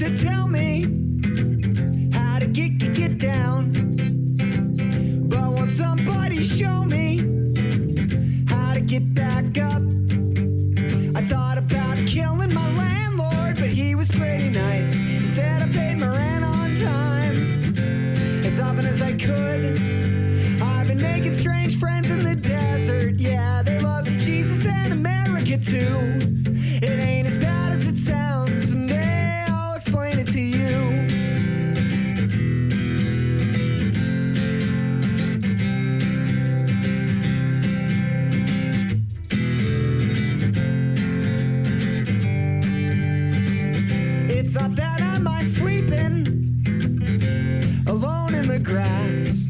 to tell me how to get down. But won't somebody show me how to get back up? I thought about killing my landlord, but he was pretty nice. He said I paid my rent on time, as often as I could. I've been making strange friends in the desert. Yeah, they love Jesus and America too. It ain't as bad as it sounds. Someday I'll explain it to you. It's not that I mind sleeping alone in the grass.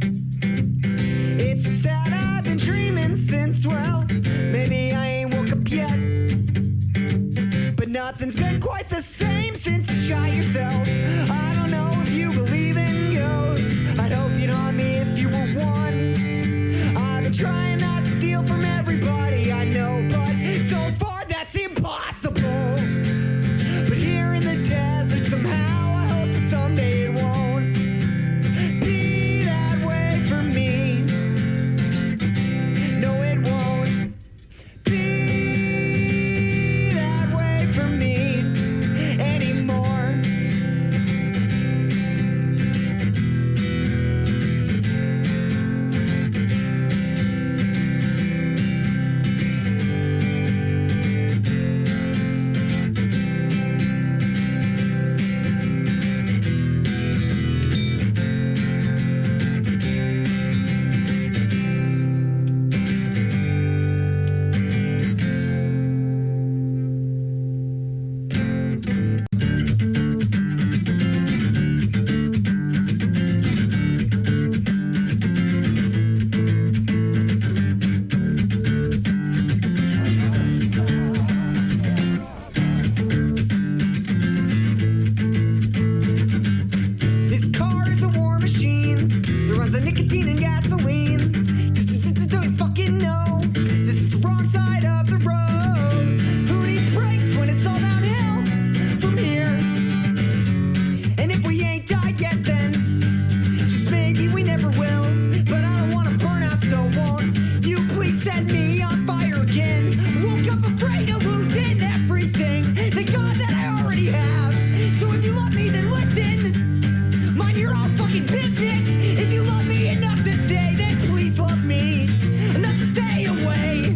It's just that I've been dreaming since, well, maybe I ain't woke up yet. But nothing's been quite the same since you shot yourself. I don't know if you believe in ghosts. I'd hope you'd haunt me if you were one. I've been trying not to steal from everybody I know, but so far that's impossible. But here in the desert, somehow I hope that someday it won't be that way for me. No, it won't be that way for me anymore. This car is a war machine that runs on nicotine and gasoline. Don't you fucking know this is the wrong side of the road? Who needs brakes when it's all downhill from here? And if we ain't died yet, then just maybe we never will. But I don't wanna burn out, so won't you please set me on fire again? Woke up afraid of losing everything. Thank God that I already have. So if you love me, then listen. Mind your own fucking business. If you love me enough to stay, then please love me enough to stay away.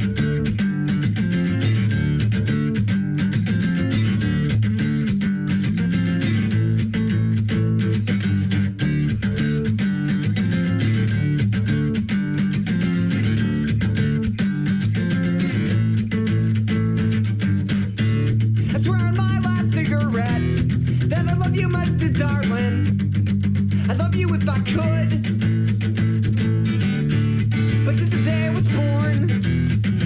I swear on my last cigarette that I love you much, darling. I'd love you if I could. But since the day I was born,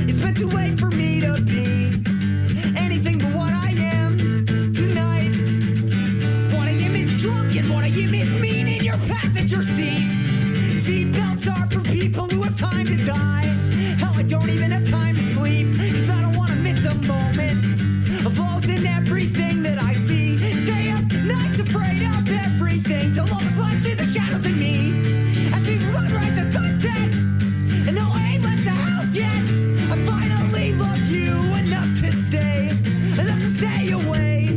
it's been too late for me to be anything but what I am tonight. What I am is drunk and what I am is mean in your passenger seat. Seatbelts are for people who have time to die. Hell, I don't even have time to sleep, cause I don't wanna miss a moment of loathing everything that I see. Stay up nights afraid of everything till all the light see the shadows in me. As we run right the sunset, and no, I ain't left the house yet. I finally love you enough to stay away.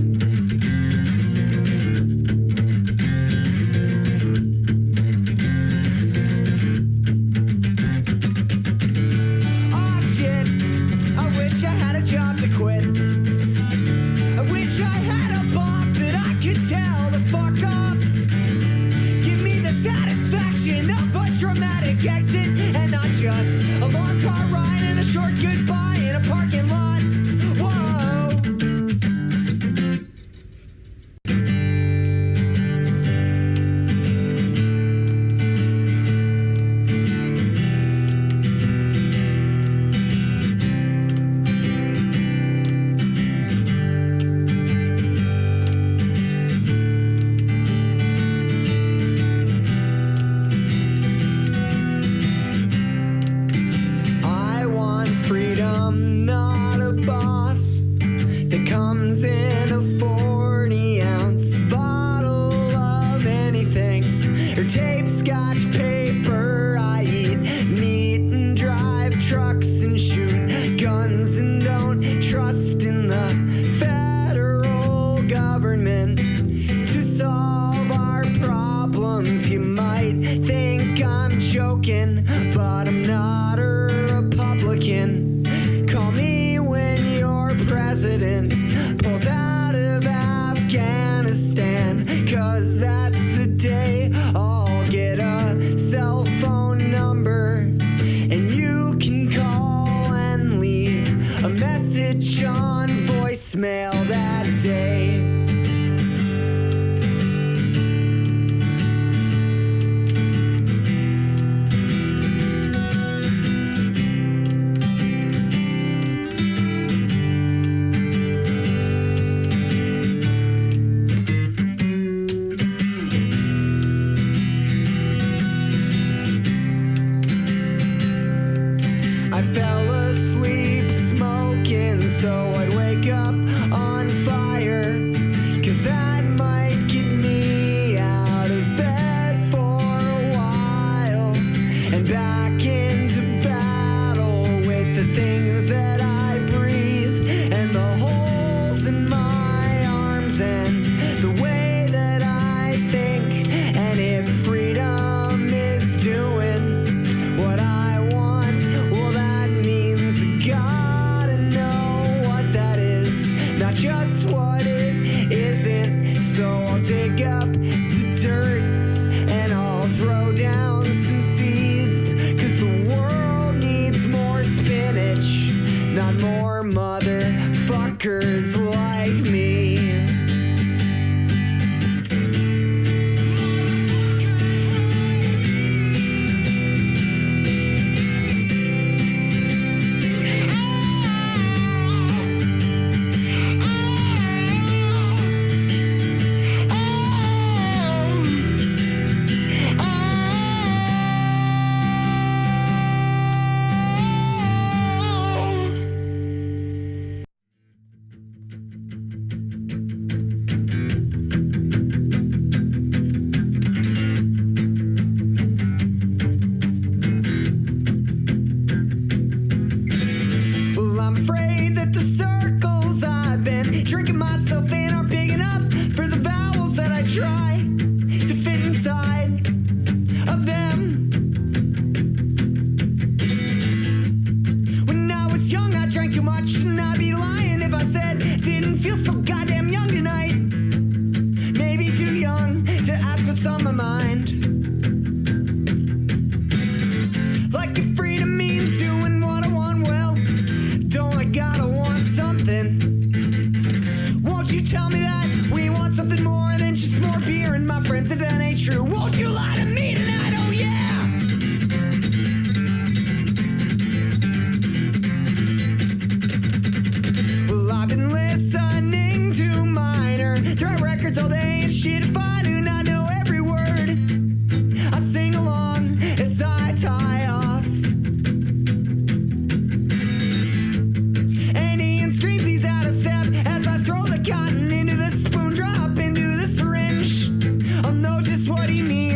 president pulls out of Afghanistan, 'cause that's the day I'll get a cell phone number and you can call and leave a message on voicemail that day. I fell asleep smoking so I'd wake up on fire, 'cause that might get me out of bed for a while and back into battle with the things that I breathe and the holes in my arms and the way that I think. And if freedom is doing what I want, well, that means I gotta know what that is, not just what it isn't. So I'll dig up the dirt and I'll throw down some seeds, 'cause the world needs more spinach, not more motherfuckers like me. Well, I'm afraid that the circles I've been drinking myself in are big enough for the vowels that I try to fit inside of them. When I was young, I drank too much, and I'd be lying if I said didn't feel so goddamn young tonight. Maybe too young to ask what's on my mind. Like if freedom means doing what I want, well, don't I gotta want something? Won't you tell me that we want something more than just more beer? And my friends, if that ain't true, won't you lie to me tonight? Oh yeah! Well, I've been listening to Minor throw records all day and shit. If I do not know every word, I sing along as I tie off. And Ian screams he's out of step as I throw the cotton into the spoon, drop into the syringe. I'll know just what he means.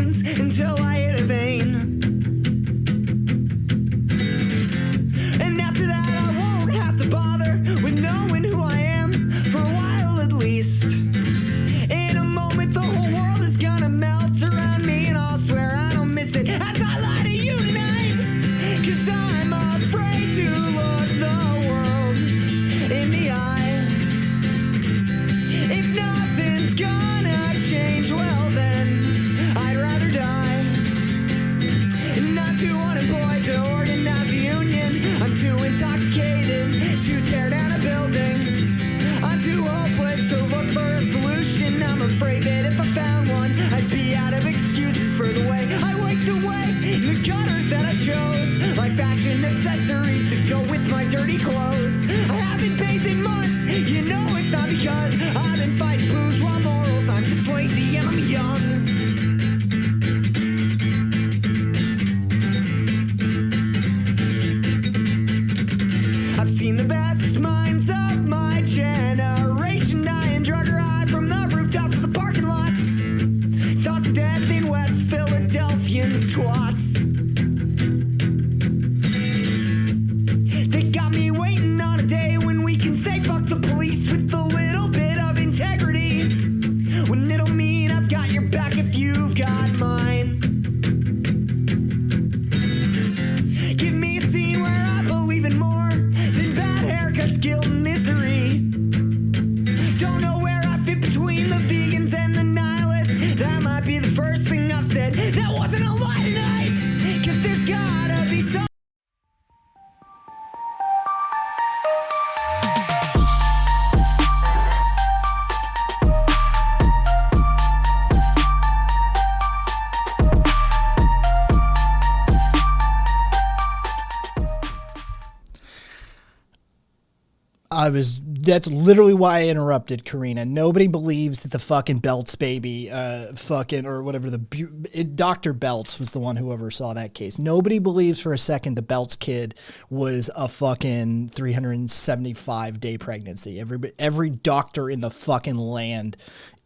That's literally why I interrupted Karina. Nobody believes that the fucking Belts baby, or whatever Dr. Belts was the one who oversaw that case. Nobody believes for a second the Belts kid was a fucking 375-day pregnancy. Every doctor in the fucking land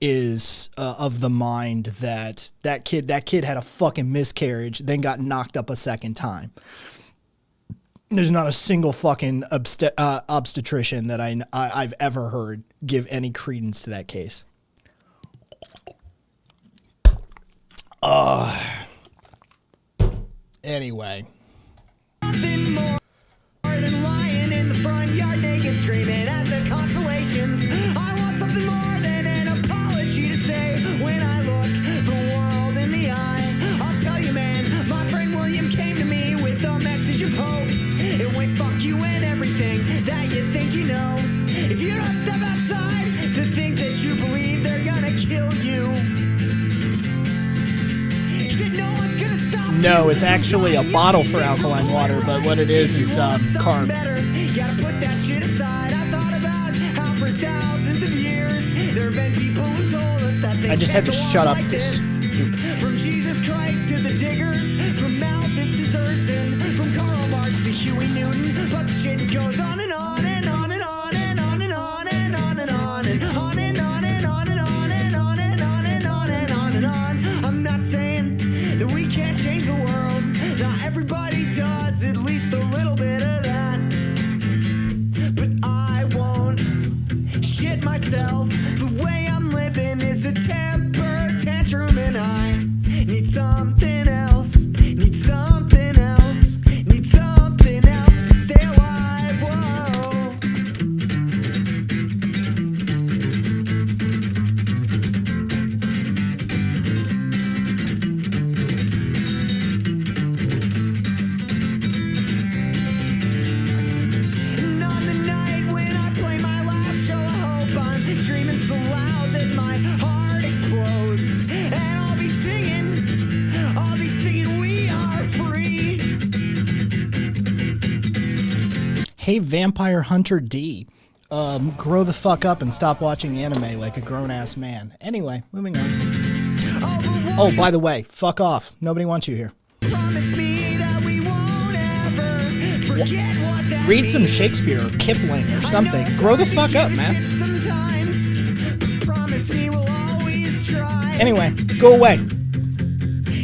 is of the mind that kid had a fucking miscarriage, then got knocked up a second time. There's not a single fucking obstetrician that I've ever heard give any credence to that case. Anyway. Nothing more than lying in the front yard naked, screaming at the constellations. I want something more than an apology to say when I look the world in the eye. I'll tell you, man, my friend William came to me with a message of hope. It went fuck you and everything that you think you know. If you don't step outside the things that you believe, they're gonna kill you. He said no one's gonna stop. No, it's actually a bottle for alkaline water, but what it is carb. Gotta put that shit aside. I thought about how for thousands of years there have been people who told us that they I just had to shut up this. From Jesus Christ to the diggers, from Malthus to Thurston, from Karl Marx to Huey Newton, but the shit goes on and on and on and on and on and on and on and on and on and on and on and on and on and on and on and on and on. I'm not saying that we can't change the world. Not everybody does, at least a little bit of that. But I won't shit myself. The way I'm living is a temper tantrum, and I need something else. Need something else. Need something else to stay alive. Whoa. And on the night when I play my last show of hope, I'm screaming so loud that my heart explodes. And I'll be singing We Are Free. Hey, Vampire Hunter D. Grow the fuck up and stop watching anime like a grown-ass man. Anyway, moving on. Oh, by the way, fuck off. Nobody wants you here. Promise me that we won't ever forget what that Read some means. Shakespeare or Kipling or something. Grow the fuck up, man. Sometimes, but promise me we'll always try. Anyway, go away.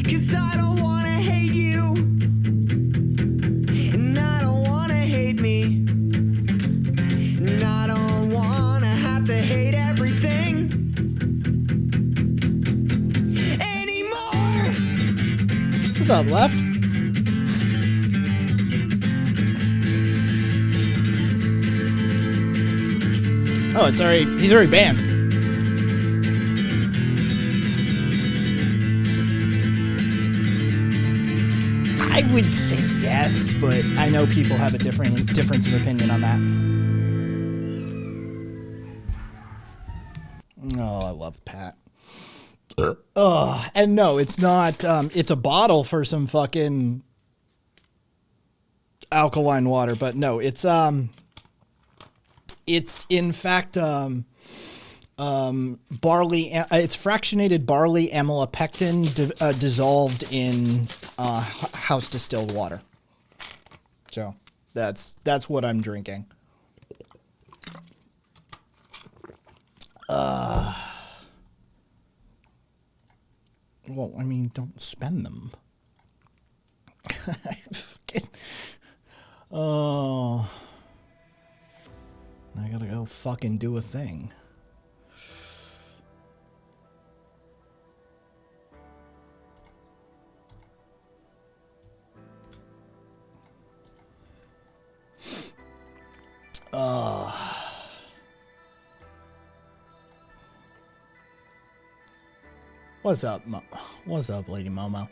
'Cause I don't wanna hate you, and I don't wanna hate me, and I don't wanna have to hate everything anymore. What's up, left? Oh, he's already banned. I would say yes, but I know people have a difference of opinion on that. Oh, I love Pat. Oh, and no, it's not. It's a bottle for some fucking alkaline water, but no, it's in fact barley. It's fractionated barley amylopectin dissolved in house distilled water. So that's what I'm drinking. Well, I mean, don't spend them. Oh, I gotta go fucking do a thing. What's up, What's up, Lady Momo?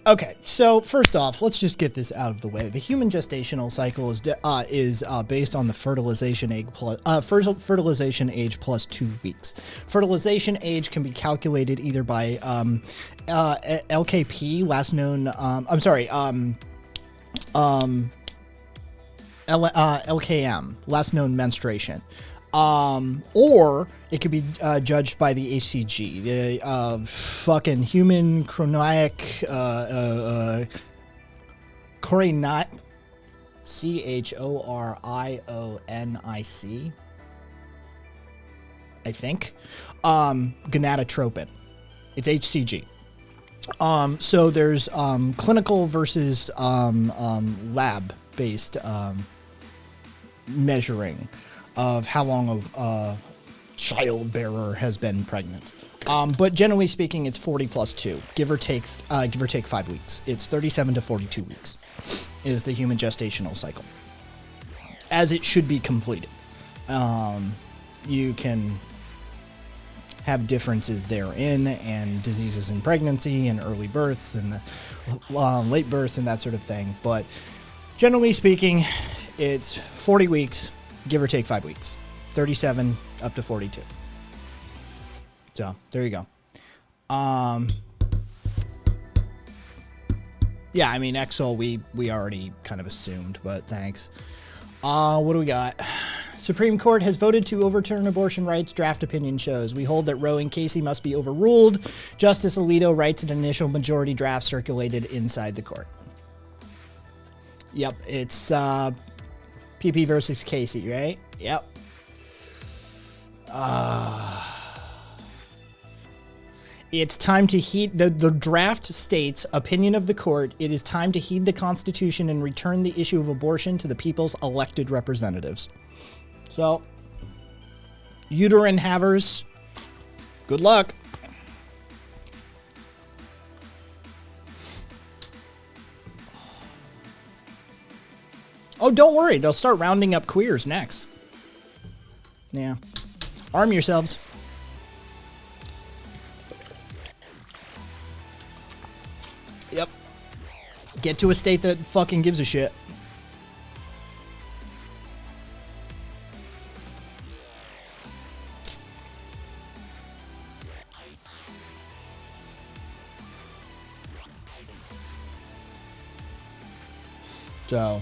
Okay, so first off, let's just get this out of the way. The human gestational cycle is based on the fertilization age plus 2 weeks. Fertilization age can be calculated either by LKP, last known. LKM, last known menstruation. Or it could be judged by the HCG, the fucking human chorionic CHORIONIC, I think, gonadotropin. It's HCG. So there's clinical versus lab-based measuring of how long a child bearer has been pregnant. But generally speaking, it's 40 plus 2, give or take 5 weeks. It's 37 to 42 weeks is the human gestational cycle, as it should be completed. You can have differences therein, and diseases in pregnancy and early births and late births and that sort of thing. But generally speaking, it's 40 weeks, give or take 5 weeks, 37 up to 42. So there you go. Yeah, I mean, Exol, we already kind of assumed, but thanks. What do we got? Supreme Court has voted to overturn abortion rights, draft opinion shows. We hold that Roe and Casey must be overruled. Justice Alito writes an initial majority draft circulated inside the court. Yep, it's PP versus Casey, right? Yep. It's time to heed, the draft states, opinion of the court, it is time to heed the Constitution and return the issue of abortion to the people's elected representatives. So, uterine havers, good luck. Oh, don't worry, they'll start rounding up queers next. Yeah. Arm yourselves. Yep. Get to a state that fucking gives a shit. So.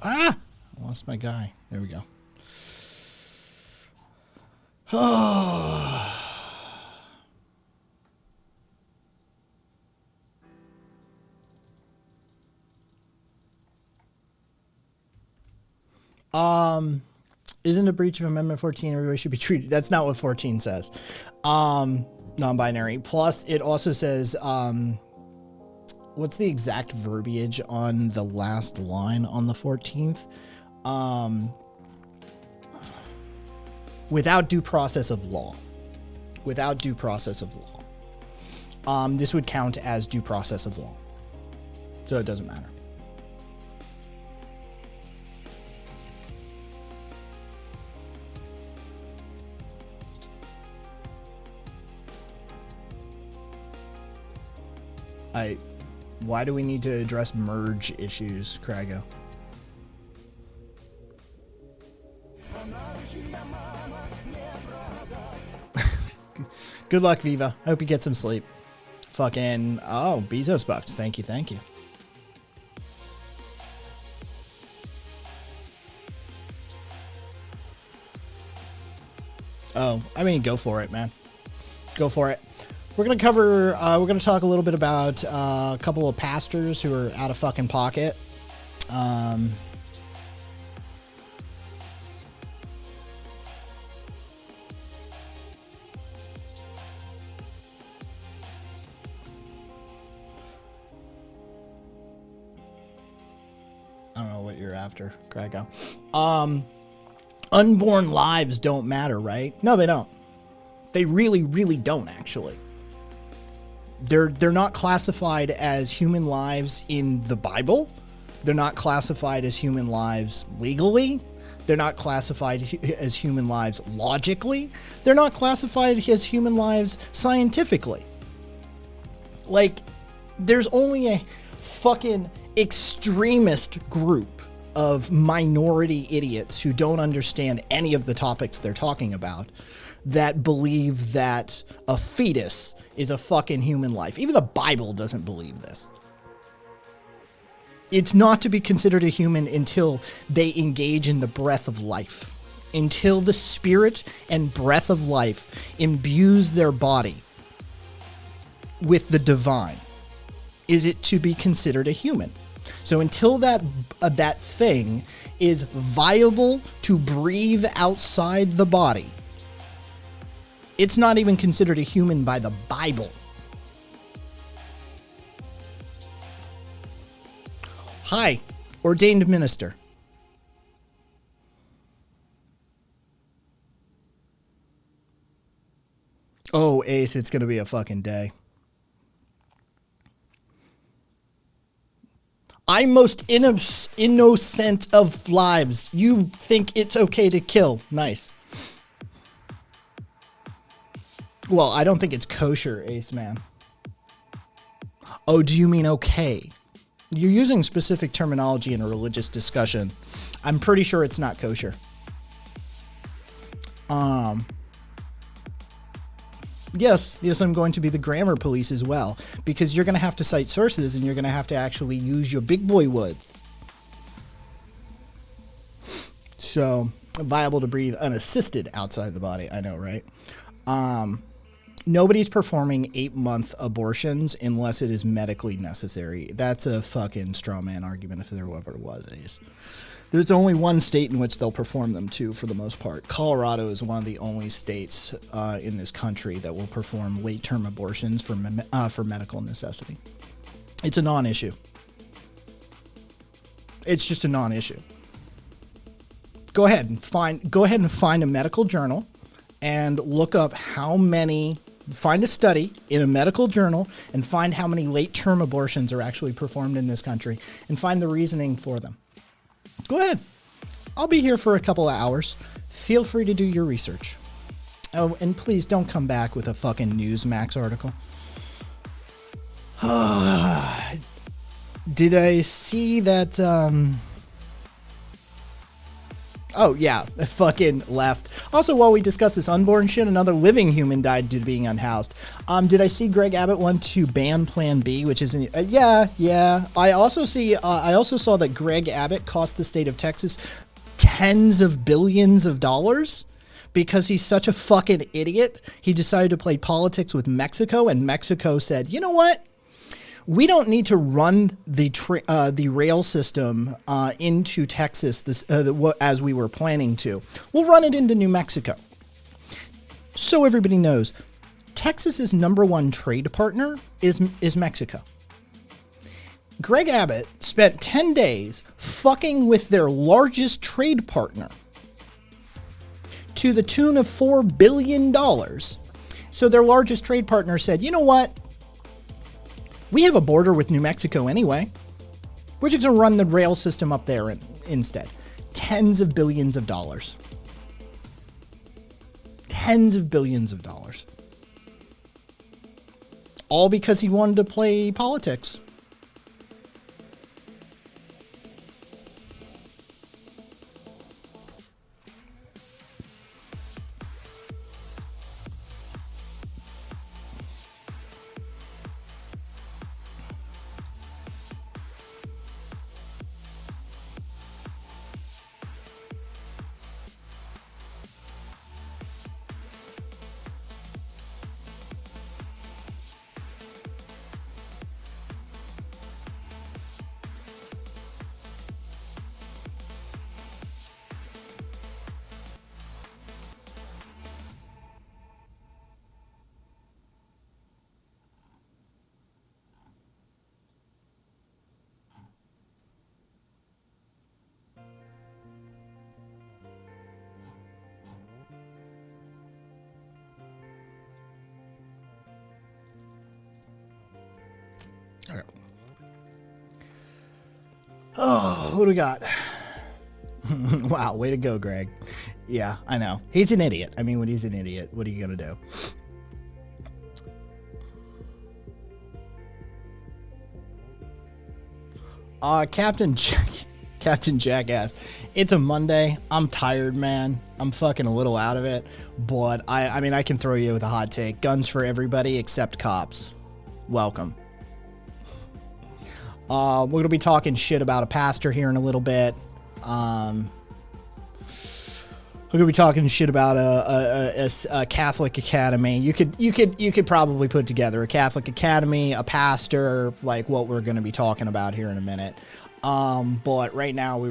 Ah! I lost my guy. There we go. Oh. Isn't a breach of Amendment 14 everybody should be treated? That's not what 14 says. Non-binary. Plus, it also says, what's the exact verbiage on the last line on the 14th? Without due process of law. Without due process of law. This would count as due process of law. So it doesn't matter. Why do we need to address merge issues, Krago? Good luck, Viva. I hope you get some sleep. Fucking, oh, Bezos bucks. Thank you, thank you. Oh, I mean, go for it, man. Go for it. We're going to cover, we're going to talk a little bit about a couple of pastors who are out of fucking pocket. I don't know what you're after, Krakow. Unborn lives don't matter, right? No, they don't. They really, really don't, actually. They're not classified as human lives in the Bible. They're not classified as human lives legally. They're not classified as human lives logically. They're not classified as human lives scientifically. Like, there's only a fucking extremist group of minority idiots who don't understand any of the topics they're talking about that believe that a fetus is a fucking human life. Even the Bible doesn't believe this. It's not to be considered a human until they engage in the breath of life. Until the spirit and breath of life imbues their body with the divine, is it to be considered a human. So until that thing is viable to breathe outside the body, it's not even considered a human by the Bible. Hi, ordained minister. Oh, Ace, it's going to be a fucking day. I'm most innocent of lives. You think it's okay to kill. Nice. Well, I don't think it's kosher, Ace Man. Oh, do you mean okay? You're using specific terminology in a religious discussion. I'm pretty sure it's not kosher. Yes, I'm going to be the grammar police as well, because you're going to have to cite sources and you're going to have to actually use your big boy words. So, viable to breathe unassisted outside the body. I know, right? Nobody's performing 8-month abortions unless it is medically necessary. That's a fucking straw man argument if there ever was. There's only one state in which they'll perform them too, for the most part. Colorado is one of the only states in this country that will perform late-term abortions for medical necessity. It's a non-issue. It's just a non-issue. Go ahead and find a medical journal and look up find a study in a medical journal and find how many late-term abortions are actually performed in this country and find the reasoning for them. Go ahead. I'll be here for a couple of hours. Feel free to do your research. Oh, and please don't come back with a fucking Newsmax article. Did I see that, Oh, yeah, I fucking left. Also, while we discuss this unborn shit, another living human died due to being unhoused. Did I see Greg Abbott want to ban Plan B, which is yeah. I also saw that Greg Abbott cost the state of Texas tens of billions of dollars because he's such a fucking idiot. He decided to play politics with Mexico, and Mexico said, "You know what? We don't need to run the rail system into Texas as we were planning to. We'll run it into New Mexico." So everybody knows, Texas's number one trade partner is Mexico. Greg Abbott spent 10 days fucking with their largest trade partner to the tune of $4 billion. So their largest trade partner said, "You know what? We have a border with New Mexico anyway. We're just going to run the rail system up there instead." Tens of billions of dollars. Tens of billions of dollars. All because he wanted to play politics. Okay. Oh, what do we got? Wow, way to go, Greg. Yeah, I know. He's an idiot. I mean, when he's an idiot, what are you going to do? Captain Jackass. It's a Monday. I'm tired, man. I'm fucking a little out of it. But I mean, I can throw you with a hot take. Guns for everybody except cops. Welcome. We're going to be talking shit about a pastor here in a little bit. We're gonna be talking shit about a Catholic academy. You could probably put together a Catholic academy, a pastor, like what we're gonna be talking about here in a minute. But right now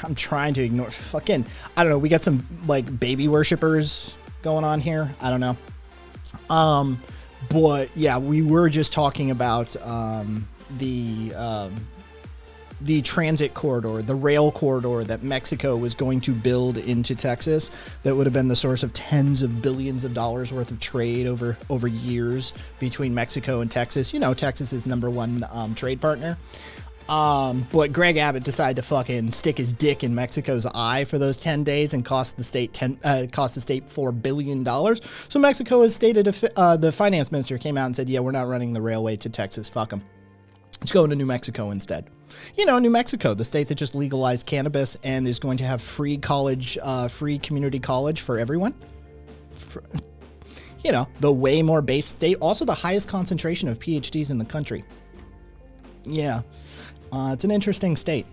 I'm trying to ignore fucking, I don't know. We got some like baby worshipers going on here. I don't know. But yeah, we were just talking about the transit corridor, the rail corridor that Mexico was going to build into Texas that would have been the source of tens of billions of dollars worth of trade over years between Mexico and Texas. You know, Texas is number 1 trade partner. But Greg Abbott decided to fucking stick his dick in Mexico's eye for those 10 days and cost the state $4 billion. So Mexico has stated, the finance minister came out and said, yeah, we're not running the railway to Texas. Fuck them. Let's go to New Mexico instead. You know, New Mexico, the state that just legalized cannabis and is going to have free college, free community college for everyone. You know, the way more based state, also the highest concentration of PhDs in the country. Yeah, it's an interesting state.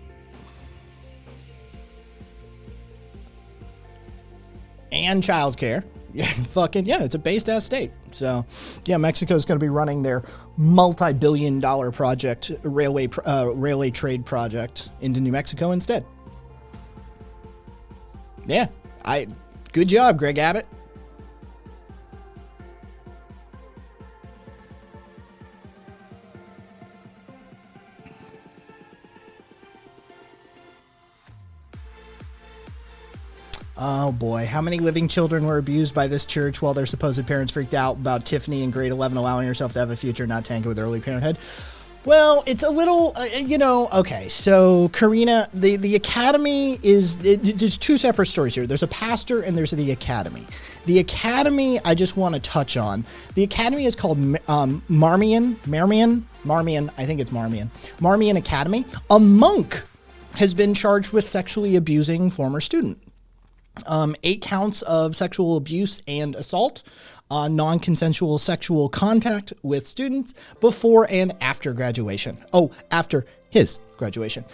And childcare. Yeah, fucking, yeah, it's a based-ass state. So, yeah, Mexico's going to be running their multi-billion-dollar project, railway trade project into New Mexico instead. Yeah, good job, Greg Abbott. Oh boy, how many living children were abused by this church while their supposed parents freaked out about Tiffany in grade 11 allowing herself to have a future, not tanking with early parenthood? Well, it's a little, okay, so Karina, the academy there's two separate stories here. There's a pastor and there's the academy. The academy, I just want to touch on. The academy is called Marmion, I think it's Marmion Academy. A monk has been charged with sexually abusing former student. 8 counts of sexual abuse and assault, non-consensual sexual contact with students before and after graduation. Oh, after his graduation.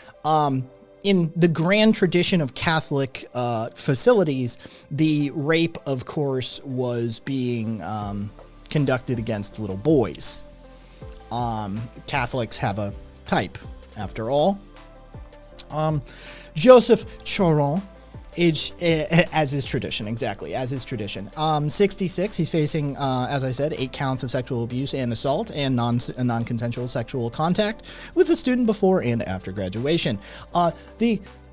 In the grand tradition of Catholic facilities, the rape, of course, was being conducted against little boys. Catholics have a type, after all. Joseph Choron, as is tradition, exactly, as is tradition. 66, he's facing, as I said, 8 counts of sexual abuse and assault and non-consensual sexual contact with a student before and after graduation.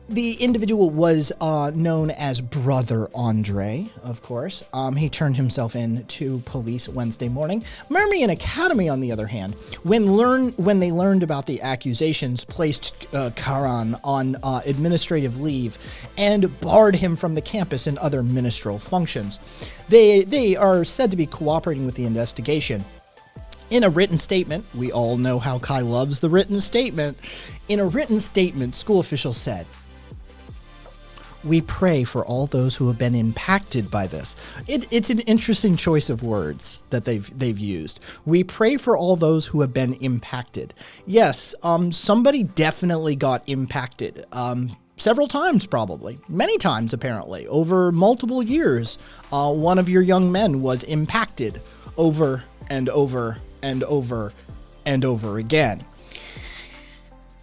The individual was known as Brother Andre, of course. He turned himself in to police Wednesday morning. Marmion Academy, on the other hand, when they learned about the accusations, placed Karan on administrative leave and barred him from the campus and other ministerial functions. They are said to be cooperating with the investigation. In a written statement, we all know how Kai loves the written statement. In a written statement, school officials said, "We pray for all those who have been impacted by this." It's an interesting choice of words that they've used. We pray for all those who have been impacted. Yes, somebody definitely got impacted. Several times, probably. Many times, apparently. Over multiple years, one of your young men was impacted over and over and over and over again.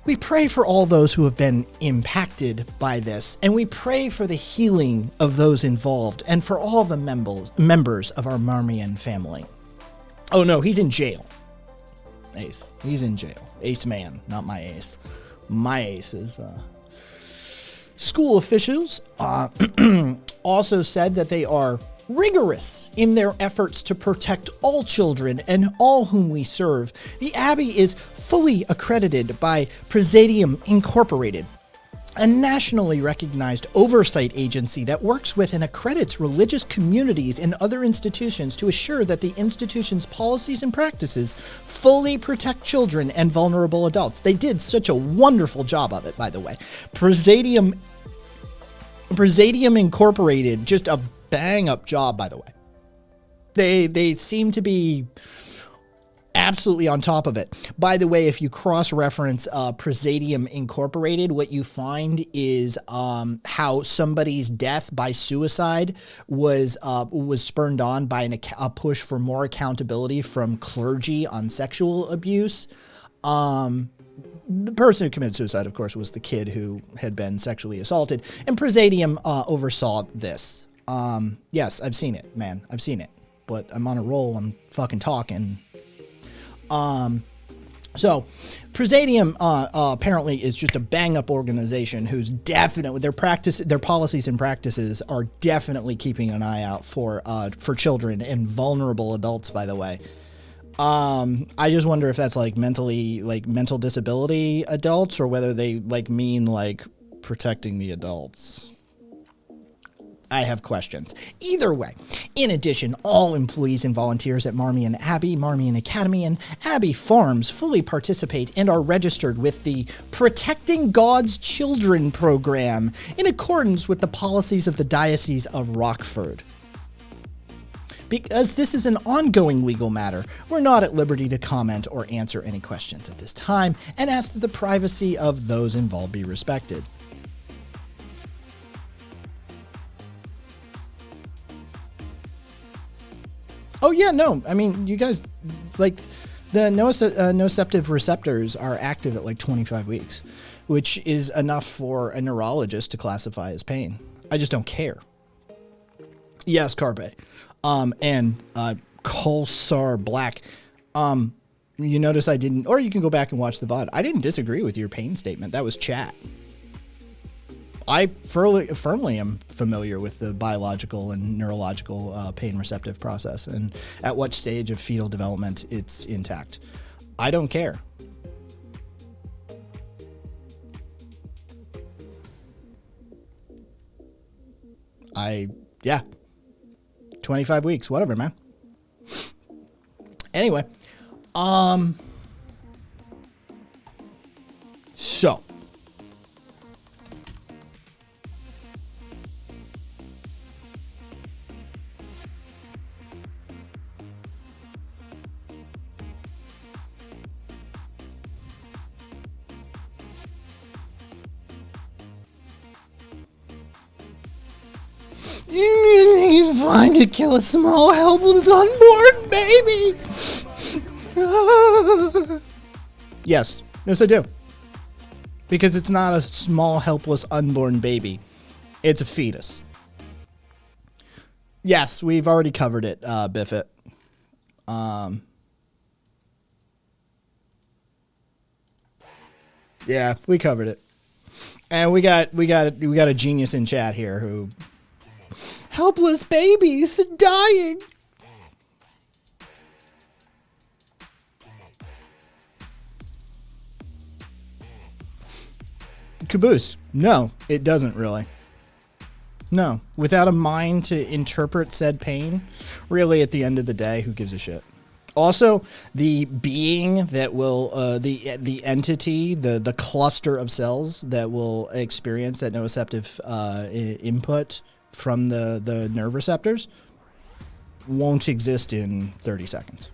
We pray for all those who have been impacted by this, and we pray for the healing of those involved and for all the members of our Marmion family. Oh no, he's in jail. Ace. He's in jail. Ace man, not my ace. My ace is... School officials also said that they are rigorous in their efforts to protect all children and all whom we serve. The Abbey is fully accredited by Presidium Incorporated, a nationally recognized oversight agency that works with and accredits religious communities and other institutions to assure that the institution's policies and practices fully protect children and vulnerable adults. They did such a wonderful job of it, by the way. Presidium Incorporated, just a bang up job, by the way. They seem to be absolutely on top of it. By the way, if you cross-reference Presidium Incorporated, what you find is how somebody's death by suicide was spurned on by a push for more accountability from clergy on sexual abuse. The person who committed suicide, of course, was the kid who had been sexually assaulted, and Presidium oversaw this. Yes, I've seen it, man. I've seen it. But I'm on a roll. I'm fucking talking. So Presidium apparently is just a bang-up organization who's definitely their policies and practices are definitely keeping an eye out for children and vulnerable adults. By the way, I just wonder if that's like mental disability adults, or whether they mean protecting the adults. I have questions. Either way, in addition, all employees and volunteers at Marmion Abbey, Marmion Academy, and Abbey Farms fully participate and are registered with the Protecting God's Children program in accordance with the policies of the Diocese of Rockford. Because this is an ongoing legal matter, we're not at liberty to comment or answer any questions at this time and ask that the privacy of those involved be respected. Oh, yeah, no. I mean, you guys, the nociceptive receptors are active at 25 weeks, which is enough for a neurologist to classify as pain. I just don't care. Yes, Carpe. And Colsar Black. You notice I didn't, or you can go back and watch the VOD. I didn't disagree with your pain statement. That was chat. I firmly am familiar with the biological and neurological pain receptive process and at what stage of fetal development it's intact. I don't care. Yeah. 25 weeks, whatever, man. Anyway, so he's trying to kill a small, helpless, unborn baby. Yes, I do. Because it's not a small, helpless, unborn baby. It's a fetus. Yes, we've already covered it, Biffit. Yeah, we covered it. And we got a genius in chat here who helpless babies dying. Caboose. No, it doesn't really. No. Without a mind to interpret said pain, really at the end of the day, who gives a shit? Also, the being that will, the entity, the cluster of cells that will experience that nociceptive input from the nerve receptors won't exist in 30 seconds.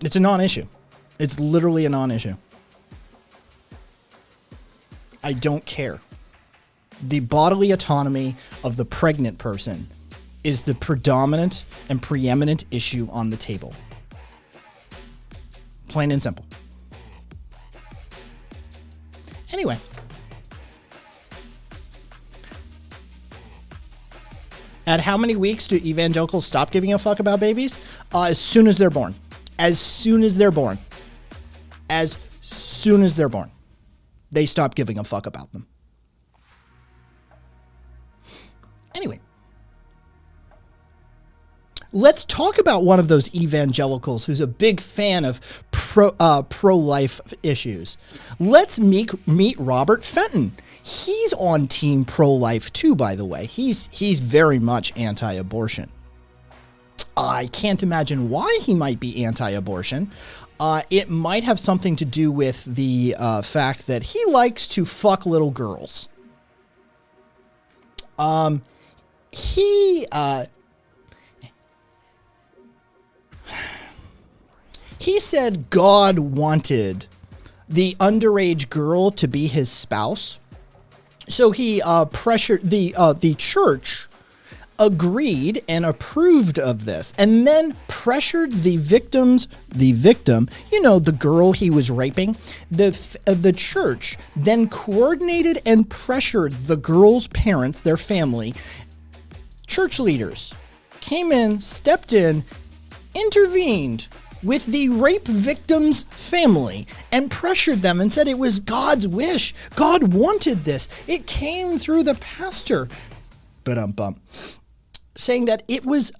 It's a non-issue. It's literally a non-issue. I don't care. The bodily autonomy of the pregnant person is the predominant and preeminent issue on the table. Plain and simple. Anyway. At how many weeks do evangelicals stop giving a fuck about babies? As soon as they're born. As soon as they're born. As soon as they're born. They stop giving a fuck about them. Anyway. Let's talk about one of those evangelicals who's a big fan of pro-life issues. Let's meet Robert Fenton. He's on team pro-life too, by the way. He's very much anti-abortion. I can't imagine why he might be anti-abortion. It might have something to do with the fact that he likes to fuck little girls. He said God wanted the underage girl to be his spouse. So he pressured the church agreed and approved of this, and then pressured the victim, the girl he was raping. The church then coordinated and pressured the girl's parents, their family. Church leaders came in, stepped in, intervened with the rape victim's family and pressured them and said it was God's wish. God wanted this. It came through the pastor. Saying that it was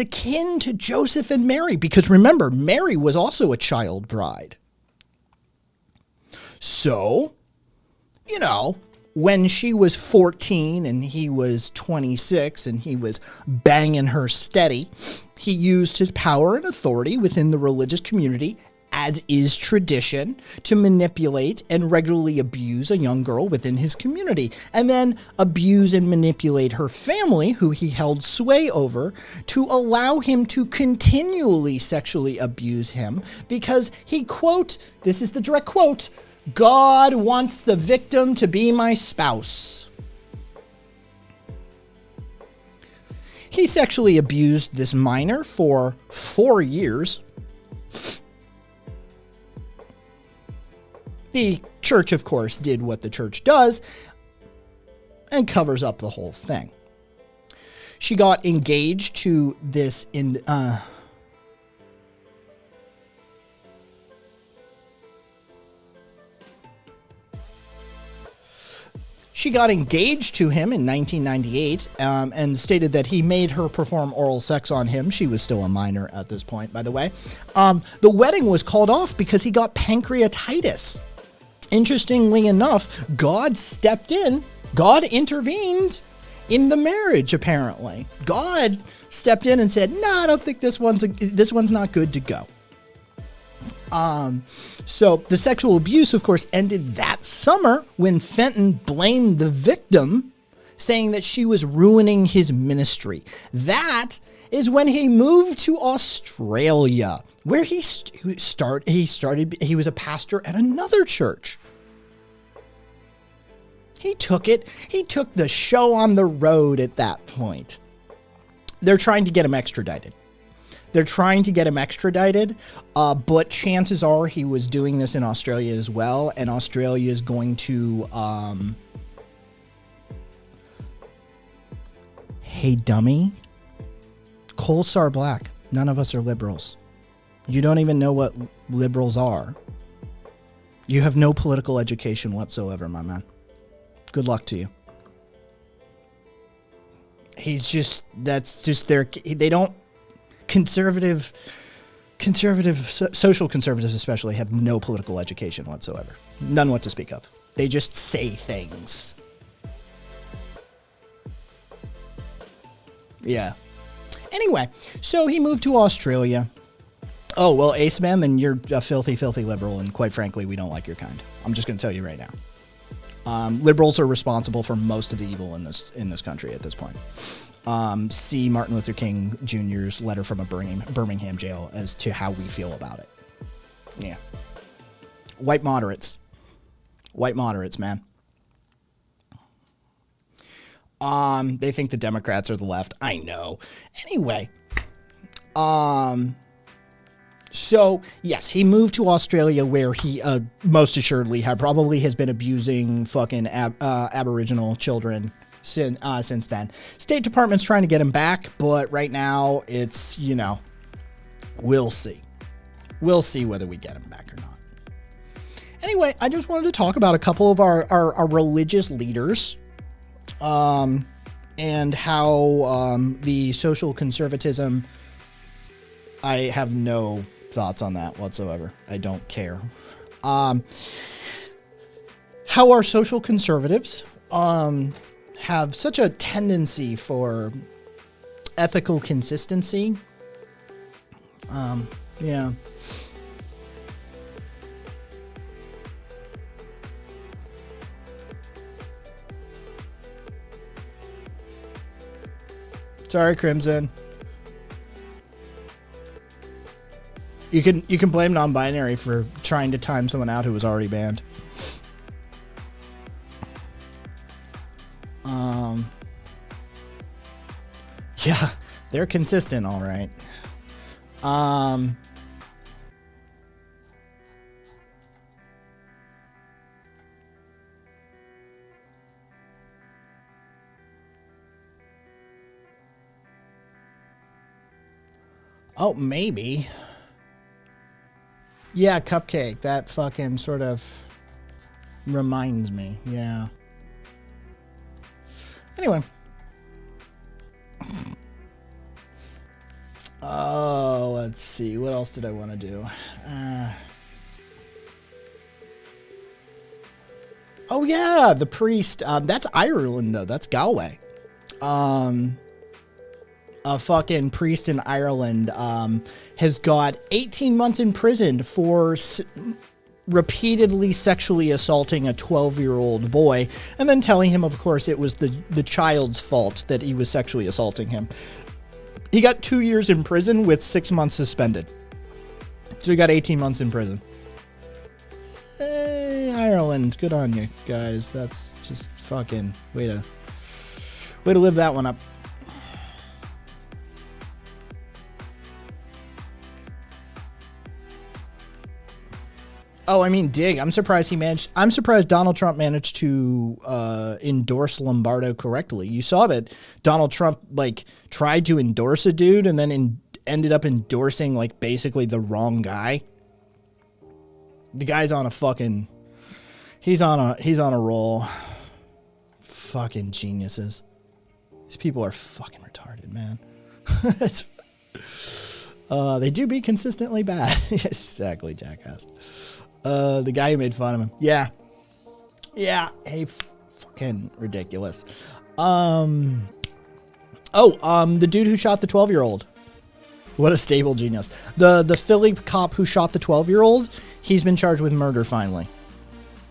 akin to Joseph and Mary, because remember, Mary was also a child bride. So, when she was 14 and he was 26 and he was banging her steady, he used his power and authority within the religious community, as is tradition, to manipulate and regularly abuse a young girl within his community, and then abuse and manipulate her family, who he held sway over, to allow him to continually sexually abuse him, because he, quote, this is the direct quote, God wants the victim to be my spouse. He sexually abused this minor for 4 years. The church, of course, did what the church does and covers up the whole thing. She got engaged to this She got engaged to him in 1998 and stated that he made her perform oral sex on him. She was still a minor at this point, by the way. The wedding was called off because he got pancreatitis. Interestingly enough, God stepped in. God intervened in the marriage, apparently. God stepped in and said, no, I don't think this one's not good to go. So the sexual abuse, of course, ended that summer when Fenton blamed the victim, saying that she was ruining his ministry. That is when he moved to Australia, where he was a pastor at another church. He took the show on the road at that point. They're trying to get him extradited. But chances are he was doing this in Australia as well, and Australia is going to, hey, dummy, Coal-Star Black, none of us are liberals. You don't even know what liberals are. You have no political education whatsoever, my man. Good luck to you. Social conservatives especially have no political education whatsoever. None what to speak of. They just say things. Yeah. Anyway, so he moved to Australia. Oh, well, Ace Man, then you're a filthy, filthy liberal, and quite frankly, we don't like your kind. I'm just going to tell you right now. Liberals are responsible for most of the evil in this country at this point. See Martin Luther King Jr.'s letter from a Birmingham jail as to how we feel about it. Yeah. White moderates, man. They think the Democrats are the left. I know. Anyway, so yes, he moved to Australia, where he most assuredly has been abusing fucking Aboriginal children since then. State Department's trying to get him back, but right now it's, we'll see. We'll see whether we get him back or not. Anyway, I just wanted to talk about a couple of our religious leaders, and how the social conservatism, I have no thoughts on that whatsoever. I don't care. How our social conservatives have such a tendency for ethical consistency. Yeah. Sorry, Crimson. You can blame non-binary for trying to time someone out who was already banned. Yeah, they're consistent, all right. Oh, maybe. Yeah, Cupcake. That fucking sort of reminds me. Yeah. Anyway. Oh, let's see. What else did I want to do? Oh, yeah. The priest. That's Ireland, though. That's Galway. A fucking priest in Ireland has got 18 months in prison for repeatedly sexually assaulting a 12-year-old boy, and then telling him, of course, it was the child's fault that he was sexually assaulting him. He got 2 years in prison with 6 months suspended. So he got 18 months in prison. Hey, Ireland, good on you guys. That's just fucking way to live that one up. Oh, I mean, dig. I'm surprised Donald Trump managed to endorse Lombardo correctly. You saw that Donald Trump tried to endorse a dude and then ended up endorsing basically the wrong guy. The guy's on a fucking he's on a roll. Fucking geniuses. These people are fucking retarded, man. They do be consistently bad. Exactly, jackass. The guy who made fun of him. Yeah. Hey, fucking ridiculous. The dude who shot the 12-year-old. What a stable genius. The Philly cop who shot the 12-year-old, he's been charged with murder finally.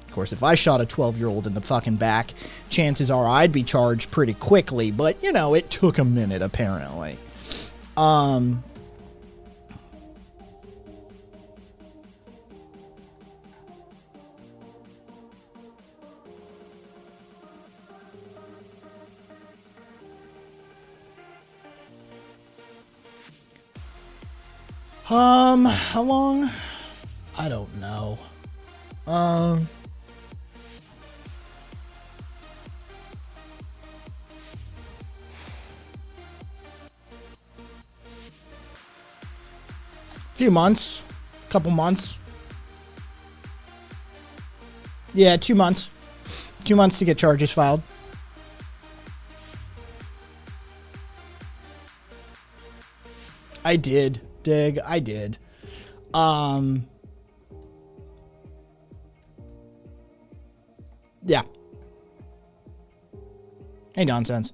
Of course, if I shot a 12-year-old in the fucking back, chances are I'd be charged pretty quickly, but it took a minute apparently. How long? I don't know. Few months, couple months. Yeah, 2 months. 2 months to get charges filed. I did. Dig, I did. Yeah. Hey, nonsense.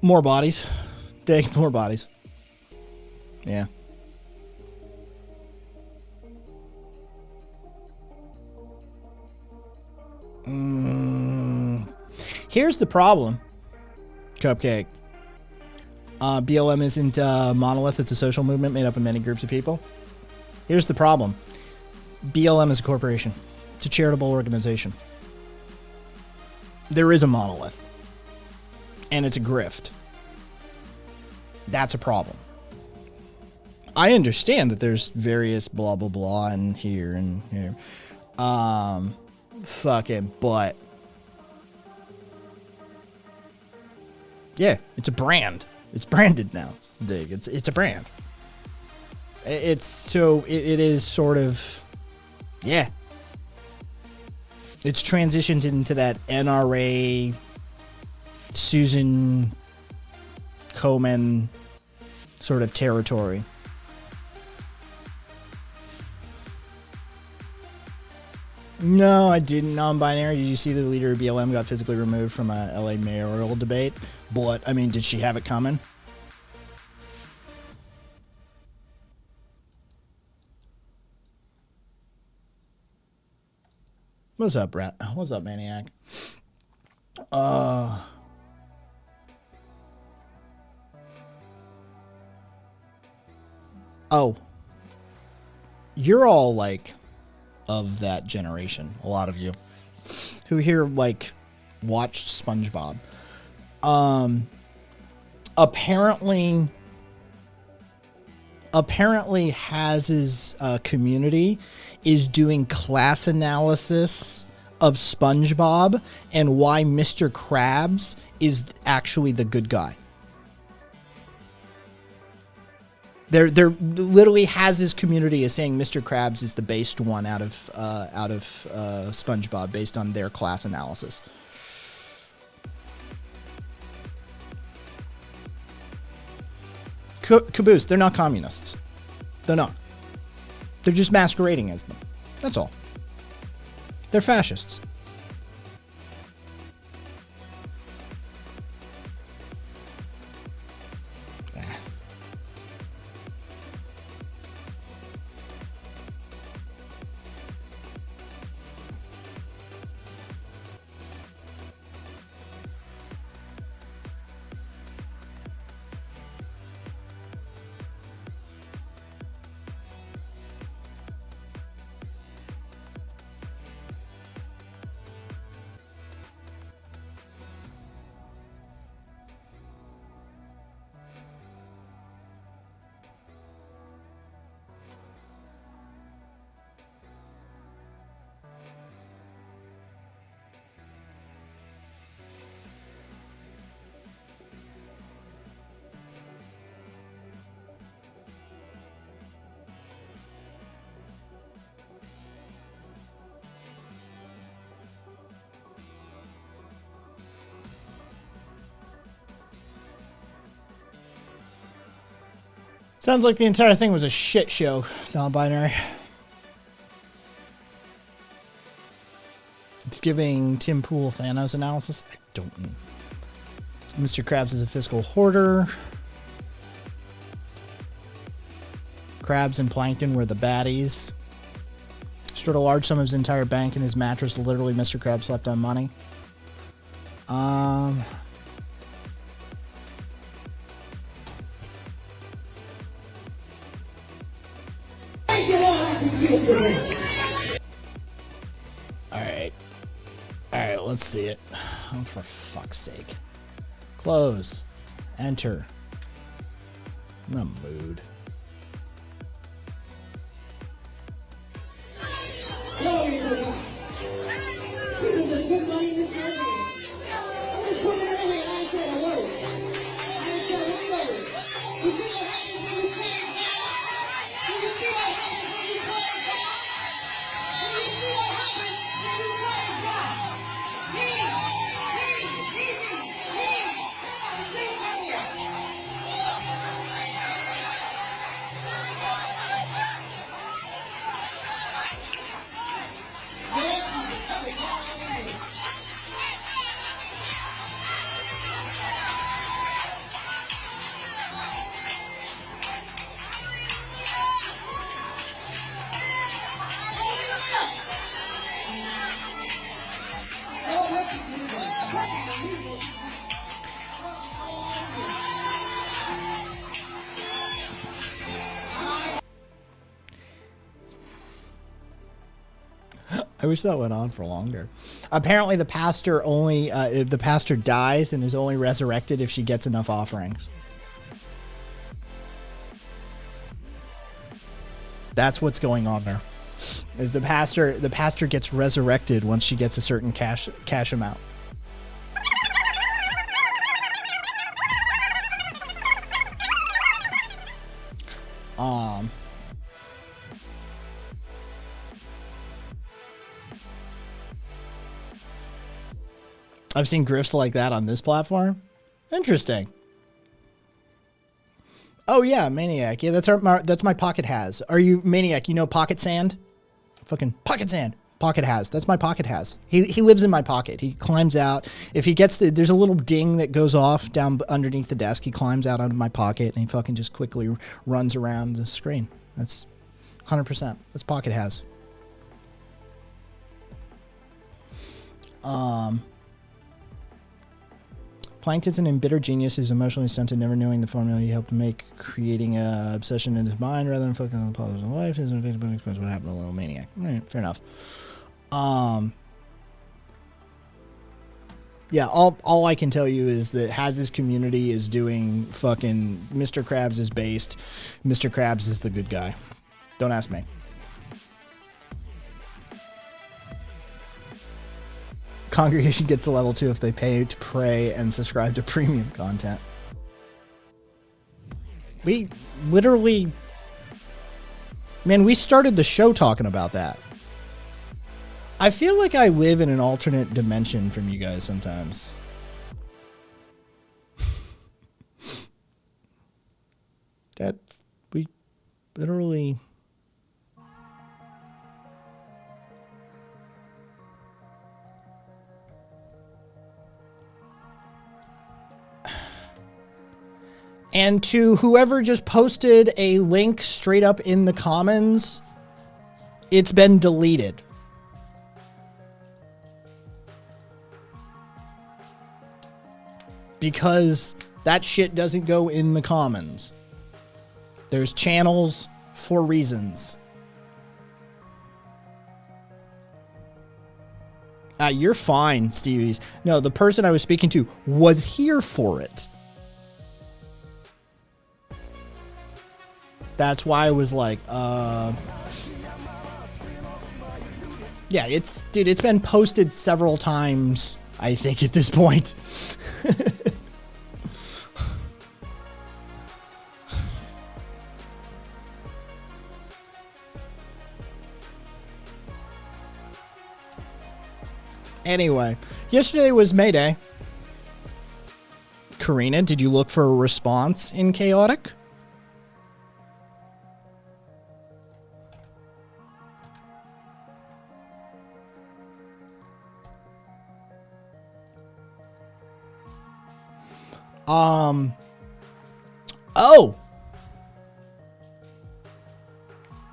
More bodies. Dig, more bodies. Yeah. Here's the problem, Cupcake. BLM isn't a monolith. It's a social movement made up of many groups of people. Here's the problem. BLM is a corporation. It's a charitable organization. There is a monolith. And it's a grift. That's a problem. I understand that there's various blah, blah, blah and here and here. But yeah, it's a brand. It's branded now. Dig. It's a brand. It is sort of, yeah. It's transitioned into that NRA Susan Komen sort of territory. No, I didn't. Non-binary. Did you see the leader of BLM got physically removed from a LA mayoral debate? But, I mean, did she have it coming? What's up, Rat? What's up, Maniac? Oh, you're all like of that generation. A lot of you who here like watched SpongeBob. Apparently Haz's community is doing class analysis of SpongeBob and why Mr. Krabs is actually the good guy. They're literally Haz's community is saying Mr. Krabs is the based one out of SpongeBob based on their class analysis. Caboose, they're not communists. They're not. They're just masquerading as them. That's all. They're fascists. Sounds like the entire thing was a shit show, non-binary. It's giving Tim Pool Thanos analysis. I don't know. Mr. Krabs is a fiscal hoarder. Krabs and Plankton were the baddies. Stored a large sum of his entire bank in his mattress. Literally, Mr. Krabs slept on money. Alright, let's see it. Oh, for fuck's sake. Close. Enter. I'm in a mood. I wish that went on for longer. Apparently, the pastor dies and is only resurrected if she gets enough offerings. That's what's going on there. Is the pastor gets resurrected once she gets a certain cash amount. I've seen grifts like that on this platform. Interesting. Oh yeah, Maniac. Yeah, that's my Pocket Has. Are you Maniac? You know Pocket Sand? Fucking Pocket Sand. Pocket Has. That's my Pocket Has. He lives in my pocket. He climbs out. If he gets there's a little ding that goes off down underneath the desk. He climbs out onto my pocket and he fucking just quickly runs around the screen. That's 100%. That's Pocket Has. Plankton's an embittered genius who's emotionally stunted, never knowing the formula he helped make, creating a obsession in his mind rather than focusing on the problems of life. His invincible explains what happened to a little maniac. All right, fair enough. Yeah, all I can tell you is that Haz's community is doing fucking Mr. Krabs is based. Mr. Krabs is the good guy. Don't ask me. Congregation gets to level 2 if they pay to pray and subscribe to premium content. We literally... Man, we started the show talking about that. I feel like I live in an alternate dimension from you guys sometimes. We literally... And to whoever just posted a link straight up in the comments, it's been deleted. Because that shit doesn't go in the commons. There's channels for reasons. You're fine, Stevies. No, the person I was speaking to was here for it. That's why I was like, yeah, it's been posted several times, I think, at this point. Anyway, yesterday was May Day. Karina, did you look for a response in Chaotic? Oh!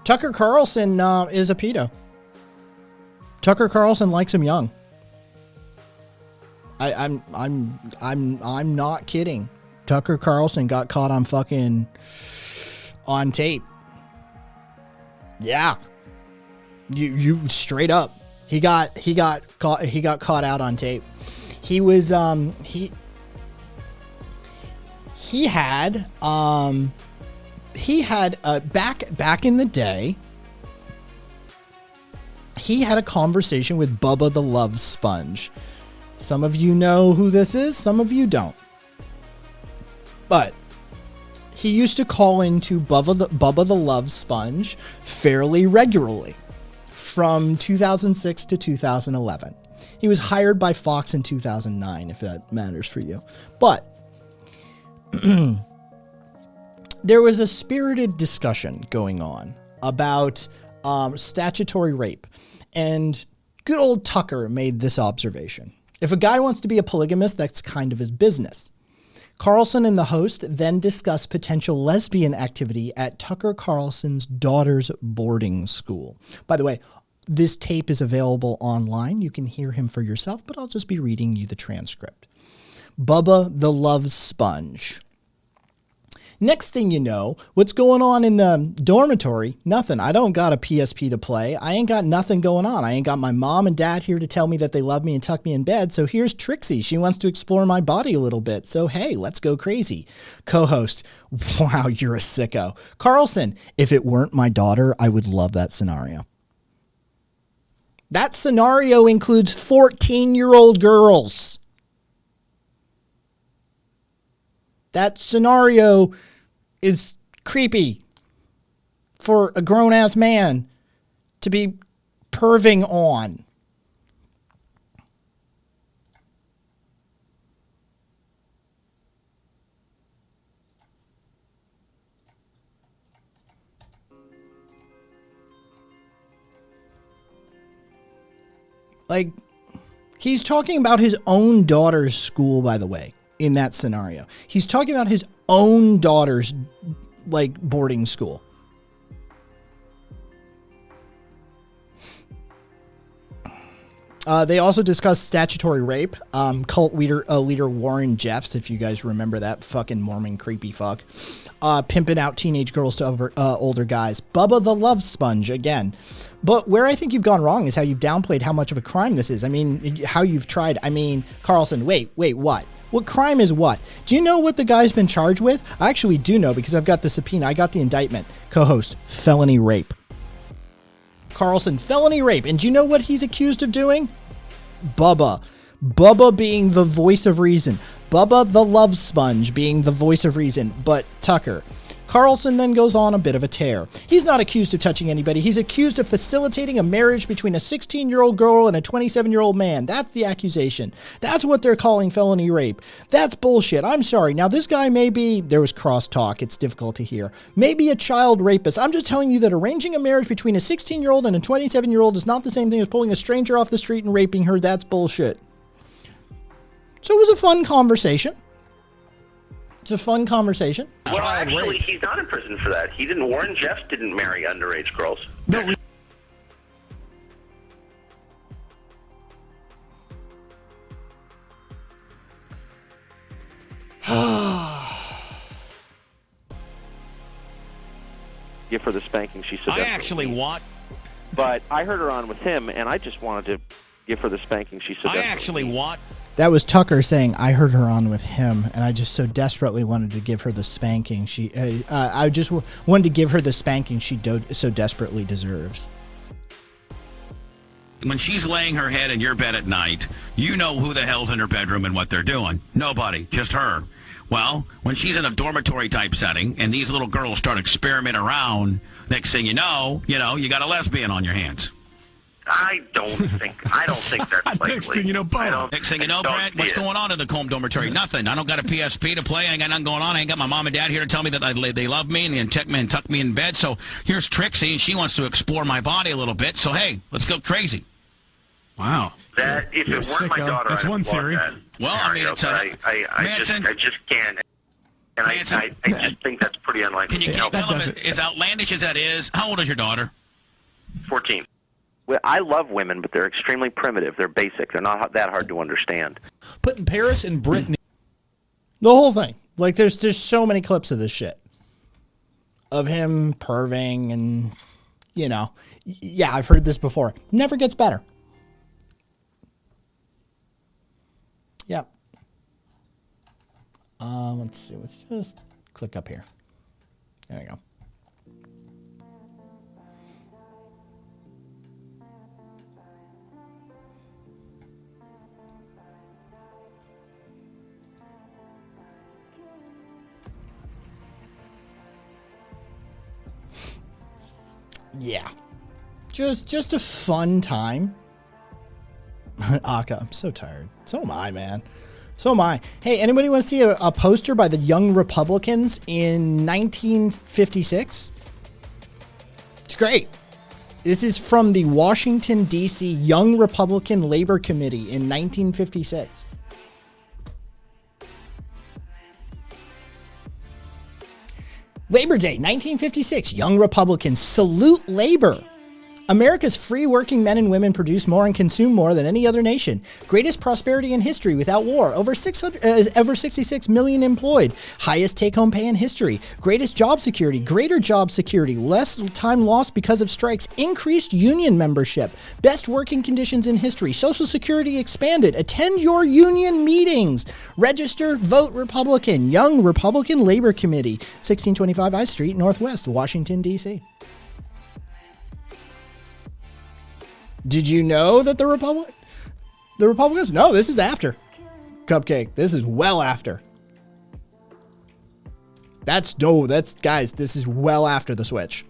Tucker Carlson is a pedo. Tucker Carlson likes him young. I'm not kidding. Tucker Carlson got caught on fucking on tape. Yeah. You straight up. He got caught out on tape. He was he had back in the day, he had a conversation with Bubba the Love Sponge. Some of you know who this is, some of you don't. But he used to call into Bubba the Love Sponge fairly regularly from 2006 to 2011. He was hired by Fox in 2009, if that matters for you. But there was a spirited discussion going on about statutory rape. And good old Tucker made this observation. If a guy wants to be a polygamist, that's kind of his business. Carlson and the host then discuss potential lesbian activity at Tucker Carlson's daughter's boarding school. By the way, this tape is available online. You can hear him for yourself, but I'll just be reading you the transcript. Bubba the Love Sponge. Next thing you know, what's going on in the dormitory? Nothing. I don't got a PSP to play. I ain't got nothing going on. I ain't got my mom and dad here to tell me that they love me and tuck me in bed. So here's Trixie. She wants to explore my body a little bit. So hey, let's go crazy. Co-host, wow, you're a sicko. Carlson, if it weren't my daughter, I would love that scenario. That scenario includes 14-year-old girls. That scenario is creepy for a grown-ass man to be perving on. Like, he's talking about his own daughter's school, by the way, in that scenario. He's talking about his own daughter's, like, boarding school. They also discussed statutory rape. Cult leader Warren Jeffs, if you guys remember that fucking Mormon creepy fuck, pimping out teenage girls to older guys. Bubba the Love Sponge again. But where I think you've gone wrong is how you've downplayed how much of a crime this is. I mean, how you've tried. I mean, Carlson, wait, what? What crime is what? Do you know what the guy's been charged with? I actually do know because I've got the subpoena. I got the indictment. Co-host, felony rape. Carlson, felony rape. And do you know what he's accused of doing? Bubba. Bubba being the voice of reason. Bubba the Love Sponge being the voice of reason. But Tucker. Carlson then goes on a bit of a tear. He's not accused of touching anybody. He's accused of facilitating a marriage between a 16-year-old girl and a 27-year-old man. That's the accusation. That's what they're calling felony rape. That's bullshit. I'm sorry. Now, this guy may be, there was crosstalk. It's difficult to hear. Maybe a child rapist. I'm just telling you that arranging a marriage between a 16-year-old and a 27-year-old is not the same thing as pulling a stranger off the street and raping her. That's bullshit. So it was a fun conversation. It's a fun conversation. Well, actually, he's not in prison for that. Warren Jeffs didn't marry underage girls. No. Give her the spanking she so I actually want. But I heard her on with him, and I just wanted to give her the spanking she so I actually want. That was Tucker saying, I heard her on with him, and I just so desperately wanted to give her the spanking I just wanted to give her the spanking she so desperately deserves. When she's laying her head in your bed at night, you know who the hell's in her bedroom and what they're doing. Nobody, just her. Well, when she's in a dormitory type setting and these little girls start experimenting around, next thing you know, you got a lesbian on your hands. I don't think that's likely. Next thing you know, Brett, what's going on in the Combe dormitory? Nothing. I don't got a PSP to play. I ain't got nothing going on. I ain't got my mom and dad here to tell me that they love me and tuck me in bed. So here's Trixie, and she wants to explore my body a little bit. So, hey, let's go crazy. Wow. That if it weren't my daughter, that's one theory. Well, I mean, it's I just can't. And I just think that's pretty unlikely. Can you tell them, as outlandish as that is, how old is your daughter? 14. Well, I love women, but they're extremely primitive. They're basic. They're not that hard to understand. Putting Paris and Brittany. The whole thing. Like, there's so many clips of this shit. Of him perving and, yeah, I've heard this before. Never gets better. Yep. Let's see. Let's just click up here. There we go. Yeah. Just a fun time. Aka, I'm so tired. So am I, man. So am I. Hey, anybody want to see a poster by the Young Republicans in 1956? It's great. This is from the Washington, D.C. Young Republican Labor Committee in 1956. Labor Day, 1956. Young Republicans salute labor. America's free working men and women produce more and consume more than any other nation. Greatest prosperity in history without war. Over 66 million employed. Highest take-home pay in history. Greatest job security. Greater job security. Less time lost because of strikes. Increased union membership. Best working conditions in history. Social Security expanded. Attend your union meetings. Register. Vote Republican. Young Republican Labor Committee. 1625 I Street, Northwest, Washington, D.C. Did you know that the Republicans? No, this is after. Cupcake. This is well after. Guys, this is well after the switch.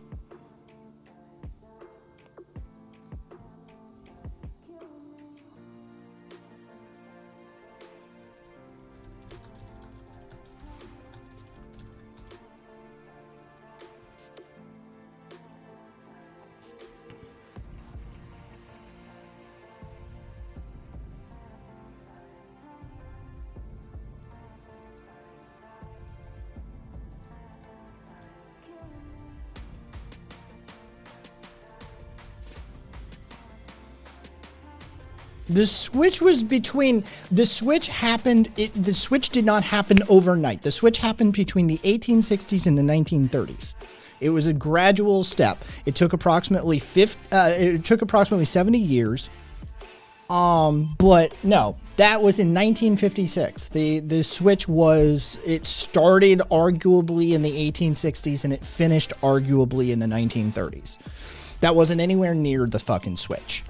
The switch was between, the switch happened, the switch did not happen overnight. The switch happened between the 1860s and the 1930s. It was a gradual step. It took approximately 70 years. But no, that was in 1956. The switch was, it started arguably in the 1860s and it finished arguably in the 1930s. That wasn't anywhere near the fucking switch.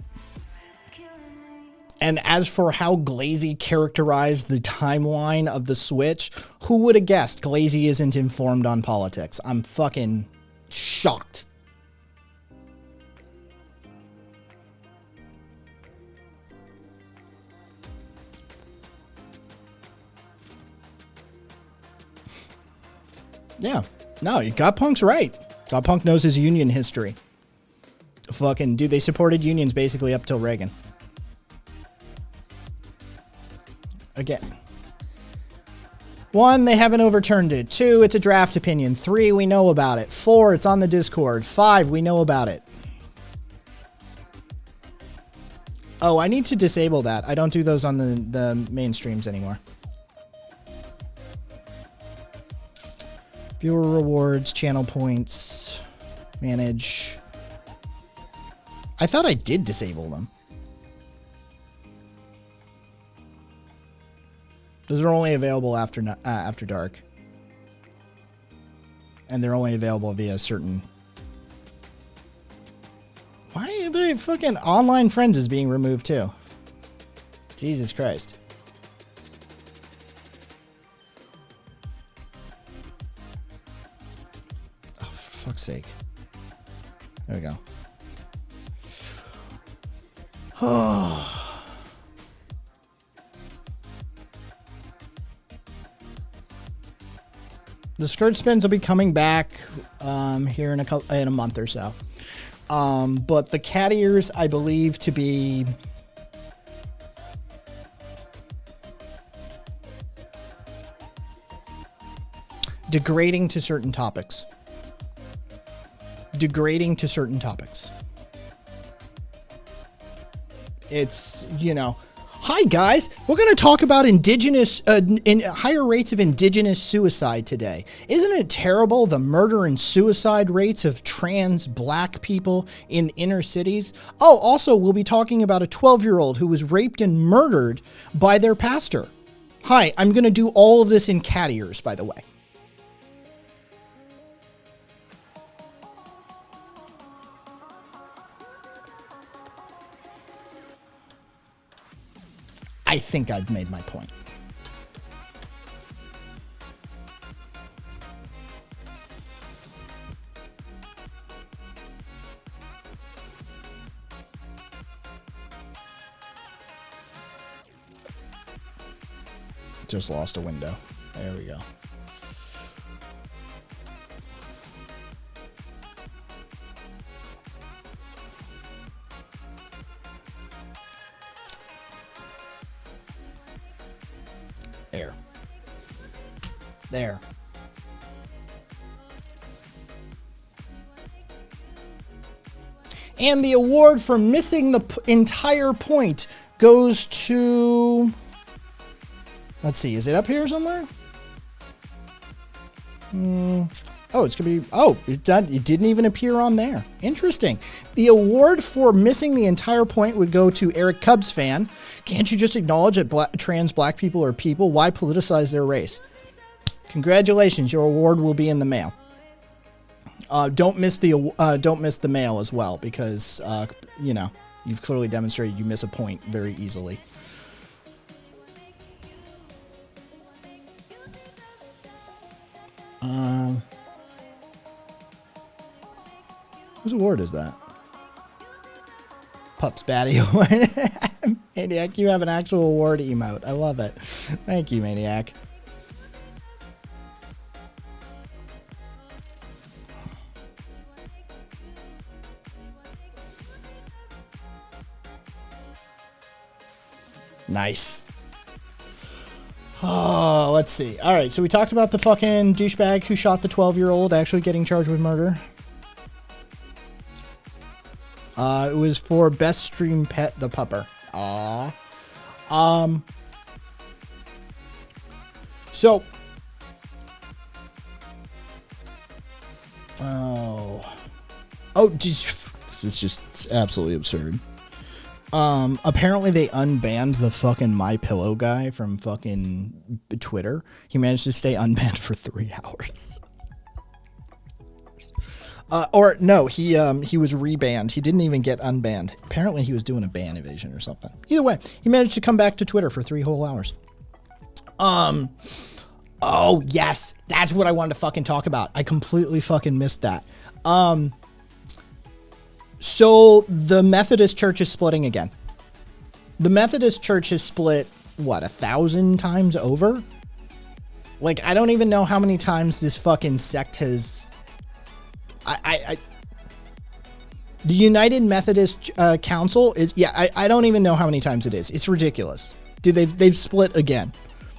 And as for how Glazy characterized the timeline of the switch, who would have guessed Glazy isn't informed on politics? I'm fucking shocked. Yeah. No, God Punk's right. God Punk knows his union history. Fucking, dude, they supported unions basically up till Reagan. Again. 1, they haven't overturned it. 2, it's a draft opinion. 3, we know about it. 4, it's on the Discord. 5, we know about it. Oh, I need to disable that. I don't do those on the main streams anymore. Viewer rewards, channel points, manage. I thought I did disable them. Those are only available after dark. And they're only available via certain... Why are they fucking online friends is being removed too? Jesus Christ. Oh, for fuck's sake. There we go. Oh... The skirt spins will be coming back here in a month or so. But the cat ears, I believe to be degrading to certain topics. Degrading to certain topics. It's, you know... Hi guys, we're going to talk about higher rates of indigenous suicide today. Isn't it terrible, the murder and suicide rates of trans black people in inner cities? Oh, also we'll be talking about a 12-year-old who was raped and murdered by their pastor. Hi, I'm going to do all of this in cat ears, by the way. I think I've made my point. Just lost a window. There we go. There. And the award for missing the entire point goes to... Let's see, is it up here somewhere? Oh, it's going to be... Oh, it didn't even appear on there. Interesting. The award for missing the entire point would go to Eric Cubs fan. Can't you just acknowledge that trans black people are people? Why politicize their race? Congratulations, your award will be in the mail. Don't miss the mail as well, because you know, you've clearly demonstrated you miss a point very easily. Whose award is that? Pups Batty Award. Maniac, you have an actual award emote. I love it. Thank you, Maniac. Nice. Oh, let's see. All right, so we talked about the fucking douchebag who shot the 12-year-old actually getting charged with murder. It was for Best Stream Pet the Pupper. Aw. This is just absolutely absurd. Apparently they unbanned the fucking My Pillow guy from fucking Twitter. He managed to stay unbanned for 3 hours. Or no, he was rebanned. He didn't even get unbanned. Apparently he was doing a ban evasion or something. Either way, he managed to come back to Twitter for 3 whole hours. Oh yes, that's what I wanted to fucking talk about. I completely fucking missed that. So the Methodist Church is splitting again. The Methodist Church has split, what, 1,000 times over? Like, I don't even know how many times this fucking sect has... The United Methodist Council is... Yeah, I don't even know how many times it is. It's ridiculous. Dude, they've split again.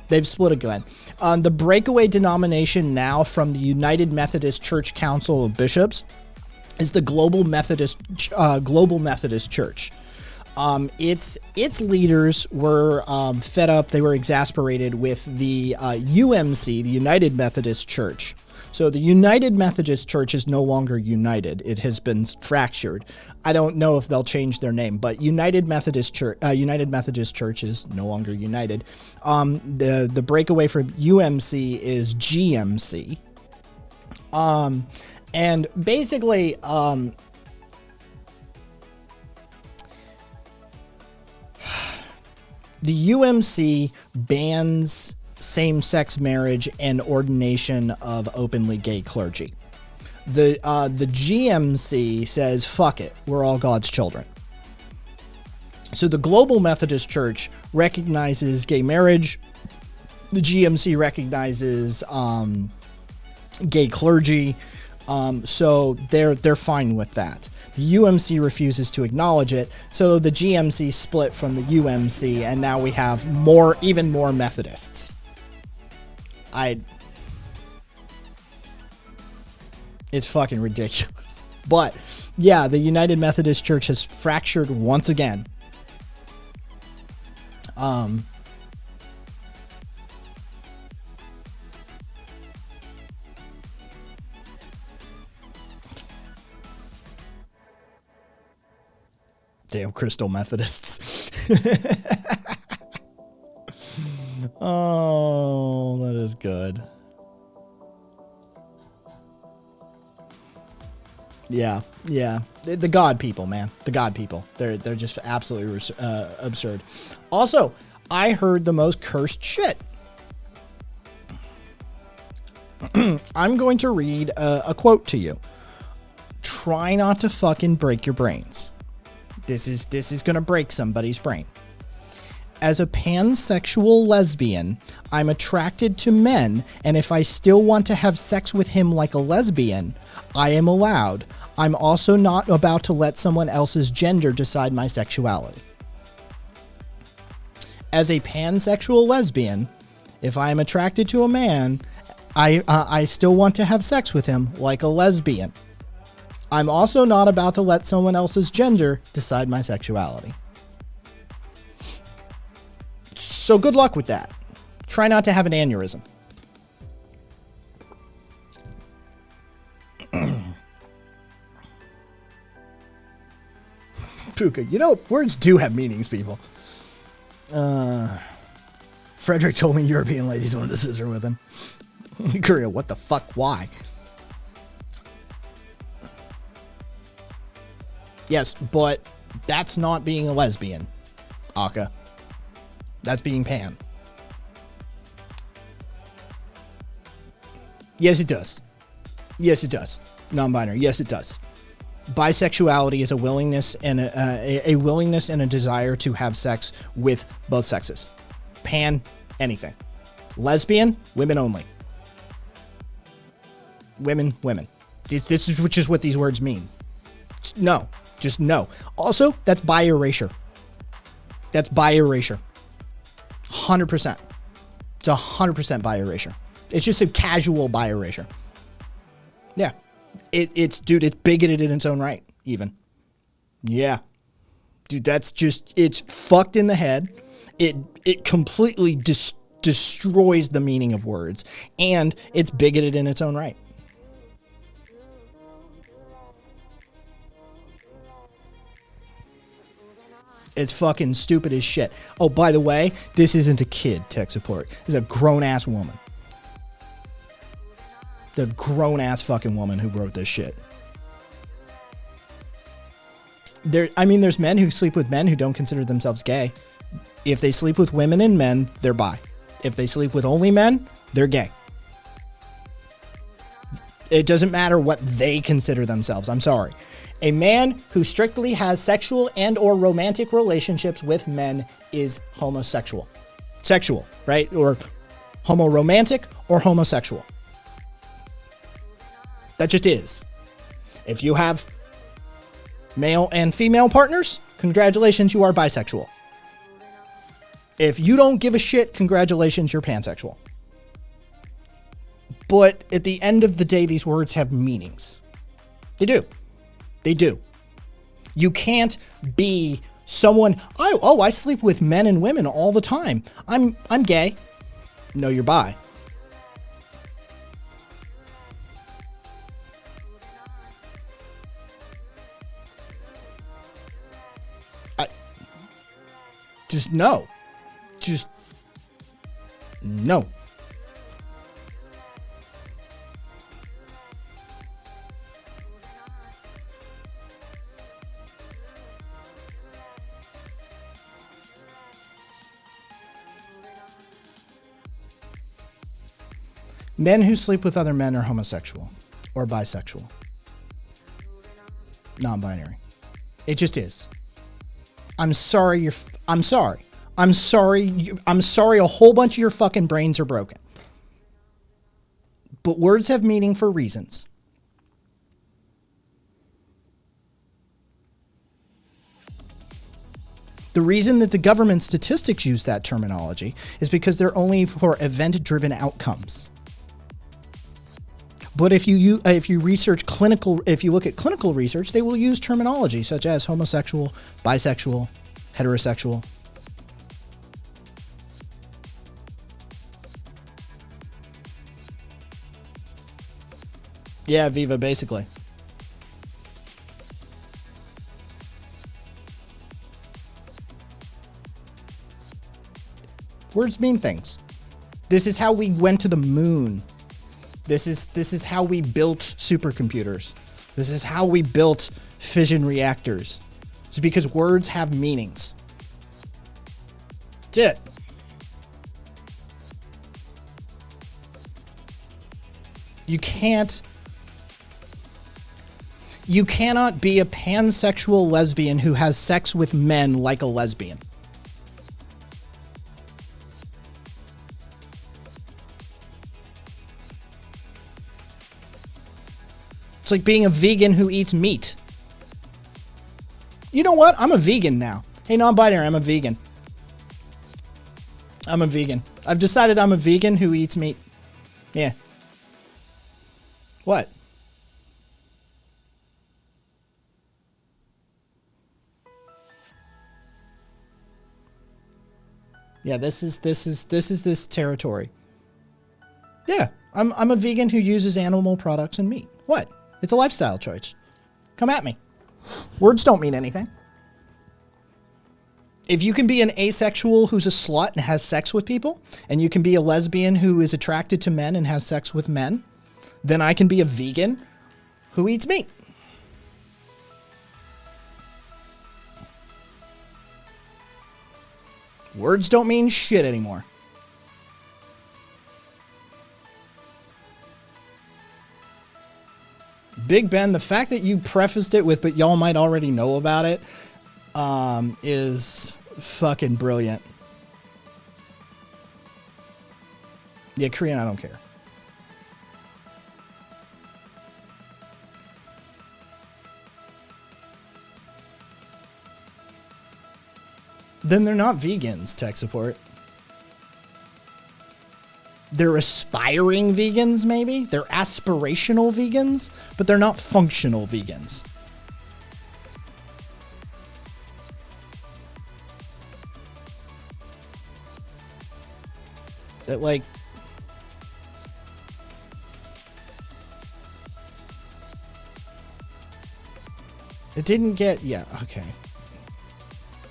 They've split again. The breakaway denomination now from the United Methodist Church Council of Bishops is the Global Methodist Church. Its leaders were fed up. They were exasperated with the UMC, the United Methodist Church. So the United Methodist Church is no longer united. It has been fractured. I don't know if they'll change their name, but United Methodist Church is no longer united. The breakaway from UMC is GMC. And basically, the UMC bans same-sex marriage and ordination of openly gay clergy. The GMC says, fuck it, we're all God's children. So the Global Methodist Church recognizes gay marriage. The GMC recognizes gay clergy. So they're fine with that. The UMC refuses to acknowledge it, so the GMC split from the UMC, and now we have even more Methodists. It's fucking ridiculous. But yeah, the United Methodist Church has fractured once again. Damn crystal Methodists. Oh, that is good. Yeah. The God people, man. The God people. They're just absolutely absurd. Also, I heard the most cursed shit. I'm going to read a quote to you. Try not to fucking break your brains. This is going to break somebody's brain. As a pansexual lesbian, I'm attracted to men, and if I still want to have sex with him like a lesbian, I am allowed. I'm also not about to let someone else's gender decide my sexuality. As a pansexual lesbian, if I am attracted to a man, I still want to have sex with him like a lesbian. I'm also not about to let someone else's gender decide my sexuality. So good luck with that. Try not to have an aneurysm. Puka, you know, words do have meanings, people. Frederick told me European ladies wanted to scissor with him. Korea, what the fuck? Why? Yes, but that's not being a lesbian, Aka. That's being pan. Yes, it does. Yes, it does. Non-binary. Yes, it does. Bisexuality is a willingness and a willingness and a desire to have sex with both sexes. Pan, anything. Lesbian, women only. Women. This is which is what these words mean. No, just no. Also, that's bi erasure. That's bi erasure. 100%. It's 100% bi erasure. It's just a casual bi erasure. Yeah. It's bigoted in its own right, even. Yeah. Dude, that's just, it's fucked in the head. It completely destroys the meaning of words, and it's bigoted in its own right. It's fucking stupid as shit. Oh, by the way, this isn't a kid, tech support. It's a grown-ass woman. The grown-ass fucking woman who wrote this shit. There's men who sleep with men who don't consider themselves gay. If they sleep with women and men, they're bi. If they sleep with only men, they're gay. It doesn't matter what they consider themselves. I'm sorry. A man who strictly has sexual and or romantic relationships with men is homosexual. Sexual, right? Or homoromantic or homosexual. That just is. If you have male and female partners, congratulations, you are bisexual. If you don't give a shit, congratulations, you're pansexual. But at the end of the day, these words have meanings. They do. They do. You can't be someone, I sleep with men and women all the time. I'm gay. No, you're bi. Just no. Just no. Men who sleep with other men are homosexual or bisexual. Non-binary. It just is. I'm sorry. I'm sorry. I'm sorry. I'm sorry. A whole bunch of your fucking brains are broken. But words have meaning for reasons. The reason that the government statistics use that terminology is because they're only for event-driven outcomes. But if you research if you look at clinical research, they will use terminology such as homosexual, bisexual, heterosexual. Yeah, Viva, basically. Words mean things. This is how we went to the moon. This is how we built supercomputers. This is how we built fission reactors. It's because words have meanings. That's it. You cannot be a pansexual lesbian who has sex with men like a lesbian. It's like being a vegan who eats meat. You know what? I'm a vegan now. Hey, non-binary, I'm a vegan. I'm a vegan. I've decided I'm a vegan who eats meat. Yeah. What? Yeah, this is this territory. Yeah, I'm a vegan who uses animal products and meat. What? It's a lifestyle choice. Come at me. Words don't mean anything. If you can be an asexual who's a slut and has sex with people, and you can be a lesbian who is attracted to men and has sex with men, then I can be a vegan who eats meat. Words don't mean shit anymore. Big Ben, the fact that you prefaced it with, but y'all might already know about it, is fucking brilliant. Yeah, Korean, I don't care. Then they're not vegans, tech support. They're aspiring vegans, maybe? They're aspirational vegans, but they're not functional vegans. That, like, it didn't get, yeah, okay.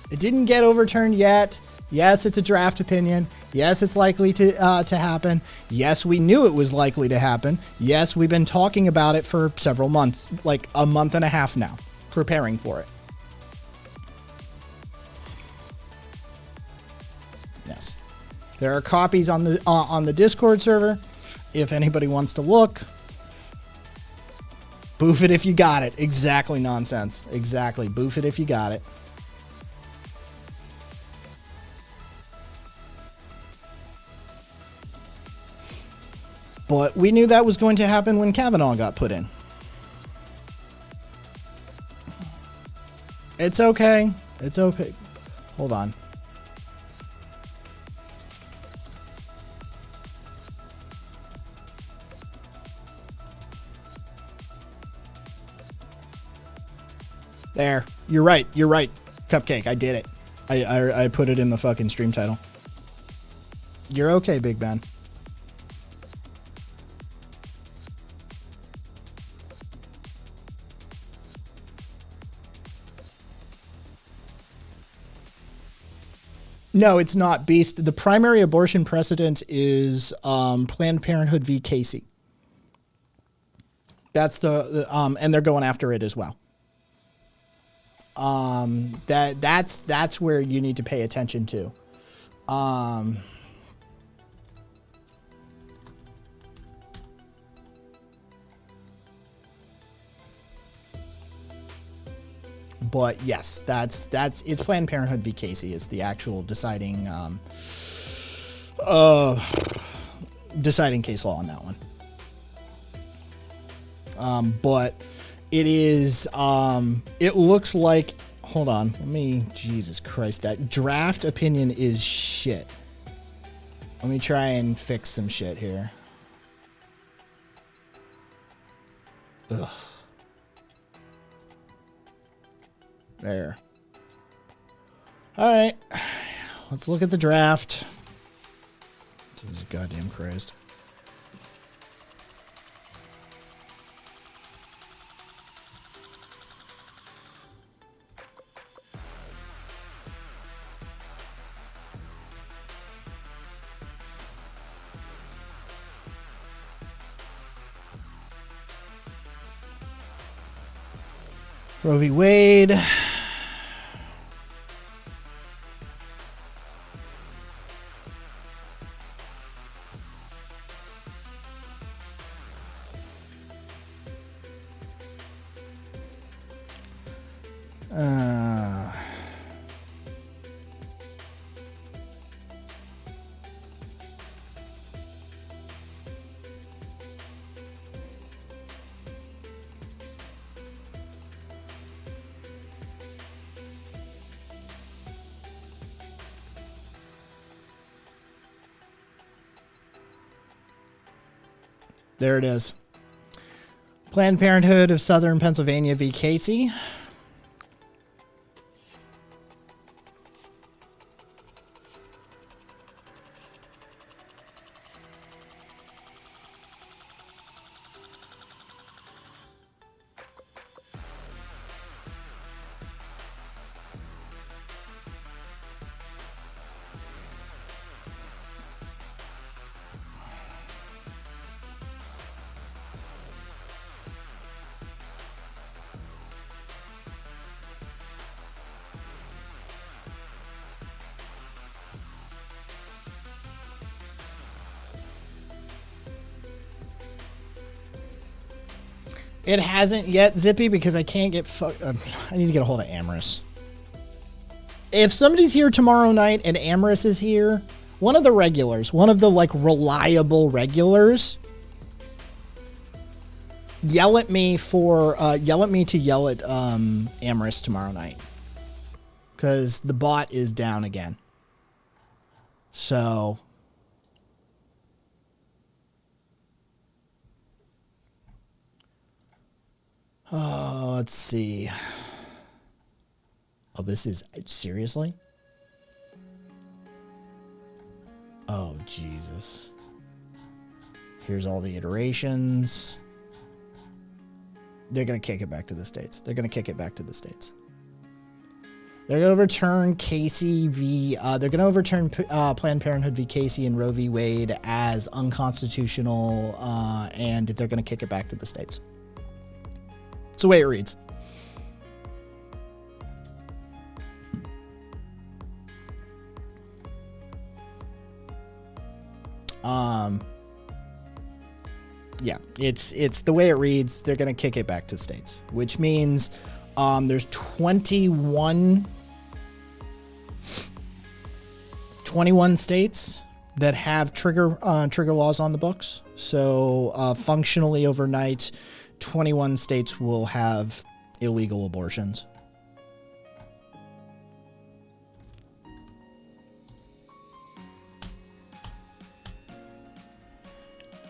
It didn't get overturned yet. Yes, it's a draft opinion. Yes, it's likely to happen. Yes, we knew it was likely to happen. Yes, we've been talking about it for several months, like a month and a half now, preparing for it. Yes. There are copies on the Discord server if anybody wants to look. Boof it if you got it. Exactly, nonsense. Exactly. Boof it if you got it. But we knew that was going to happen when Kavanaugh got put in. It's okay. It's okay. Hold on. There. You're right. You're right. Cupcake. I did it. I put it in the fucking stream title. You're okay, Big Ben. No, it's not Beast. The primary abortion precedent is Planned Parenthood v. Casey. That's and they're going after it as well. That's where you need to pay attention to. But yes, it's Planned Parenthood v. Casey is the actual deciding case law on that one. But it is it looks like, hold on, Jesus Christ, that draft opinion is shit. Let me try and fix some shit here. Ugh. There. All right. Let's look at the draft. Jesus goddamn Christ. Roe v. Wade. There it is. Planned Parenthood of Southern Pennsylvania v. Casey. It hasn't yet, Zippy, because I can't get I need to get a hold of Amorous. If somebody's here tomorrow night and Amorous is here, one of the regulars, one of the like reliable regulars, yell at me to yell at Amorous tomorrow night, because the bot is down again. So. Oh, let's see. Oh, this is seriously? Oh, Jesus. Here's all the iterations. They're going to kick it back to the states. They're going to kick it back to the states. They're going to overturn Casey v. They're going to overturn Planned Parenthood v. Casey and Roe v. Wade as unconstitutional, and they're going to kick it back to the states. It's the way it reads. Yeah, it's the way it reads. They're going to kick it back to states, which means there's 21 states that have trigger laws on the books. So functionally overnight, 21 states will have illegal abortions.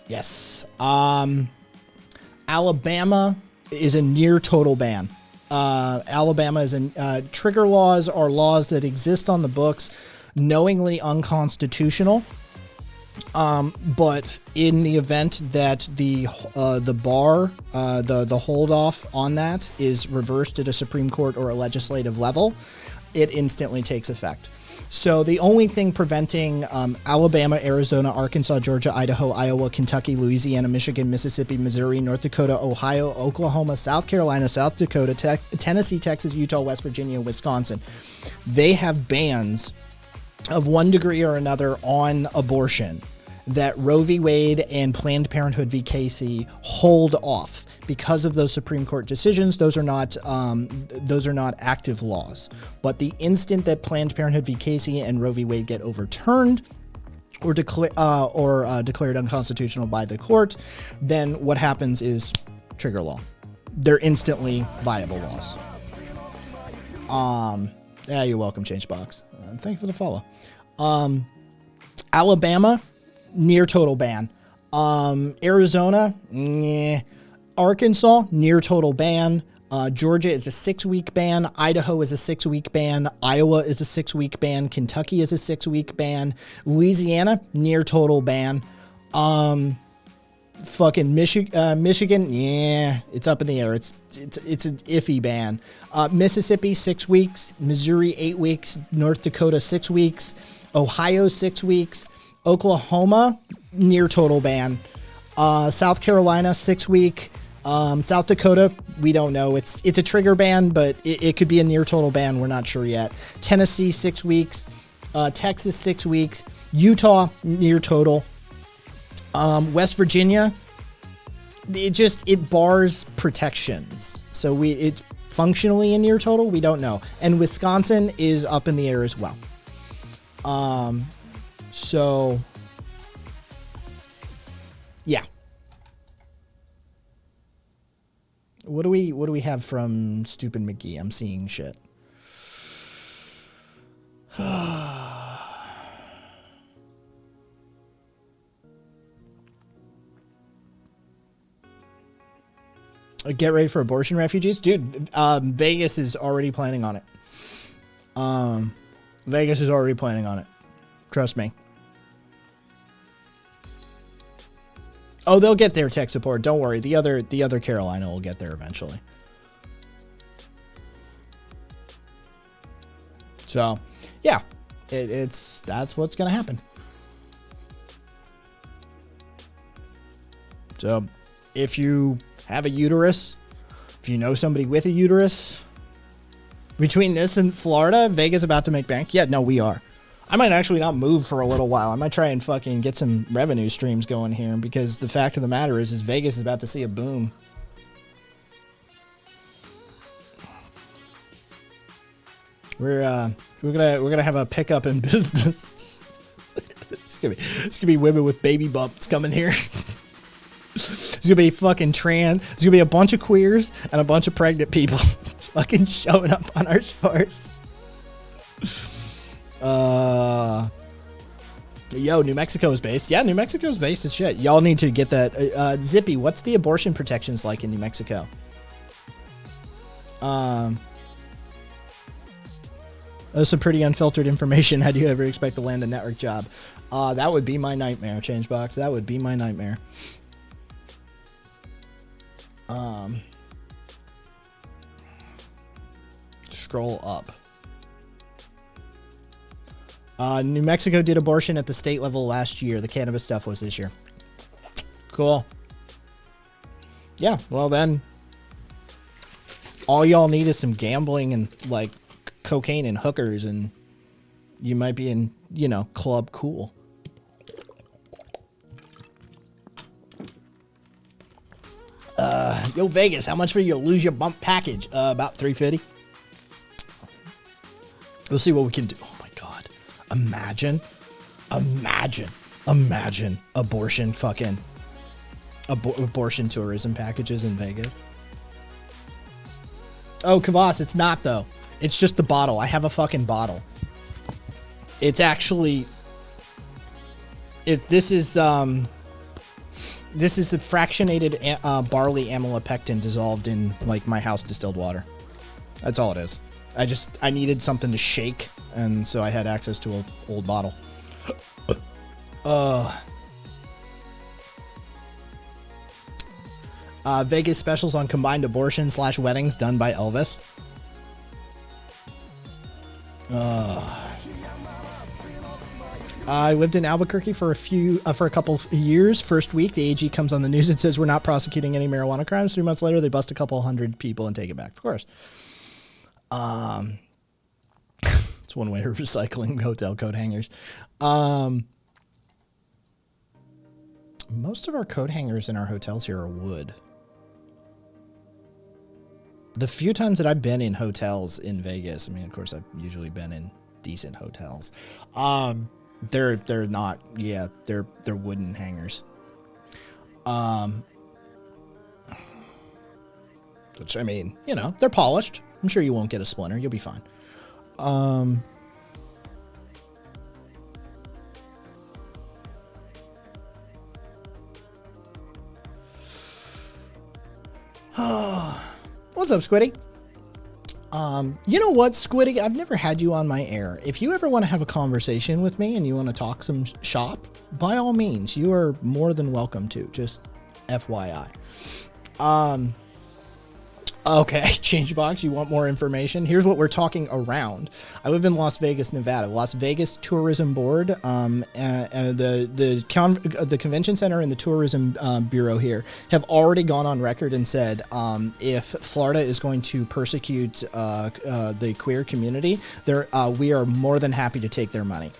Yes. Alabama is a near total ban. Alabama is trigger laws are laws that exist on the books, knowingly unconstitutional. But in the event that the bar, the hold off on that is reversed at a Supreme Court or a legislative level, it instantly takes effect. So the only thing preventing Alabama, Arizona, Arkansas, Georgia, Idaho, Iowa, Kentucky, Louisiana, Michigan, Mississippi, Missouri, North Dakota, Ohio, Oklahoma, South Carolina, South Dakota, Tennessee, Texas, Utah, West Virginia, Wisconsin, they have bans of one degree or another on abortion that Roe v. Wade and Planned Parenthood v. Casey hold off. Because of those Supreme Court decisions, those are not active laws. But the instant that Planned Parenthood v. Casey and Roe v. Wade get overturned or declared unconstitutional by the court, then what happens is trigger law. They're instantly viable laws. Yeah, you're welcome, Changebox. Thank you for the follow. Alabama, near total ban. Arizona, Arkansas, near total ban. Georgia is a 6-week ban. Idaho is a 6-week ban. Iowa is a 6-week ban. Kentucky is a 6-week ban. Louisiana, near total ban. Fucking Michigan, it's up in the air. It's an iffy ban. Mississippi, 6 weeks. Missouri, 8 weeks. North Dakota, 6 weeks. Ohio, 6 weeks. Oklahoma, near total ban. South Carolina, 6-week. South Dakota, we don't know. It's a trigger ban, but it could be a near total ban. We're not sure yet. Tennessee, 6 weeks. Texas, 6 weeks. Utah, near total. West Virginia, it bars protections. So it's functionally a near total. We don't know. And Wisconsin is up in the air as well. So yeah. What do we have from Stupid McGee? I'm seeing shit. Get ready for abortion refugees, dude. Vegas is already planning on it. Vegas is already planning on it. Trust me. Oh, they'll get their tech support. Don't worry. The other Carolina will get there eventually. So, yeah, that's what's gonna happen. So, if you have a uterus, if you know somebody with a uterus, between this and Florida, Vegas about to make bank. Yeah, no, we are. I might actually not move for a little while. I might try and fucking get some revenue streams going here, because the fact of the matter is Vegas is about to see a boom. We're gonna have a pickup in business. It's gonna be women with baby bumps coming here. It's gonna be fucking trans. It's gonna be a bunch of queers and a bunch of pregnant people fucking showing up on our shores. Yo, New Mexico is based. Yeah, New Mexico is based as shit. Y'all need to get that. Zippy, what's the abortion protections like in New Mexico? That's some pretty unfiltered information. How do you ever expect to land a network job? That would be my nightmare, Changebox. That would be my nightmare. Scroll up. New Mexico did abortion at the state level last year. The cannabis stuff was this year. Cool. Yeah, well then, all y'all need is some gambling and like cocaine and hookers, and you might be in, you know, club cool. Yo, Vegas, how much for you lose your bump package? About $350. We'll see what we can do. Oh my God. Imagine abortion fucking abortion tourism packages in Vegas. Oh, Kavas, it's not though. It's just the bottle. I have a fucking bottle. It's actually this is a fractionated barley amylopectin dissolved in like my house distilled water. That's all it is. I needed something to shake, and so I had access to an old bottle. Vegas specials on combined abortion/weddings done by Elvis. I lived in Albuquerque for a couple of years. First week, the AG comes on the news and says we're not prosecuting any marijuana crimes. 3 months later, they bust a couple hundred people and take it back. Of course. It's one way of recycling hotel coat hangers. Most of our coat hangers in our hotels here are wood. The few times that I've been in hotels in Vegas, I mean, of course, I've usually been in decent hotels. They're not, yeah, they're wooden hangers. Which, I mean, you know, they're polished. I'm sure you won't get a splinter. You'll be fine. What's up, Squiddy? You know what, Squiddy? I've never had you on my air. If you ever want to have a conversation with me and you want to talk some shop, by all means, you are more than welcome to. Just FYI. Okay, Changebox, you want more information? Here's what we're talking around. I live in Las Vegas, Nevada. Las Vegas Tourism Board, the Convention Center and the Tourism Bureau here have already gone on record and said if Florida is going to persecute the queer community, we are more than happy to take their money.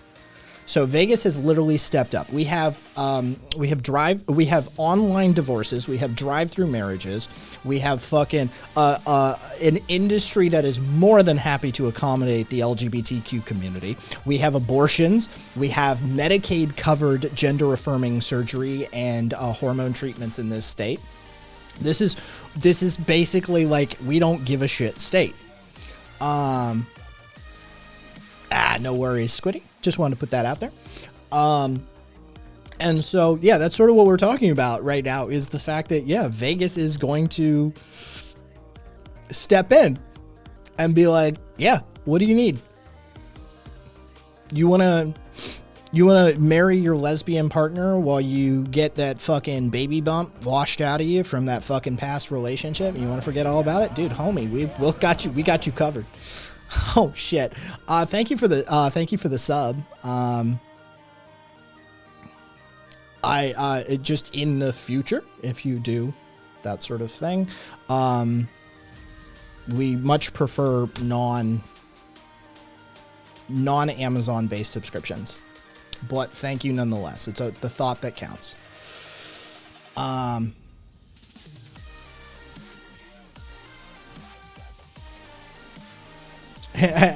So Vegas has literally stepped up. We have online divorces, we have drive-through marriages, we have fucking an industry that is more than happy to accommodate the LGBTQ community. We have abortions, we have Medicaid covered gender affirming surgery and hormone treatments in this state. This is basically like we don't give a shit state. No worries, Squiddy. Just wanted to put that out there. And so, yeah, that's sort of what we're talking about right now is the fact that, yeah, Vegas is going to step in and be like, yeah, what do you need? You want to marry your lesbian partner while you get that fucking baby bump washed out of you from that fucking past relationship? You want to forget all about it? Dude, homie, we got you covered. Oh shit! Thank you for the sub. Just in the future, if you do that sort of thing, we much prefer non-Amazon based subscriptions. But thank you nonetheless. It's the thought that counts.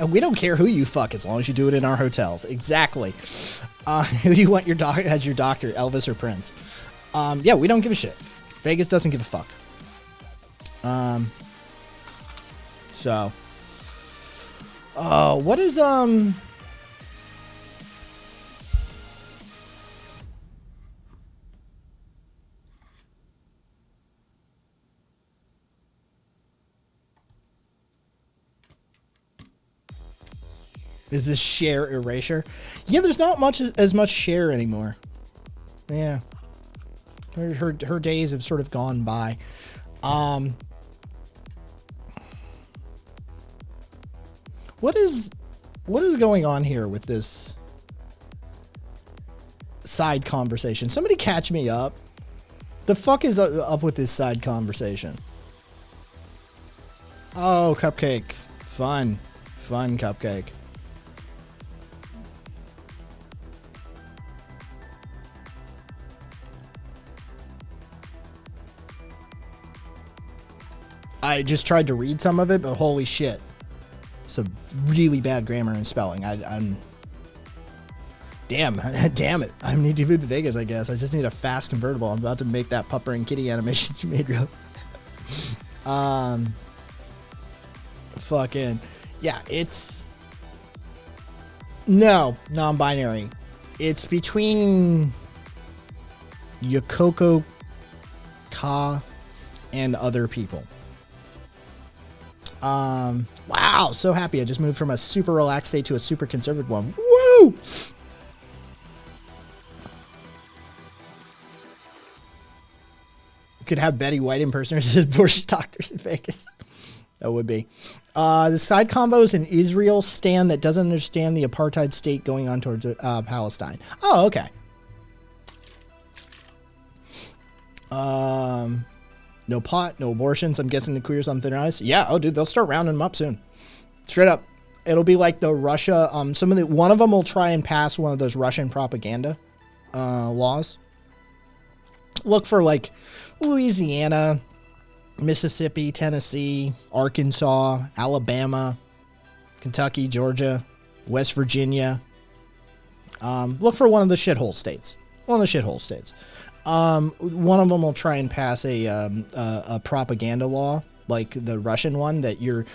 We don't care who you fuck as long as you do it in our hotels. Exactly. Who do you want as your doctor, Elvis or Prince? Yeah, we don't give a shit. Vegas doesn't give a fuck. So, what is Is this share erasure? Yeah, there's not as much share anymore. Yeah. Her days have sort of gone by. What is going on here with this side conversation? Somebody catch me up. The fuck is up with this side conversation? Oh, Cupcake. Fun Cupcake. I just tried to read some of it, but holy shit. Some really bad grammar and spelling. I'm damn it. I need to move to Vegas, I guess. I just need a fast convertible. I'm about to make that pupper and kitty animation you made, real. Fucking yeah, it's no non-binary. It's between Yokoko Ka and other people. Wow, so happy. I just moved from a super relaxed state to a super conservative one. Woo! Could have Betty White impersonators as abortion doctors in Vegas. That would be. The side combo is an Israel stand that doesn't understand the apartheid state going on towards Palestine. Oh, okay. No pot, no abortions. I'm guessing the queers on thin ice. Yeah. Oh, dude, they'll start rounding them up soon. Straight up. It'll be like the Russia. One of them will try and pass one of those Russian propaganda laws. Look for like Louisiana, Mississippi, Tennessee, Arkansas, Alabama, Kentucky, Georgia, West Virginia. Look for one of the shithole states. One of them will try and pass a propaganda law, like the Russian one, that you're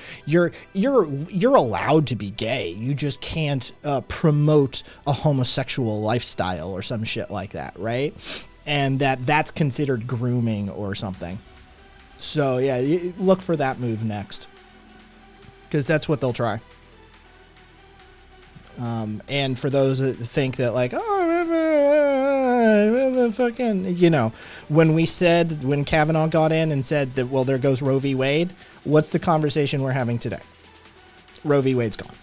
allowed to be gay. You just can't promote a homosexual lifestyle or some shit like that, right? And that's considered grooming or something. So yeah, look for that move next, because that's what they'll try. And for those that think that like, the fucking, when Kavanaugh got in and said that, well, there goes Roe v. Wade. What's the conversation we're having today? Roe v. Wade's gone.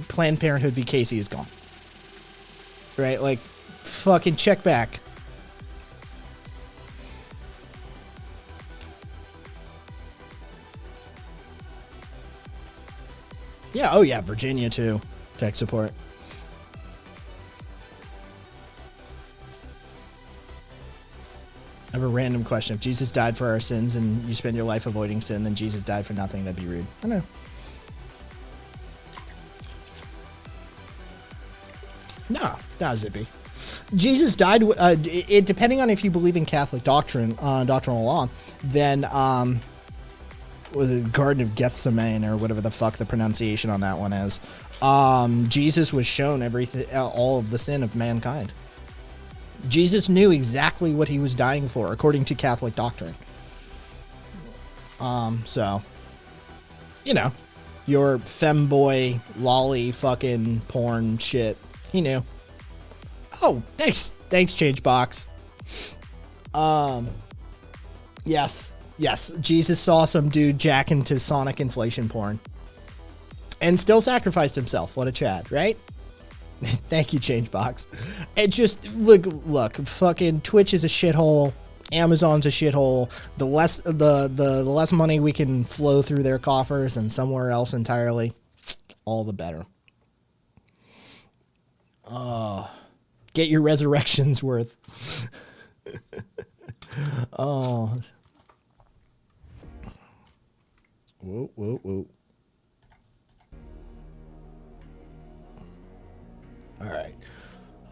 Planned Parenthood v. Casey is gone. Right? Like, fucking check back. Yeah, oh yeah, Virginia too. Tech support. I have a random question. If Jesus died for our sins and you spend your life avoiding sin, then Jesus died for nothing. That'd be rude. I know. No, Zippy. Jesus died, depending on if you believe in Catholic doctrine, doctrinal law, then, was it Garden of Gethsemane or whatever the fuck the pronunciation on that one is. Jesus was shown all of the sin of mankind. Jesus knew exactly what he was dying for, according to Catholic doctrine. So, your femboy, lolly, fucking porn shit, he knew. Oh, thanks, Changebox. Yes, Jesus saw some dude jack into Sonic inflation porn. And still sacrificed himself. What a Chad, right? Thank you, Changebox. It just, look, fucking Twitch is a shithole. Amazon's a shithole. The less money we can flow through their coffers and somewhere else entirely, all the better. Get your resurrections worth. Oh. Whoa. All right.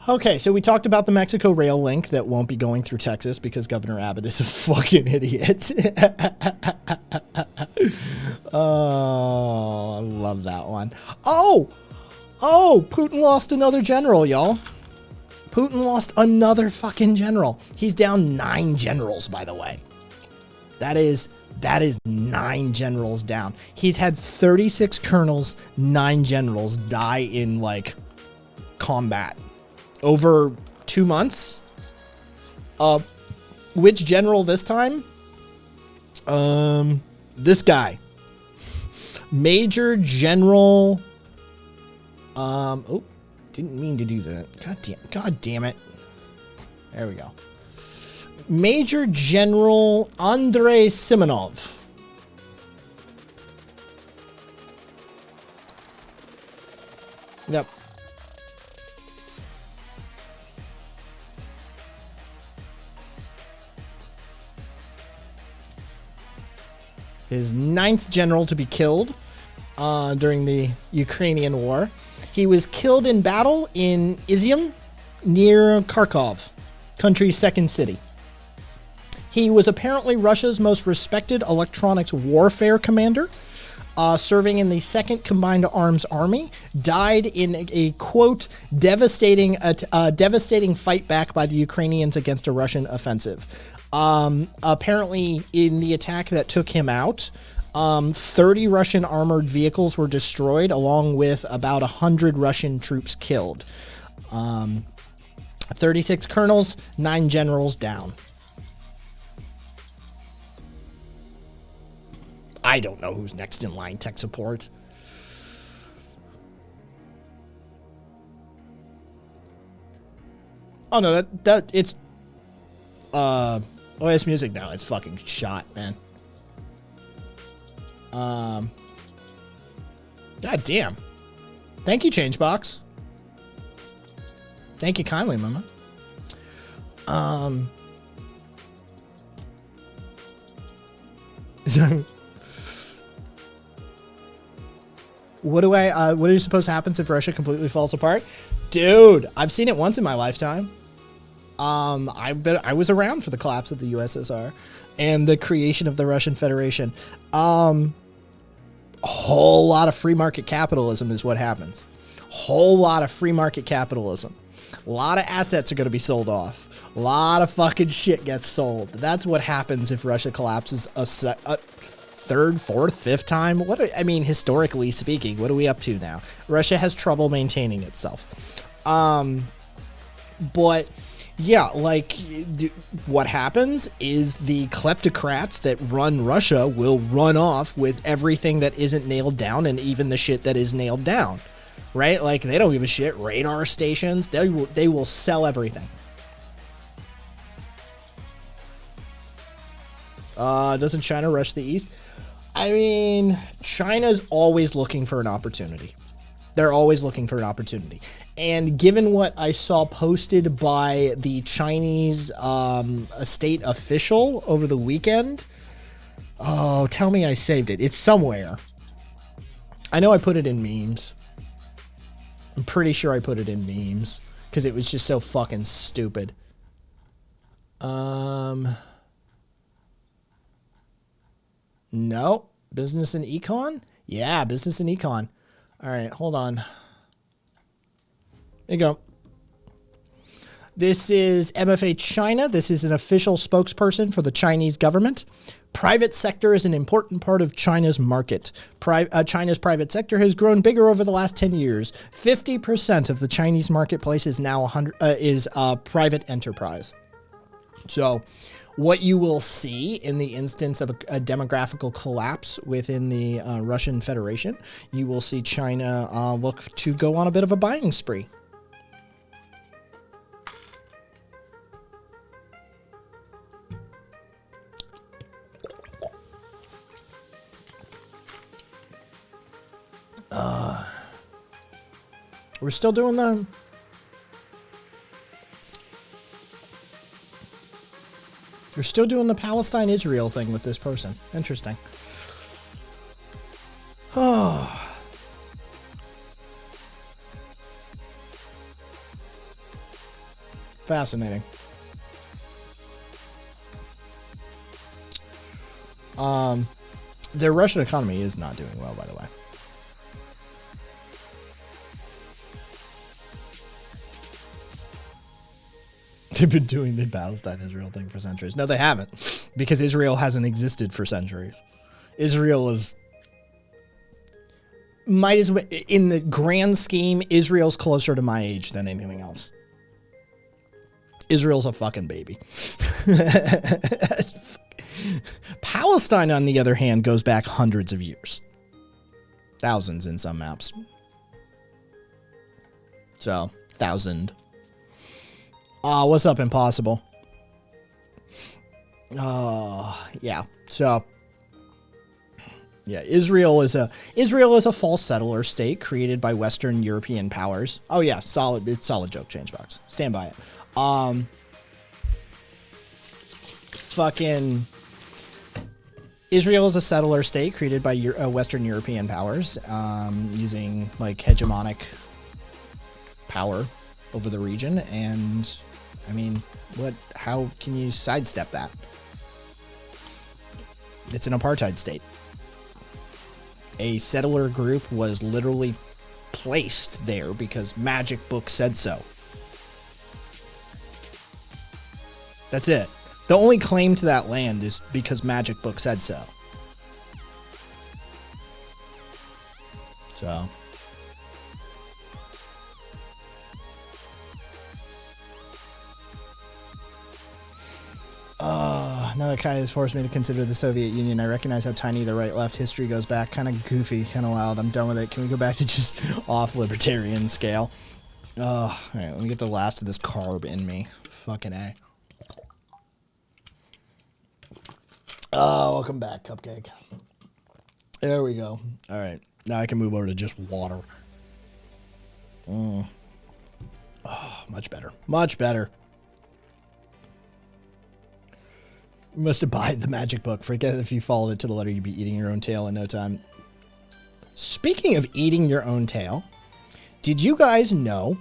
Okay, so we talked about the Mexico rail link that won't be going through Texas because Governor Abbott is a fucking idiot. Oh, I love that one. Oh, Putin lost another general, y'all. Putin lost another fucking general. He's down 9 generals, by the way. That is 9 generals down. He's had 36 colonels, 9 generals die in like combat over 2 months. Which general this time? This guy. Major General. Oh, didn't mean to do that. God damn it. There we go. Major General Andrei Simonov. Yep. His 9th general to be killed during the Ukrainian war. He was killed in battle in Izium near Kharkov, country's 2nd city. He was apparently Russia's most respected electronics warfare commander, serving in the 2nd Combined Arms Army, died in a, quote, devastating fight back by the Ukrainians against a Russian offensive. Apparently, in the attack that took him out, 30 Russian armored vehicles were destroyed, along with about 100 Russian troops killed. 36 colonels, 9 generals down. I don't know who's next in line. Tech support. Oh no, that it's OS Music now. It's fucking shot, man. God damn. Thank you, Changebox. Thank you kindly, Mama. What do you suppose happens if Russia completely falls apart? Dude, I've seen it once in my lifetime. I was around for the collapse of the USSR and the creation of the Russian Federation. A whole lot of free market capitalism is what happens. Whole lot of free market capitalism. A lot of assets are going to be sold off. A lot of fucking shit gets sold. That's what happens if Russia collapses a third, fourth, fifth time. Historically speaking, what are we up to now? Russia has trouble maintaining itself. But yeah, what happens is the kleptocrats that run Russia will run off with everything that isn't nailed down, and even the shit that is nailed down, right? Like, they don't give a shit. Radar stations, they will sell everything. Doesn't China rush the East? I mean, China's always looking for an opportunity. They're always looking for an opportunity. And given what I saw posted by the Chinese state official over the weekend, oh, tell me I saved it. It's somewhere. I know I put it in memes. I'm pretty sure I put it in memes because it was just so fucking stupid. No. Business and econ? Yeah, business and econ. All right, hold on. There you go. This is MFA China. This is an official spokesperson for the Chinese government. Private sector is an important part of China's market. China's private sector has grown bigger over the last 10 years. 50% of the Chinese marketplace is now private enterprise. So what you will see in the instance of a demographical collapse within the Russian Federation, you will see China look to go on a bit of a buying spree. We're still doing the... You're still doing the Palestine-Israel thing with this person. Interesting. Oh. Fascinating. Their Russian economy is not doing well, by the way. They've been doing the Palestine-Israel thing for centuries. No, they haven't, because Israel hasn't existed for centuries. Israel is, might as well, in the grand scheme, Israel's closer to my age than anything else. Israel's a fucking baby. Palestine, on the other hand, goes back hundreds of years. Thousands in some maps. So, 1,000. What's up, Impossible? Yeah. So, yeah, Israel is a false settler state created by Western European powers. Oh yeah, solid. It's solid joke. Changebox. Stand by it. Fucking Israel is a settler state created by Western European powers, using like hegemonic power over the region. And I mean, how can you sidestep that? It's an apartheid state. A settler group was literally placed there because Magic Book said so. That's it. The only claim to that land is because Magic Book said so. So. Another guy has forced me to consider the Soviet Union. I recognize how tiny the right-left history goes back. Kind of goofy, kind of wild. I'm done with it. Can we go back to just off-libertarian scale? All right, let me get the last of this carb in me. Fucking A. Welcome back, Cupcake. There we go. All right, now I can move over to just water. Oh, much better. Much better. You must abide the Magic Book. Forget if you followed it to the letter, you'd be eating your own tail in no time. Speaking of eating your own tail, did you guys know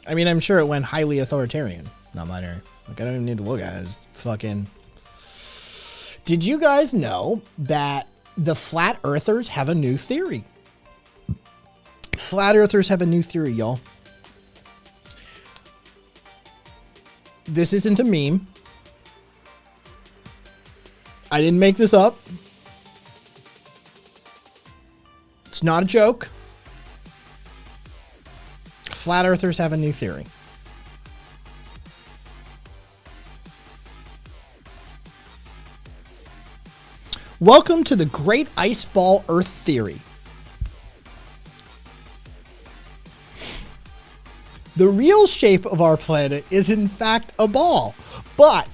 I mean, I'm sure it went highly authoritarian. Not binary. Like, I don't even need to look at it. It's fucking... Did you guys know that the Flat Earthers have a new theory? Flat Earthers have a new theory, y'all. This isn't a meme. I didn't make this up. It's not a joke. Flat Earthers have a new theory. Welcome to the Great Ice Ball Earth Theory. The real shape of our planet is in fact a ball, but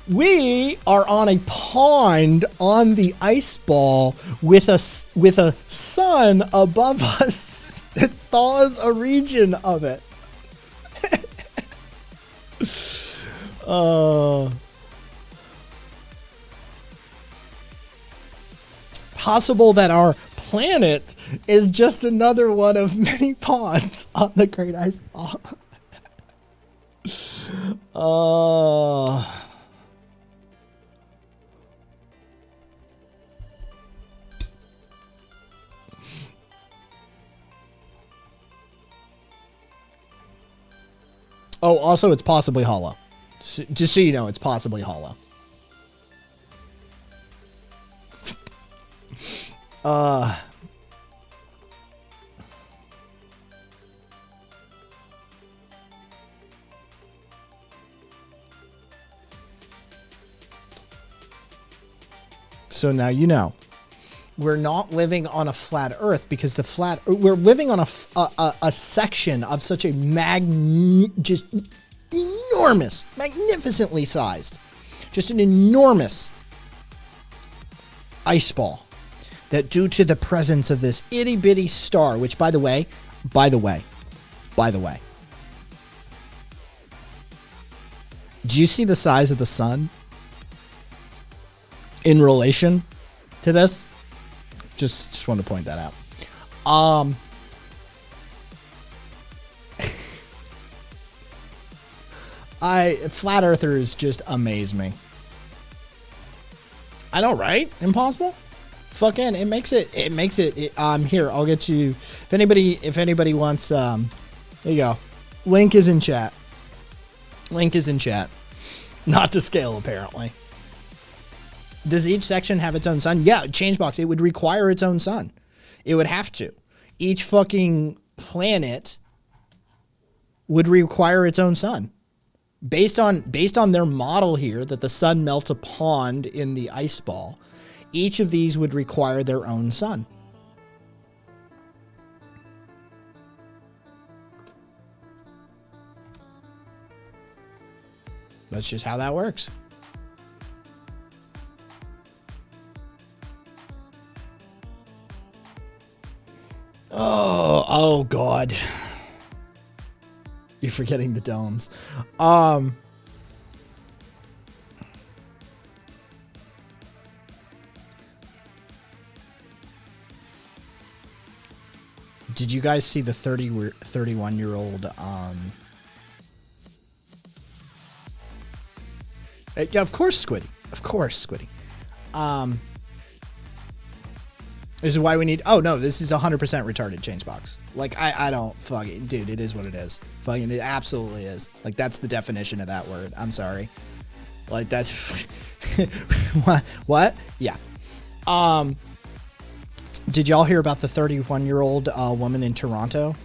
we are on a pond on the ice ball with a sun above us that thaws a region of it. Possible that our planet is just another one of many ponds on the Great Ice Ball. Oh, also, it's possibly hollow. Just so you know, it's possibly hollow. So now you know. We're not living on a flat Earth because we're living on a section of such a just enormous, magnificently sized, just an enormous ice ball that, due to the presence of this itty bitty star, which by the way, do you see the size of the sun in relation to this? Just wanted to point that out. Flat earthers just amaze me. I know, right? Impossible? Fucking, it makes it, here, I'll get you, if anybody wants, there you go. Link is in chat. Link is in chat. Not to scale, apparently. Does each section have its own sun? Yeah, Changebox, it would require its own sun. It would have to. Each fucking planet would require its own sun. Based on their model here, that the sun melts a pond in the ice ball, each of these would require their own sun. That's just how that works. Oh God. You're forgetting the domes. Did you guys see the 31-year-old yeah, of course, Squiddy. Of course, Squiddy. This is why we need... Oh, no, this is 100% retarded Changebox. Like, I don't... Fuck it. Dude, it is what it is. Fucking, it absolutely is. Like, that's the definition of that word. I'm sorry. Like, that's... What? Yeah. Did y'all hear about the 31-year-old woman in Toronto?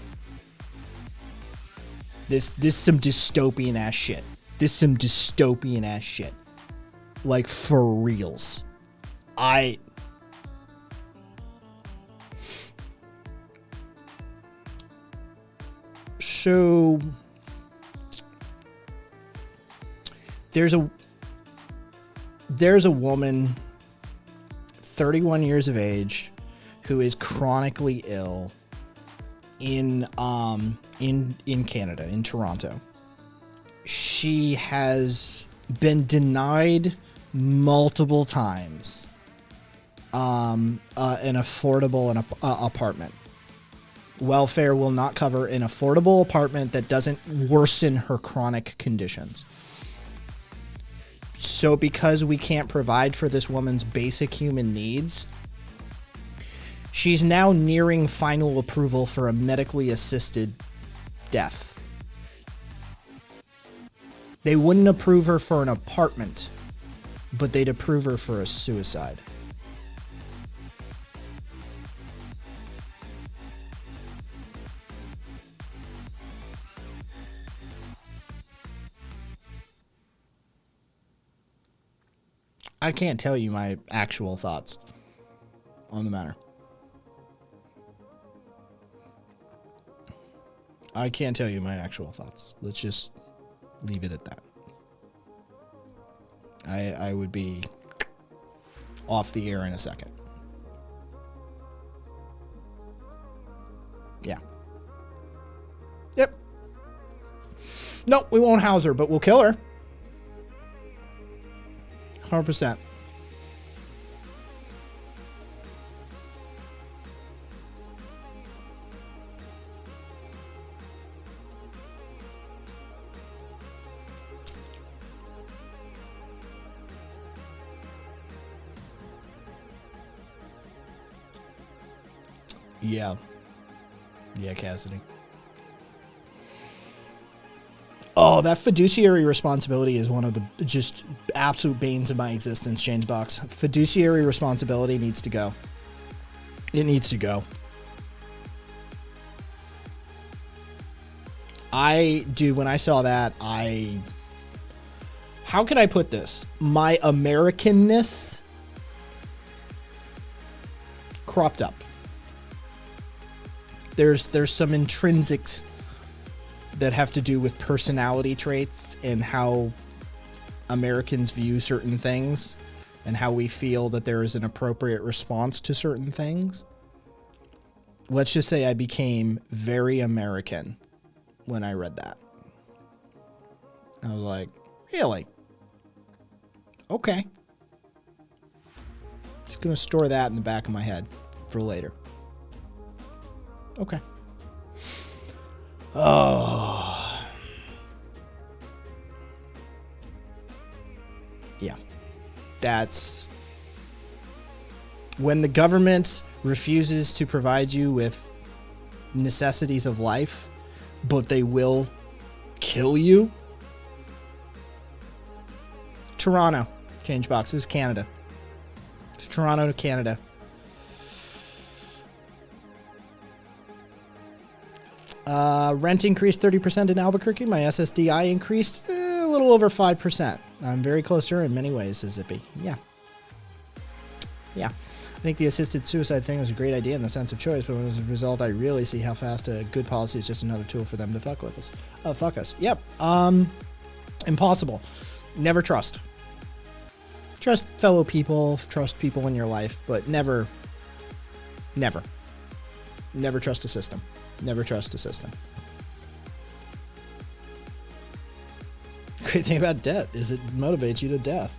This some dystopian ass shit. This some dystopian ass shit. Like, for reals. So there's a woman, 31 years of age, who is chronically ill in Canada, in Toronto. She has been denied multiple times an affordable apartment. Welfare will not cover an affordable apartment that doesn't worsen her chronic conditions. So because we can't provide for this woman's basic human needs, she's now nearing final approval for a medically assisted death. They wouldn't approve her for an apartment, but they'd approve her for a suicide. I can't tell you my actual thoughts on the matter. I can't tell you my actual thoughts. Let's just leave it at that. I would be off the air in a second. Yeah. Yep. No, we won't house her, but we'll kill her. 100%. Yeah. Yeah, Cassidy. Oh, that fiduciary responsibility is one of the just absolute banes of my existence, Changebox. Fiduciary responsibility needs to go. It needs to go. When I saw that, how can I put this? My Americanness cropped up. There's some intrinsics that have to do with personality traits and how Americans view certain things and how we feel that there is an appropriate response to certain things. Let's just say I became very American when I read that. I was like, really? Okay. Just gonna store that in the back of my head for later. Okay. Oh. Yeah. That's when the government refuses to provide you with necessities of life, but they will kill you. Toronto. Change boxes. Canada. It's Toronto to Canada. Rent increased 30% in Albuquerque. My SSDI increased a little over 5%. I'm very close to her in many ways, says Zippy. Yeah. Yeah. I think the assisted suicide thing was a great idea in the sense of choice, but as a result, I really see how fast a good policy is just another tool for them to fuck with us. Fuck us. Yep. Impossible. Never trust. Trust fellow people, trust people in your life, but never trust a system. Never trust a system. Great thing about debt is it motivates you to death.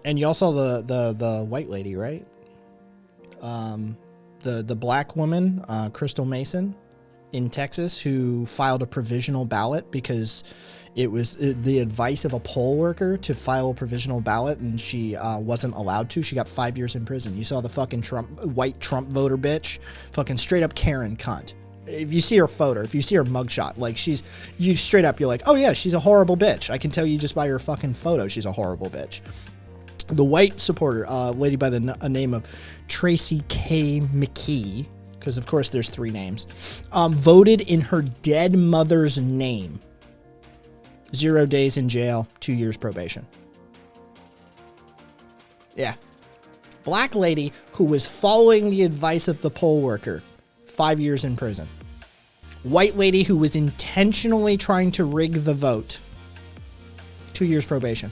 And you all saw the white lady, right? The black woman, Crystal Mason in Texas, who filed a provisional ballot because it was the advice of a poll worker to file a provisional ballot, and she wasn't allowed to. She got 5 years in prison. You saw the fucking white Trump voter bitch, fucking straight up Karen cunt. If you see her photo, if you see her mugshot, like you straight up, you're like, oh yeah, she's a horrible bitch. I can tell you just by her fucking photo, she's a horrible bitch. The white supporter, lady by the name of Tracy K. McKee, because of course there's 3 names, voted in her dead mother's name. 0 days in jail, 2 years probation. Yeah. Black lady who was following the advice of the poll worker, 5 years in prison. White lady who was intentionally trying to rig the vote, 2 years probation.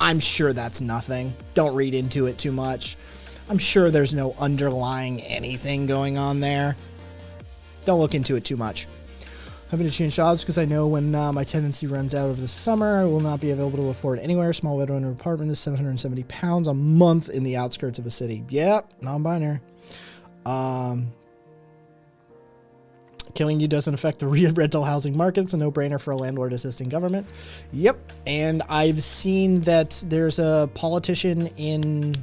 I'm sure that's nothing. Don't read into it too much. I'm sure there's no underlying anything going on there. Don't look into it too much. I'm going to change jobs because I know when my tenancy runs out over the summer, I will not be available to afford anywhere. Small bedroom apartment is £770 a month in the outskirts of a city. Yep, non-binary. Killing you doesn't affect the rental housing market. It's a no-brainer for a landlord assisting government. Yep, and I've seen that there's a politician in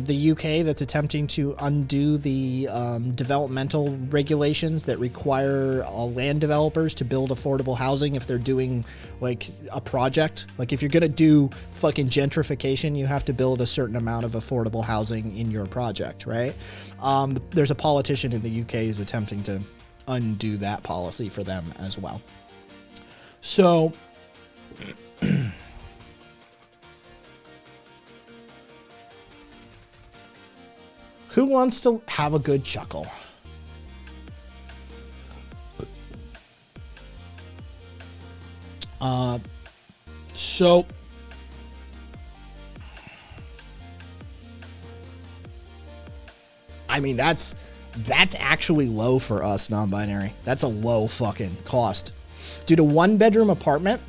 the UK that's attempting to undo the developmental regulations that require land developers to build affordable housing if they're doing like a project. Like if you're gonna do fucking gentrification, you have to build a certain amount of affordable housing in your project, right? There's a politician in the UK who's attempting to undo that policy for them as well. So who wants to have a good chuckle? So I mean, that's actually low for us non-binary. That's a low fucking cost. Dude, a one-bedroom apartment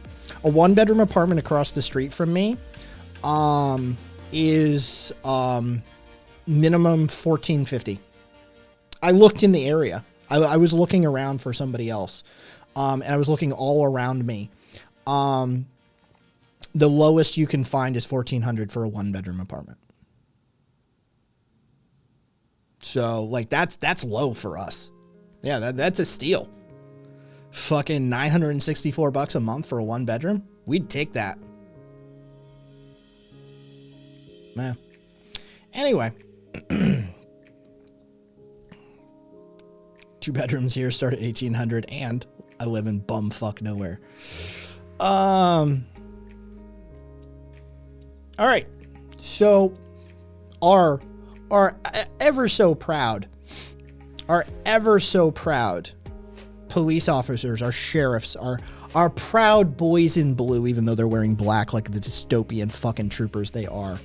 across the street from me is minimum $1,450. I looked in the area. I was looking around for somebody else, and I was looking all around me. The lowest you can find is $1,400 for a one-bedroom apartment. So, like, that's low for us. Yeah, that's a steal. Fucking $964 a month for a one-bedroom. We'd take that. Man. Anyway. 2 bedrooms here start at $1,800, and I live in bumfuck nowhere. All right. So our ever so proud police officers, our sheriffs, our proud boys in blue, even though they're wearing black like the dystopian fucking troopers they are.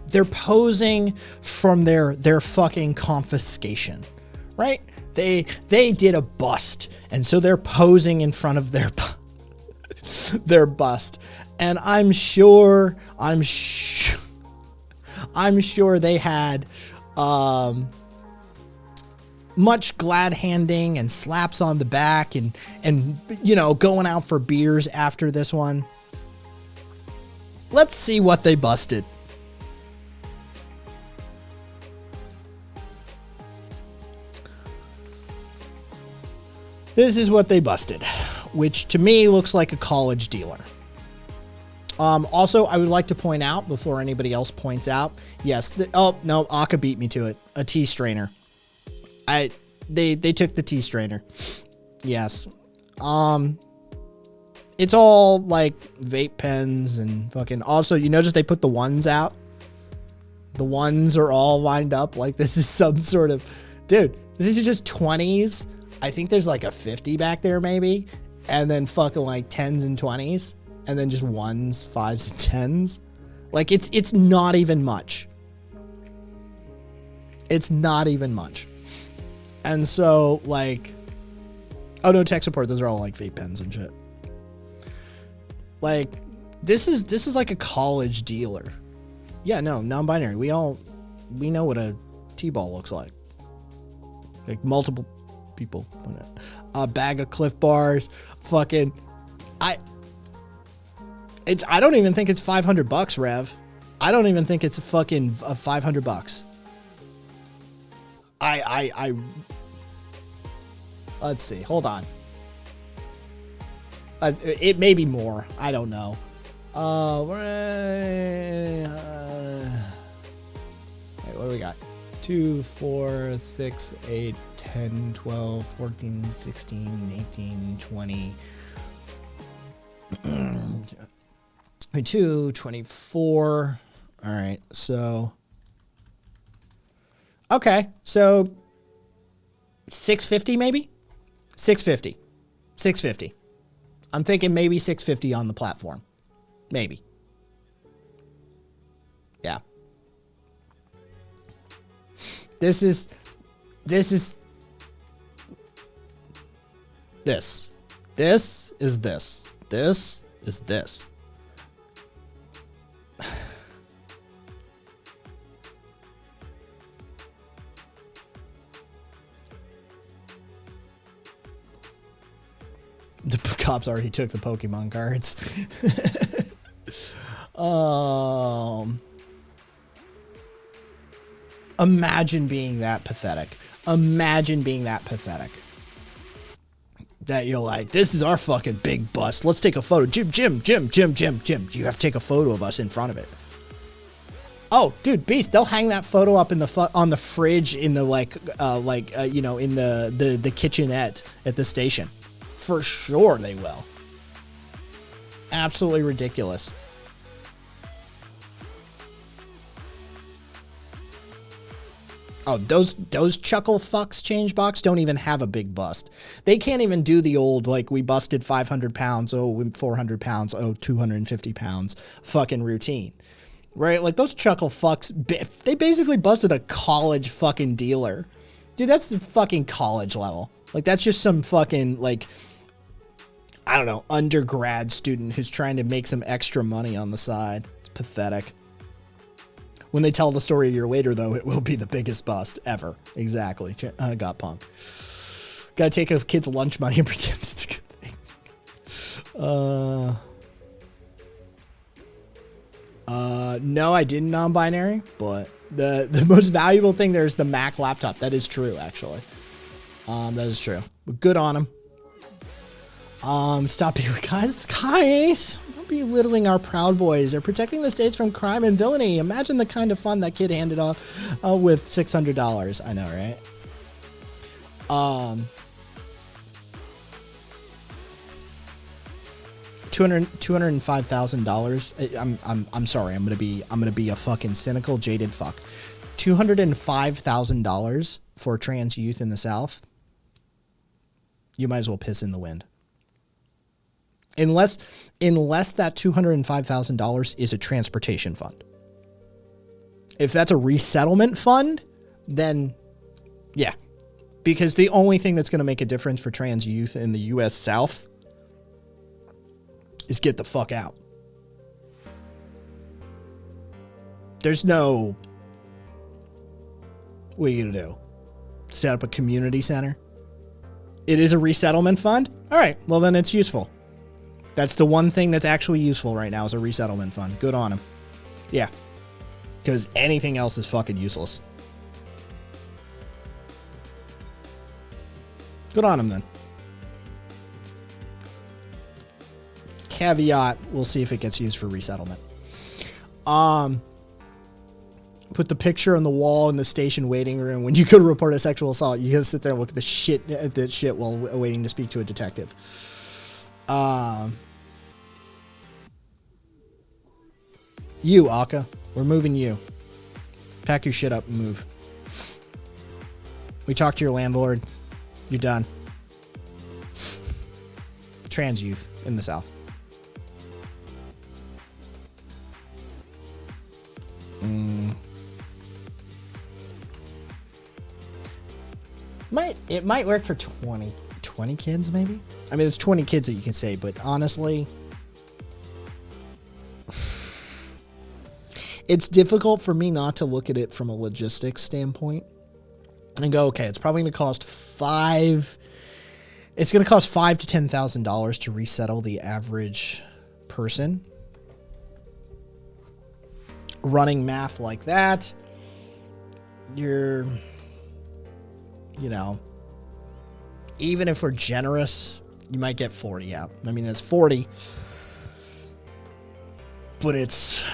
They're posing from their fucking confiscation, right? They did a bust, and so they're posing in front of their bust. And I'm sure they had much glad handing and slaps on the back and you know, going out for beers after this one. Let's see what they busted. This is what they busted, which to me looks like a college dealer. Also, I would like to point out before anybody else points out, yes, oh no, Aka beat me to it. A tea strainer. They took the tea strainer. Yes. It's all like vape pens and fucking, also, you notice they put the ones out. The ones are all lined up like this is some sort of, dude, this is just 20s. I think there's like a 50 back there maybe. And then fucking like 10s and 20s. And then just 1s, 5s, and 10s. Like it's not even much. It's not even much. And so, like, oh no, tech support. Those are all like vape pens and shit. Like, this is like a college dealer. Yeah, no, non-binary. We know what a T-ball looks like. Like multiple people. A bag of Cliff Bars. Fucking, I don't even think it's $500, Rev. I don't even think it's fucking $500. Let's see. Hold on. It may be more. I don't know. Wait, what do we got? 2, 4, 6, 8, 10, 12, 14, 16, 18, 20. 22, 24. All right. So, okay. So 650 maybe? 650. I'm thinking maybe 650 on the platform. Maybe. Yeah. This is this. This is this. This is this. The cops already took the Pokemon cards. Imagine being that pathetic. Imagine being that pathetic. That you're like, this is our fucking big bust. Let's take a photo. Jim. You have to take a photo of us in front of it. Oh, dude, Beast, they'll hang that photo up in the on the fridge in the you know, in the kitchenette at the station. For sure they will. Absolutely ridiculous. Oh, those chuckle fucks change box don't even have a big bust. They can't even do the old, like, we busted 500 pounds, oh, 400 pounds, oh, 250 pounds fucking routine. Right? Like, those chuckle fucks, they basically busted a college fucking dealer. Dude, that's fucking college level. Like, that's just some fucking, like, I don't know, undergrad student who's trying to make some extra money on the side. It's pathetic. When they tell the story a year later, though, it will be the biggest bust ever. Exactly. Got punk. Gotta take a kid's lunch money and pretend it's a good thing. No, I didn't non-binary, but the most valuable thing there is the Mac laptop. That is true, actually. That is true. But good on him. Stop being guys, don't be belittling our Proud Boys. They're protecting the states from crime and villainy. Imagine the kind of fun that kid handed off with $600. I know, right? $205,000. I'm sorry. I'm gonna be a fucking cynical, jaded fuck. $205,000 for trans youth in the South. You might as well piss in the wind. Unless that $205,000 is a transportation fund. If that's a resettlement fund, then yeah. Because the only thing that's going to make a difference for trans youth in the U.S. South is get the fuck out. There's no... What are you going to do? Set up a community center? It is a resettlement fund? All right, well then it's useful. That's the one thing that's actually useful right now is a resettlement fund. Good on him. Yeah. Because anything else is fucking useless. Good on him then. Caveat, we'll see if it gets used for resettlement. Put the picture on the wall in the station waiting room. When you go to report a sexual assault, you gotta sit there and look at the shit while waiting to speak to a detective. You, Aka. We're moving you. Pack your shit up and move. We talked to your landlord. You're done. Trans youth in the South. It might work for 20 kids maybe. I mean, it's 20 kids that you can say, but honestly, it's difficult for me not to look at it from a logistics standpoint and go, okay, it's probably going to cost $5,000 to $10,000 to resettle the average person. Running math like that, you're, even if we're generous, you might get 40 out. I mean, that's 40, but it's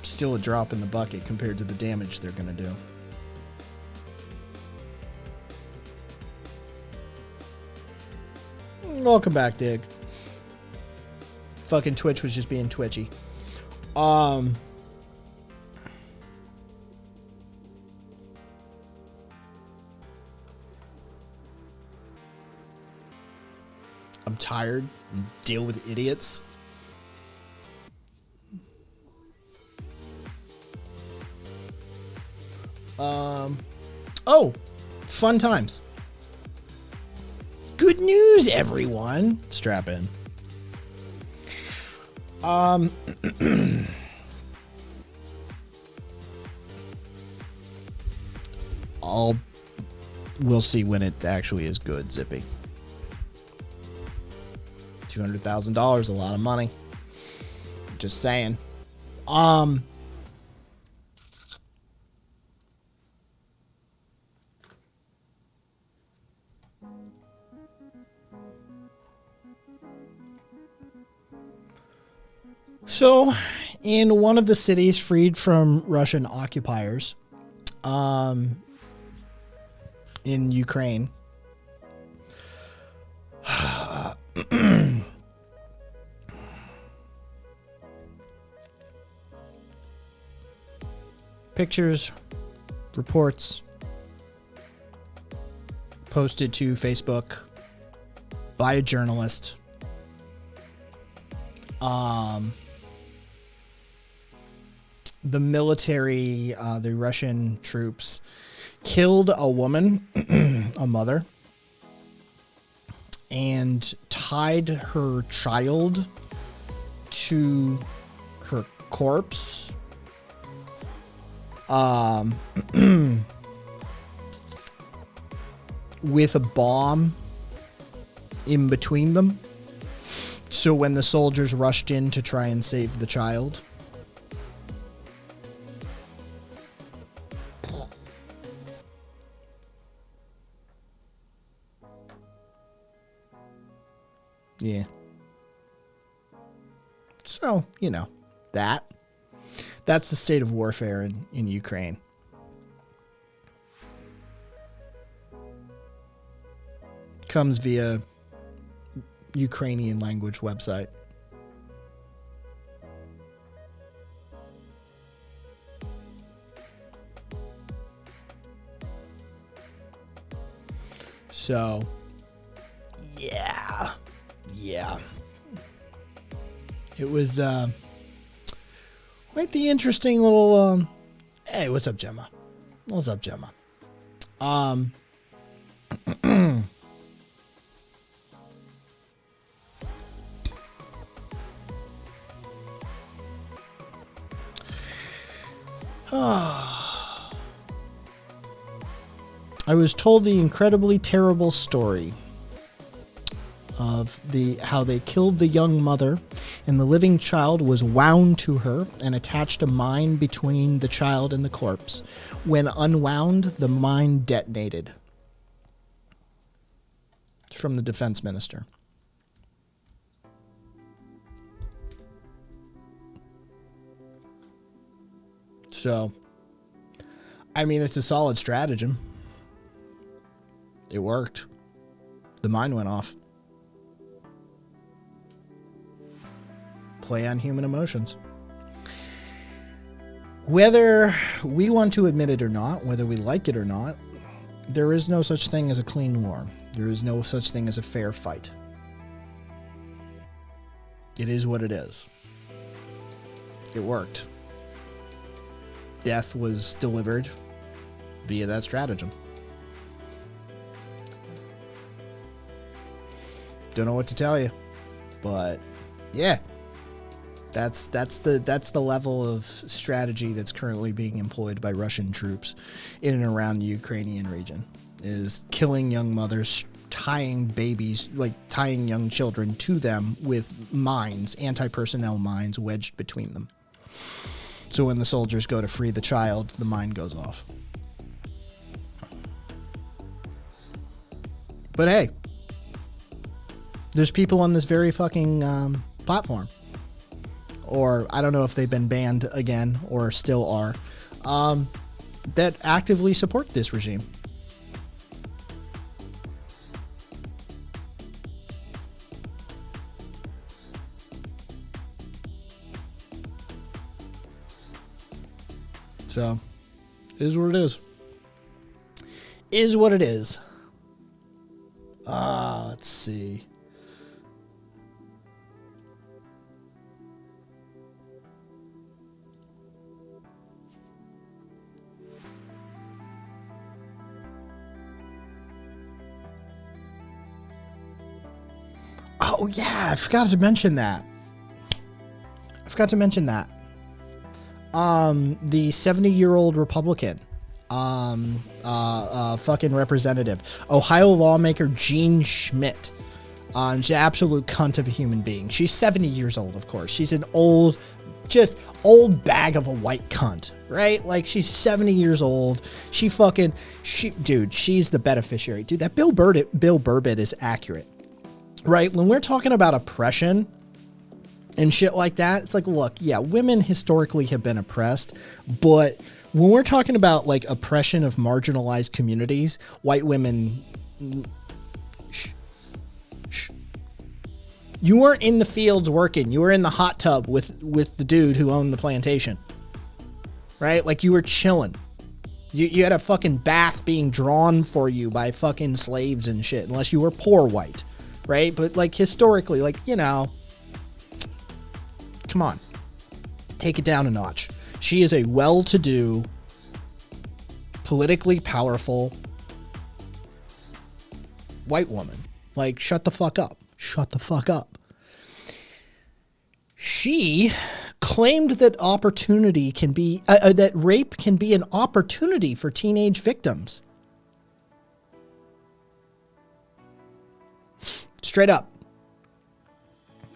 still a drop in the bucket compared to the damage they're going to do. Welcome back, Dig. Fucking Twitch was just being twitchy. I'm tired and deal with idiots. Oh, fun times. Good news, everyone. Strap in. We'll see when it actually is good, Zippy. $200,000, a lot of money. Just saying. So, in one of the cities freed from Russian occupiers, in Ukraine, pictures, reports posted to Facebook by a journalist. The military, the Russian troops, killed a woman, a mother, and tied her child to her corpse. With a bomb in between them. So when the soldiers rushed in to try and save the child, yeah. So, that's the state of warfare in Ukraine. Comes via Ukrainian language website. So, yeah. It was quite the interesting little. Hey, what's up, Gemma? What's up, Gemma? I was told the incredibly terrible story of how they killed the young mother, and the living child was wound to her and attached a mine between the child and the corpse. When unwound, the mine detonated. It's from the defense minister. So, I mean, it's a solid stratagem. It worked. The mine went off. Play on human emotions. Whether we want to admit it or not, whether we like it or not, there is no such thing as a clean war. There is no such thing as a fair fight. It is what it is. It worked. Death was delivered via that stratagem. Don't know what to tell you, but yeah, that's the level of strategy that's currently being employed by Russian troops in and around the Ukrainian region, is killing young mothers, tying babies, like tying young children to them with mines, anti-personnel mines wedged between them. So when the soldiers go to free the child, the mine goes off. But hey, there's people on this very fucking platform, or I don't know if they've been banned again or still are, that actively support this regime. So, is what it is. Is what it is. Let's see. Oh, yeah, I forgot to mention that. The 70-year-old Republican, fucking representative, Ohio lawmaker Jean Schmidt. She's an absolute cunt of a human being. She's 70 years old, of course. She's an old bag of a white cunt, right? Like, she's 70 years old. She's the beneficiary. Dude, that Bill Burbett is accurate, right? When we're talking about oppression and shit like that, it's like, look, yeah, women historically have been oppressed, but when we're talking about like oppression of marginalized communities, white women, you weren't in the fields working. You were in the hot tub with the dude who owned the plantation, right? Like, you were chilling. You had a fucking bath being drawn for you by fucking slaves and shit, unless you were poor white, right? But like, historically, like, you know, come on, take it down a notch. She is a well-to-do, politically powerful white woman. Like, shut the fuck up. Shut the fuck up. She claimed that opportunity can be, that rape can be an opportunity for teenage victims. Straight up.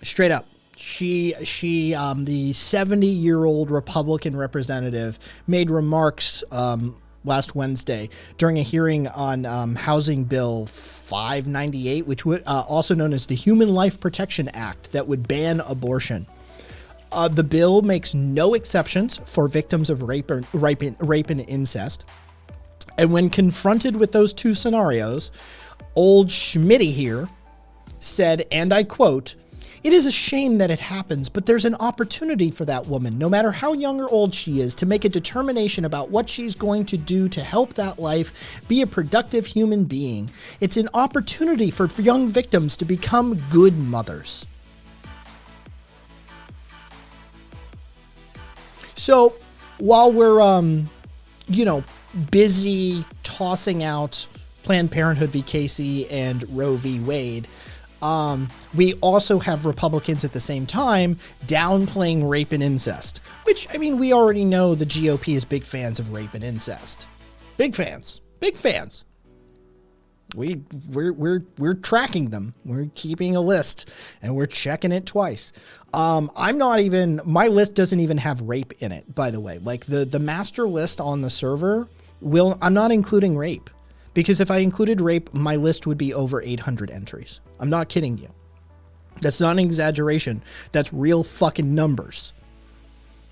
Straight up. The 70-year-old Republican representative made remarks last Wednesday during a hearing on Housing Bill 598, which would also known as the Human Life Protection Act, that would ban abortion. The bill makes no exceptions for victims of rape and incest. And when confronted with those two scenarios, old Schmitty here said, and I quote, "It is a shame that it happens, but there's an opportunity for that woman, no matter how young or old she is, to make a determination about what she's going to do to help that life be a productive human being. It's an opportunity for young victims to become good mothers." So while we're, busy tossing out Planned Parenthood v. Casey and Roe v. Wade, we also have Republicans at the same time downplaying rape and incest, which, I mean, we already know the GOP is big fans of rape and incest. Big fans. Big fans. We're tracking them. We're keeping a list and we're checking it twice. My list doesn't even have rape in it, by the way. Like the master list on the server I'm not including rape, because if I included rape, my list would be over 800 entries. I'm not kidding you. That's not an exaggeration. That's real fucking numbers.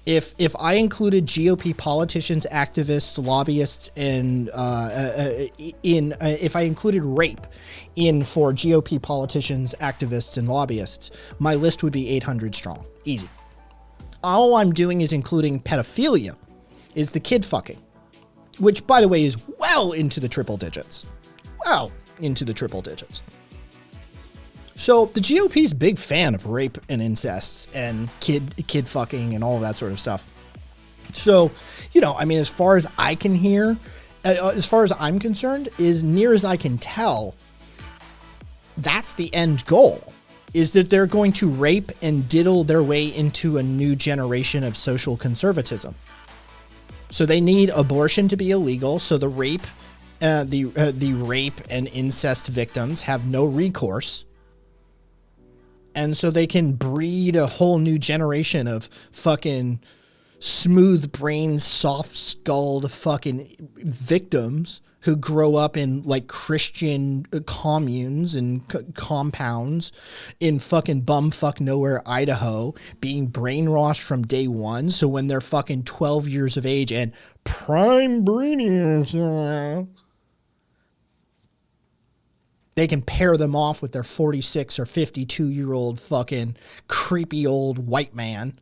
If I included GOP politicians, activists, lobbyists, and if I included rape in for GOP politicians, activists, and lobbyists, my list would be 800 strong. Easy. All I'm doing is including pedophilia, is the kid fucking, which, by the way, is well into the triple digits. Well into the triple digits. So the GOP's big fan of rape and incest and kid fucking and all of that sort of stuff. So, I mean, as far as I can hear, as far as I'm concerned, as near as I can tell, that's the end goal, is that they're going to rape and diddle their way into a new generation of social conservatism. So they need abortion to be illegal, so the rape and incest victims have no recourse. And so they can breed a whole new generation of fucking smooth-brained, soft-skulled fucking victims who grow up in, like, Christian communes and compounds in fucking bumfuck nowhere, Idaho, being brainwashed from day one. So when they're fucking 12 years of age and prime breeding, they can pair them off with their 46 or 52-year-old fucking creepy old white man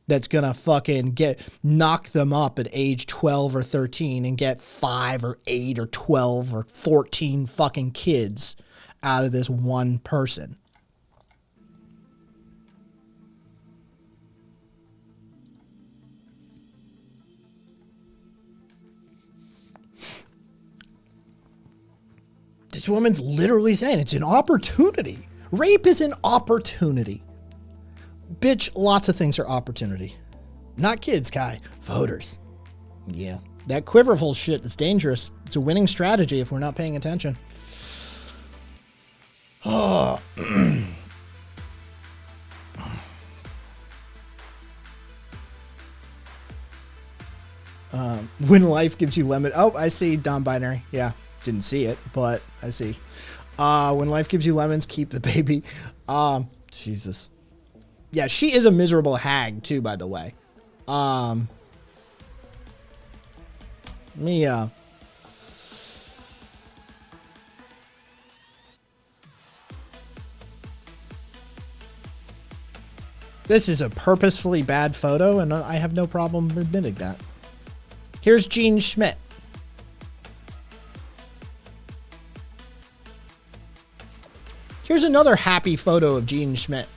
that's gonna fucking knock them up at age 12 or 13 and get 5 or 8 or 12 or 14 fucking kids out of this one person. This woman's literally saying it's an opportunity. Rape is an opportunity. Bitch, lots of things are opportunity. Not kids, Kai. Voters. Yeah. That quiverful shit is dangerous. It's a winning strategy if we're not paying attention. Oh. When life gives you lemon. Oh, I see non-binary. Yeah. Didn't see it, but I see. When life gives you lemons, keep the baby. Jesus. Yeah, she is a miserable hag too, by the way. This is a purposefully bad photo, and I have no problem admitting that. Here's Gene Schmidt. Here's another happy photo of Gene Schmidt.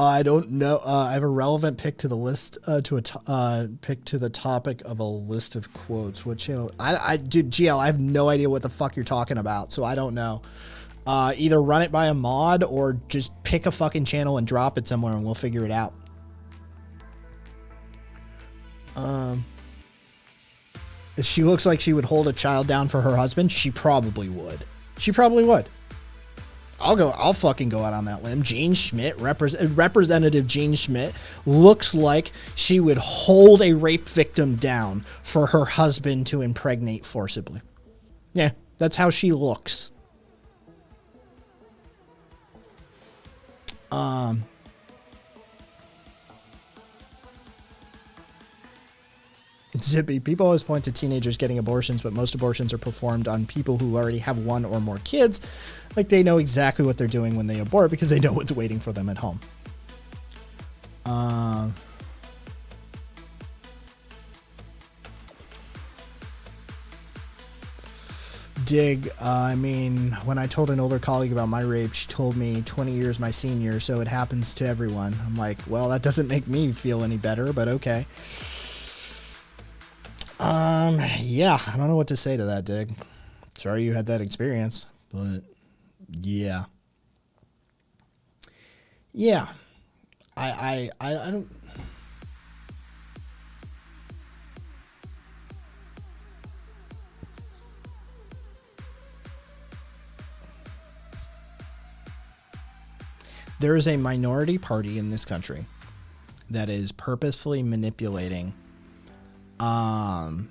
I don't know. I have a relevant pick to the list, pick to the topic of a list of quotes. What channel? Dude, GL, I have no idea what the fuck you're talking about, so I don't know. Either run it by a mod or just pick a fucking channel and drop it somewhere and we'll figure it out. If she looks like she would hold a child down for her husband, she probably would. She probably would. I'll fucking go out on that limb. Gene Schmidt, Representative Gene Schmidt, looks like she would hold a rape victim down for her husband to impregnate forcibly. Yeah, that's how she looks. Zippy, people always point to teenagers getting abortions, but most abortions are performed on people who already have one or more kids. Like they know exactly what they're doing when they abort because they know what's waiting for them at home. Dig, I mean, when I told an older colleague about my rape, she told me 20 years my senior, so it happens to everyone. I'm like, well, that doesn't make me feel any better, but okay. Yeah, I don't know what to say to that, Dig. Sorry you had that experience, but yeah. Yeah. I don't... There is a minority party in this country that is purposefully manipulating the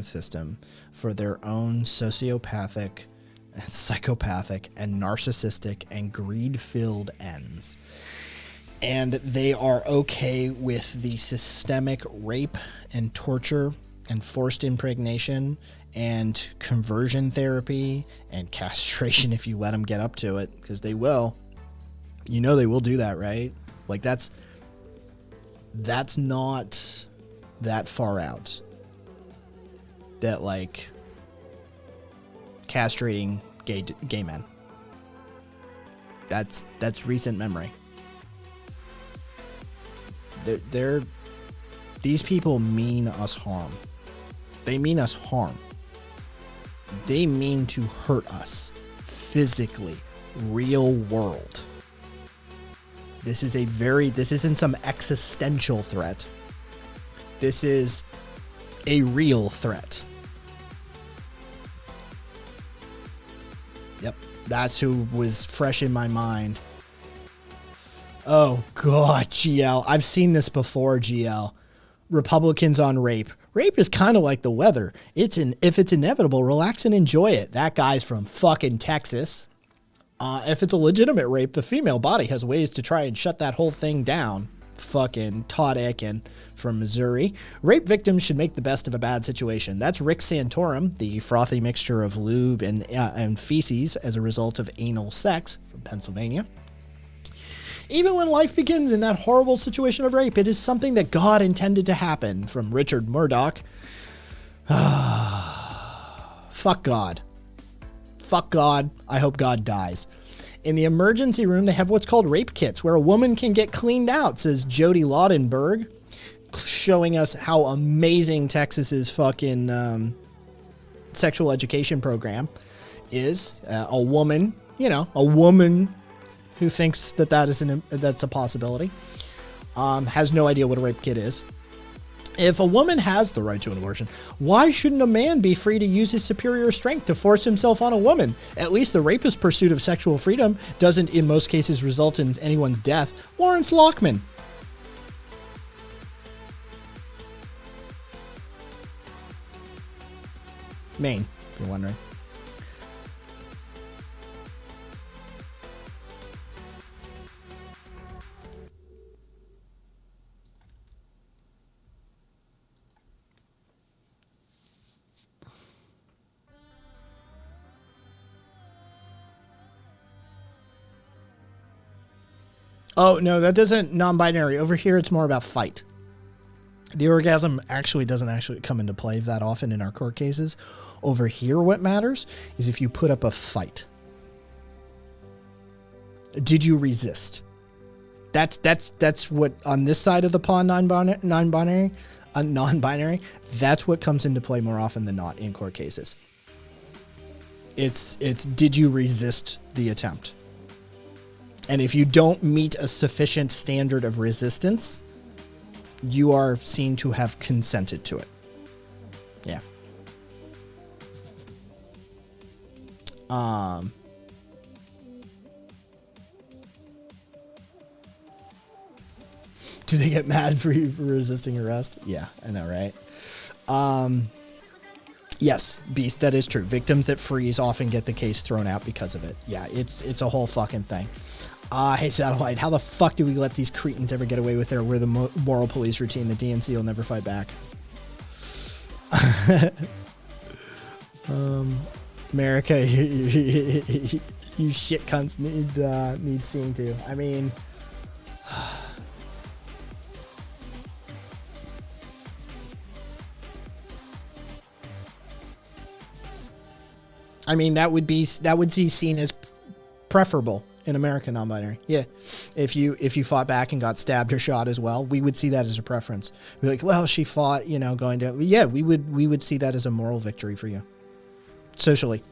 system for their own sociopathic, psychopathic, and narcissistic and greed-filled ends. And they are okay with the systemic rape and torture and forced impregnation and conversion therapy and castration if you let them get up to it, because they will. You know they will do that, right? Like that's not that far out. That like castrating gay men. That's recent memory. These people mean us harm. They mean us harm. They mean to hurt us physically, real world. This isn't some existential threat. This is a real threat. Yep, that's who was fresh in my mind. Oh God, GL. I've seen this before, GL. Republicans on rape. Rape is kind of like the weather. If it's inevitable, relax and enjoy it. That guy's from fucking Texas. If it's a legitimate rape, the female body has ways to try and shut that whole thing down. Fucking Todd Akin from Missouri. Rape victims should make the best of a bad situation. That's Rick Santorum, the frothy mixture of lube and feces as a result of anal sex from Pennsylvania. Even when life begins in that horrible situation of rape, it is something that God intended to happen. From Richard Murdoch. Fuck God. Fuck God. I hope God dies. In the emergency room, they have what's called rape kits, where a woman can get cleaned out, says Jody Laudenberg, showing us how amazing Texas's fucking sexual education program is. A woman who thinks that's a possibility, has no idea what a rape kit is. If a woman has the right to an abortion, why shouldn't a man be free to use his superior strength to force himself on a woman? At least the rapist's pursuit of sexual freedom doesn't in most cases result in anyone's death. Lawrence Lockman. Maine, if you're wondering. Oh, no, that doesn't non-binary. Over here, it's more about fight. The orgasm doesn't come into play that often in our court cases. Over here, what matters is if you put up a fight. Did you resist? That's what, on this side of the pond, non-binary, that's what comes into play more often than not in court cases. It's did you resist the attempt? And if you don't meet a sufficient standard of resistance, you are seen to have consented to it. Yeah. Do they get mad for you for resisting arrest? Yeah, I know, right? Yes, Beast, that is true. Victims that freeze often get the case thrown out because of it. Yeah, it's a whole fucking thing. Hey, Satellite, how the fuck do we let these cretins ever get away with their we're the moral police routine? The DNC will never fight back. America, you shit cunts need seeing to. I mean, that would be seen as preferable in America, non-binary. Yeah, if you fought back and got stabbed or shot as well, we would see that as a preference. We're like, well, she fought, going to. Yeah, we would see that as a moral victory for you, socially.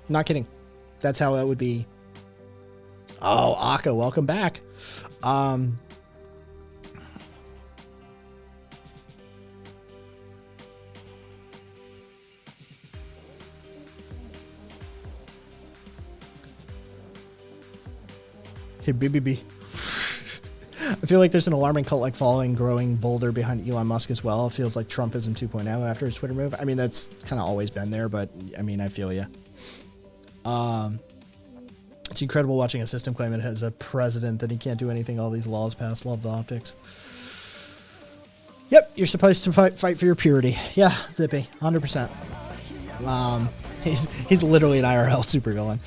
Not kidding. That's how it would be. Oh, Akka, welcome back. Hey, BBB. I feel like there's an alarming cult-like following growing bolder behind Elon Musk as well. It feels like Trumpism 2.0 after his Twitter move. I mean, that's kind of always been there, but I mean, I feel you. It's incredible watching a system claim it has a president that he can't do anything. All these laws passed. Love the optics. Yep, you're supposed to fight for your purity. Yeah, Zippy, 100%. He's literally an IRL supervillain.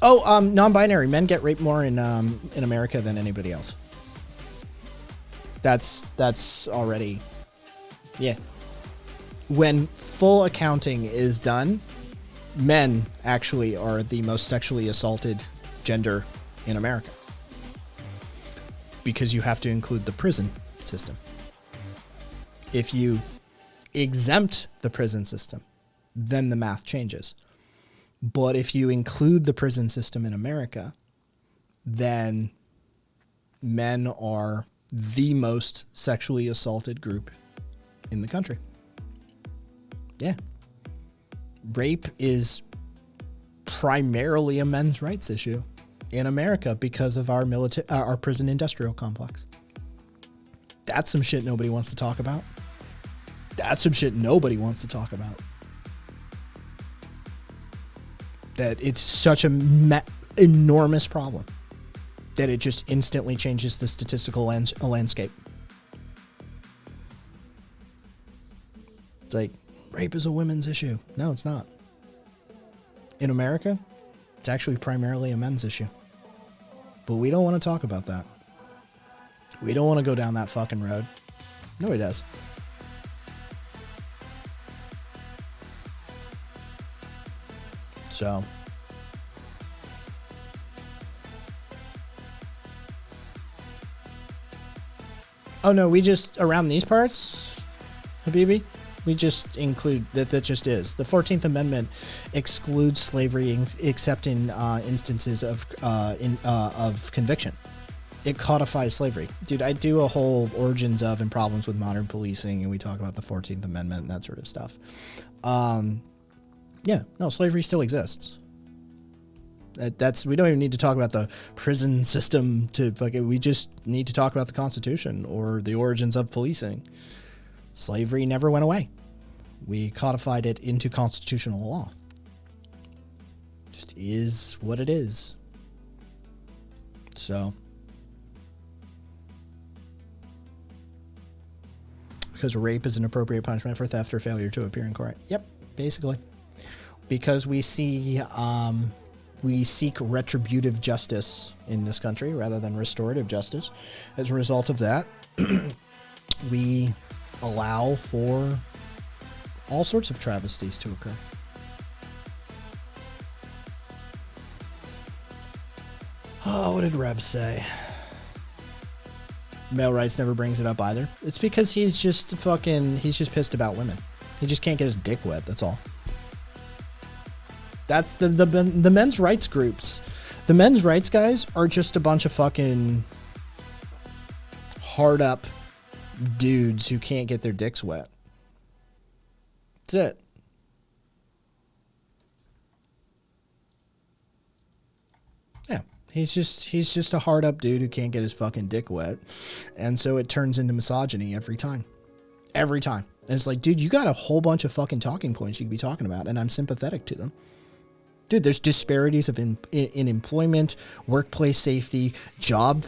Non-binary men get raped more in America than anybody else. That's already, yeah. When full accounting is done, men actually are the most sexually assaulted gender in America, because you have to include the prison system. If you exempt the prison system, then the math changes. But if you include the prison system in America, then men are the most sexually assaulted group in the country. Yeah. Rape is primarily a men's rights issue in America because of our prison industrial complex. That's some shit nobody wants to talk about. That's some shit nobody wants to talk about. That it's such a enormous problem that it just instantly changes the statistical landscape. It's like, rape is a women's issue. No, it's not. In America, it's actually primarily a men's issue. But we don't want to talk about that. We don't want to go down that fucking road. Nobody does. So. Oh no, we just, around these parts, Habibi, we just include that just is. The 14th Amendment excludes slavery except in instances of conviction. It codifies slavery. Dude, I do a whole origins of and problems with modern policing, and we talk about the 14th Amendment and that sort of stuff. Yeah, no, slavery still exists. We don't even need to talk about the prison system we just need to talk about the Constitution or the origins of policing. Slavery never went away. We codified it into constitutional law. Just is what it is. So. Because rape is an appropriate punishment for theft or failure to appear in court. Yep, basically. Because we seek retributive justice in this country rather than restorative justice. As a result of that, we allow for all sorts of travesties to occur. Oh, what did Reb say? Male rights never brings it up either. It's because he's just pissed about women. He just can't get his dick wet, that's all. That's the men's rights groups. The men's rights guys are just a bunch of fucking hard up dudes who can't get their dicks wet. That's it. Yeah. He's just a hard up dude who can't get his fucking dick wet. And so it turns into misogyny every time. Every time. And it's like, dude, you got a whole bunch of fucking talking points you could be talking about, and I'm sympathetic to them. Dude, there's disparities of in employment, workplace safety, job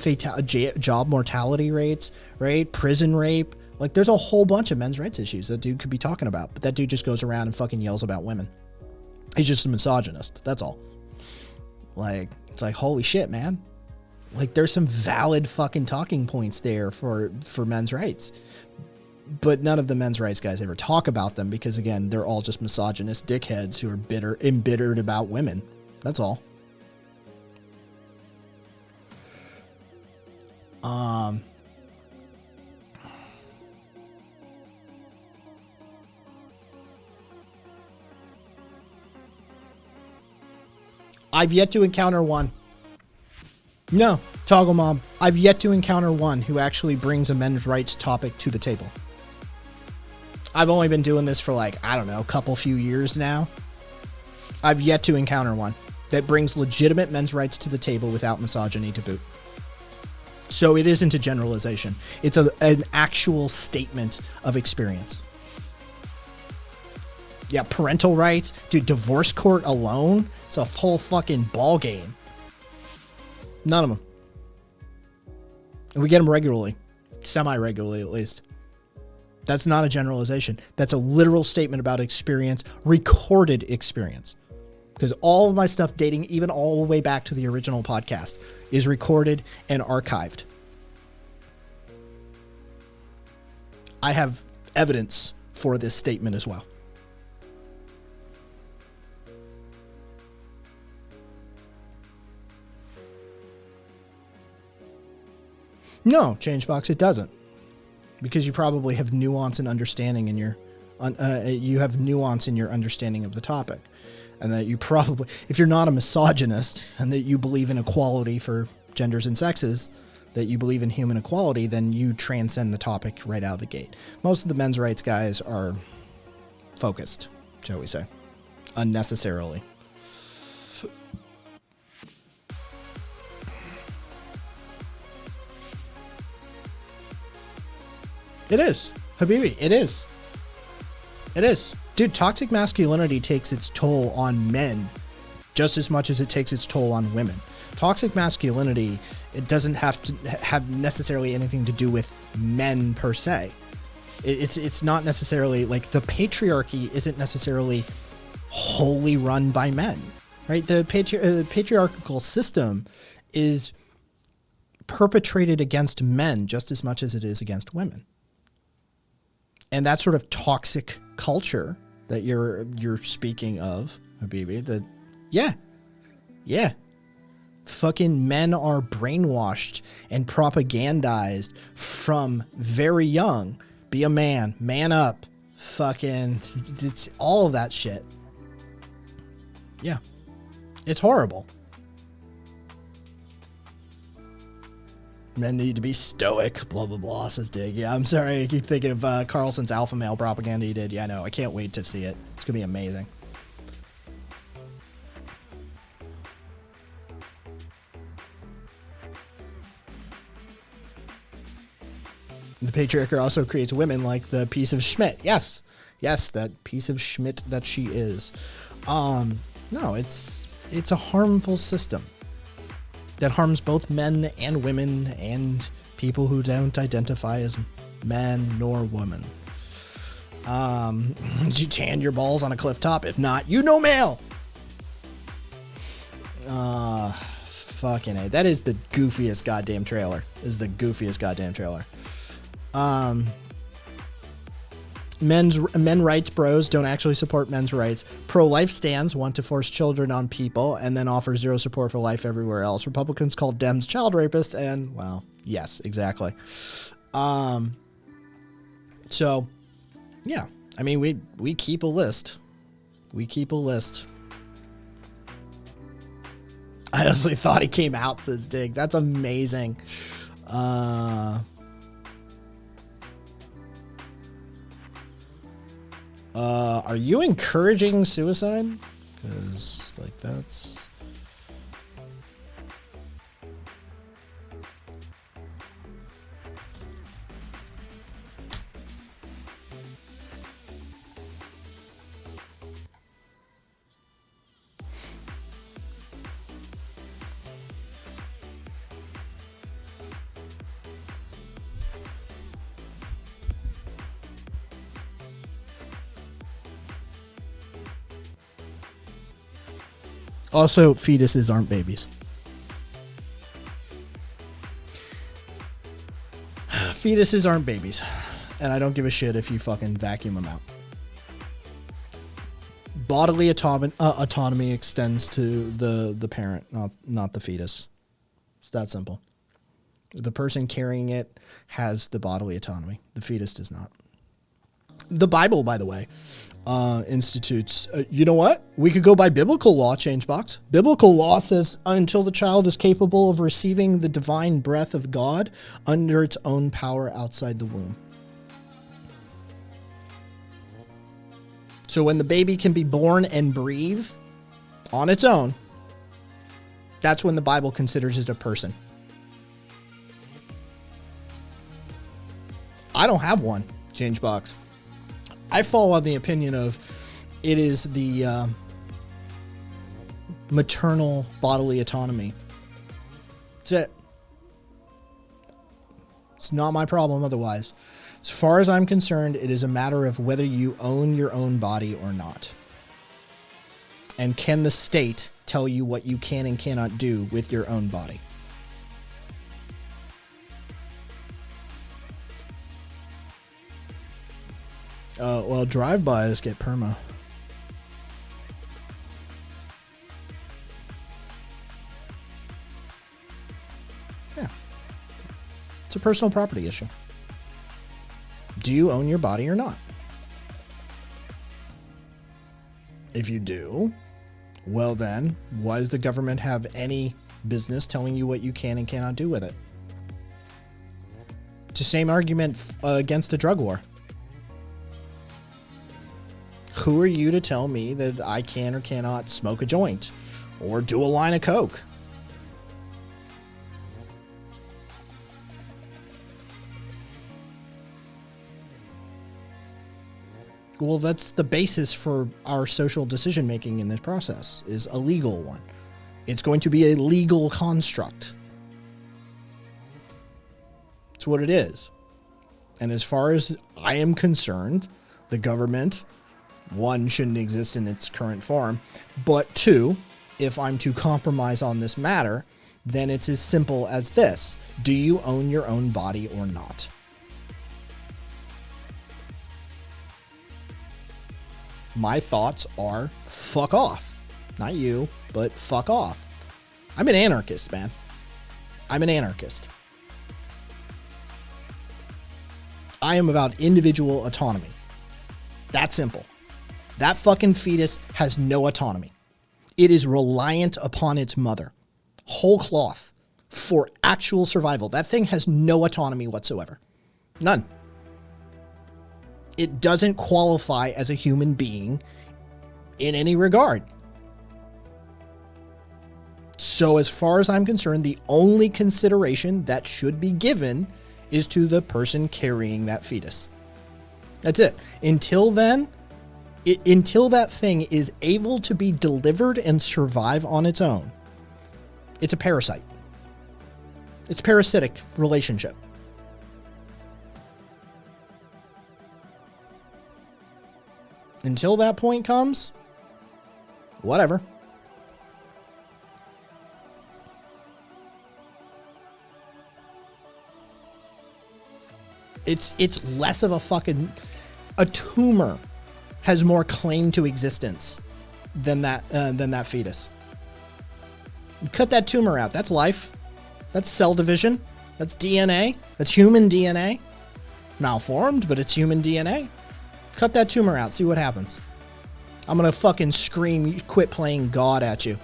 mortality rates, right? Prison rape. Like, there's a whole bunch of men's rights issues that dude could be talking about, but that dude just goes around and fucking yells about women. He's just a misogynist. That's all. Like, it's like, holy shit, man. Like, there's some valid fucking talking points there for men's rights. But none of the men's rights guys ever talk about them because, again, they're all just misogynist dickheads who are embittered about women. That's all. I've yet to encounter one. No, Toggle Mom. I've yet to encounter one who actually brings a men's rights topic to the table. I've only been doing this for like, I don't know, a few years now. I've yet to encounter one that brings legitimate men's rights to the table without misogyny to boot. So it isn't a generalization. It's an actual statement of experience. Yeah, parental rights. Dude, divorce court alone, it's a whole fucking ball game. None of them. And we get them regularly. Semi-regularly, at least. That's not a generalization. That's a literal statement about experience, recorded experience. Because all of my stuff dating even all the way back to the original podcast is recorded and archived. I have evidence for this statement as well. No, Changebox, it doesn't. Because you probably have nuance and understanding in your, you have nuance in your understanding of the topic. And that you probably, if you're not a misogynist and that you believe in equality for genders and sexes, that you believe in human equality, then you transcend the topic right out of the gate. Most of the men's rights guys are focused, shall we say, unnecessarily. It is. Habibi, it is. It is. Dude, toxic masculinity takes its toll on men just as much as it takes its toll on women. Toxic masculinity, it doesn't have to have necessarily anything to do with men per se. It's not necessarily, like, the patriarchy isn't necessarily wholly run by men, right? The patriarchal system is perpetrated against men just as much as it is against women. And that sort of toxic culture that you're speaking of, Habibi, that, yeah. Fucking men are brainwashed and propagandized from very young. Be a man, man up, fucking, it's all of that shit. Yeah. It's horrible. Men need to be stoic, blah, blah, blah, says Dig. Yeah, I'm sorry. I keep thinking of Carlson's alpha male propaganda he did. Yeah, I know. I can't wait to see it. It's going to be amazing. The patriarchy also creates women like the piece of Schmidt. Yes, that piece of Schmidt that she is. No, it's a harmful system that harms both men and women and people who don't identify as man nor woman. Did you tan your balls on a cliff top? If not, you know male. Fucking A. That is the goofiest goddamn trailer. Men rights bros don't actually support men's rights. Pro-life stands want to force children on people and then offer zero support for life everywhere else. Republicans call Dems child rapists and, well, yes, exactly. So, yeah. I mean, we keep a list. I honestly thought he came out, says Dig. That's amazing. Are you encouraging suicide? Because, like, that's... Also, fetuses aren't babies. Fetuses aren't babies. And I don't give a shit if you fucking vacuum them out. Bodily autonomy extends to the parent, not the fetus. It's that simple. The person carrying it has the bodily autonomy. The fetus does not. The Bible, by the way, institutes, you know what? We could go by biblical law, Changebox. Biblical law says until the child is capable of receiving the divine breath of God under its own power outside the womb. So when the baby can be born and breathe on its own, that's when the Bible considers it a person. I don't have one, Changebox. I fall on the opinion of it is the maternal bodily autonomy. That's it. It's not my problem otherwise. As far as I'm concerned, it is a matter of whether you own your own body or not. And can the state tell you what you can and cannot do with your own body? Well, drive-bys get perma. Yeah. It's a personal property issue. Do you own your body or not? If you do, well then, why does the government have any business telling you what you can and cannot do with it? It's the same argument against a drug war. Who are you to tell me that I can or cannot smoke a joint or do a line of coke? Well, that's the basis for our social decision making in this process, is a legal one. It's going to be a legal construct. It's what it is. And as far as I am concerned, the government, one, shouldn't exist in its current form, but two, if I'm to compromise on this matter, then it's as simple as this. Do you own your own body or not? My thoughts are fuck off. Not you, but fuck off. I'm an anarchist, man. I'm an anarchist. I am about individual autonomy. That simple. That fucking fetus has no autonomy. It is reliant upon its mother. Whole cloth. For actual survival. That thing has no autonomy whatsoever. None. It doesn't qualify as a human being in any regard. So as far as I'm concerned, the only consideration that should be given is to the person carrying that fetus. That's it. Until then, until that thing is able to be delivered and survive on its own, it's a parasite. It's a parasitic relationship. Until that point comes, whatever. It's less of a fucking... A tumor has more claim to existence than that fetus. You cut that tumor out. That's life. That's cell division. That's DNA. That's human DNA. Malformed, but it's human DNA. Cut that tumor out. See what happens. I'm going to fucking scream, quit playing God at you.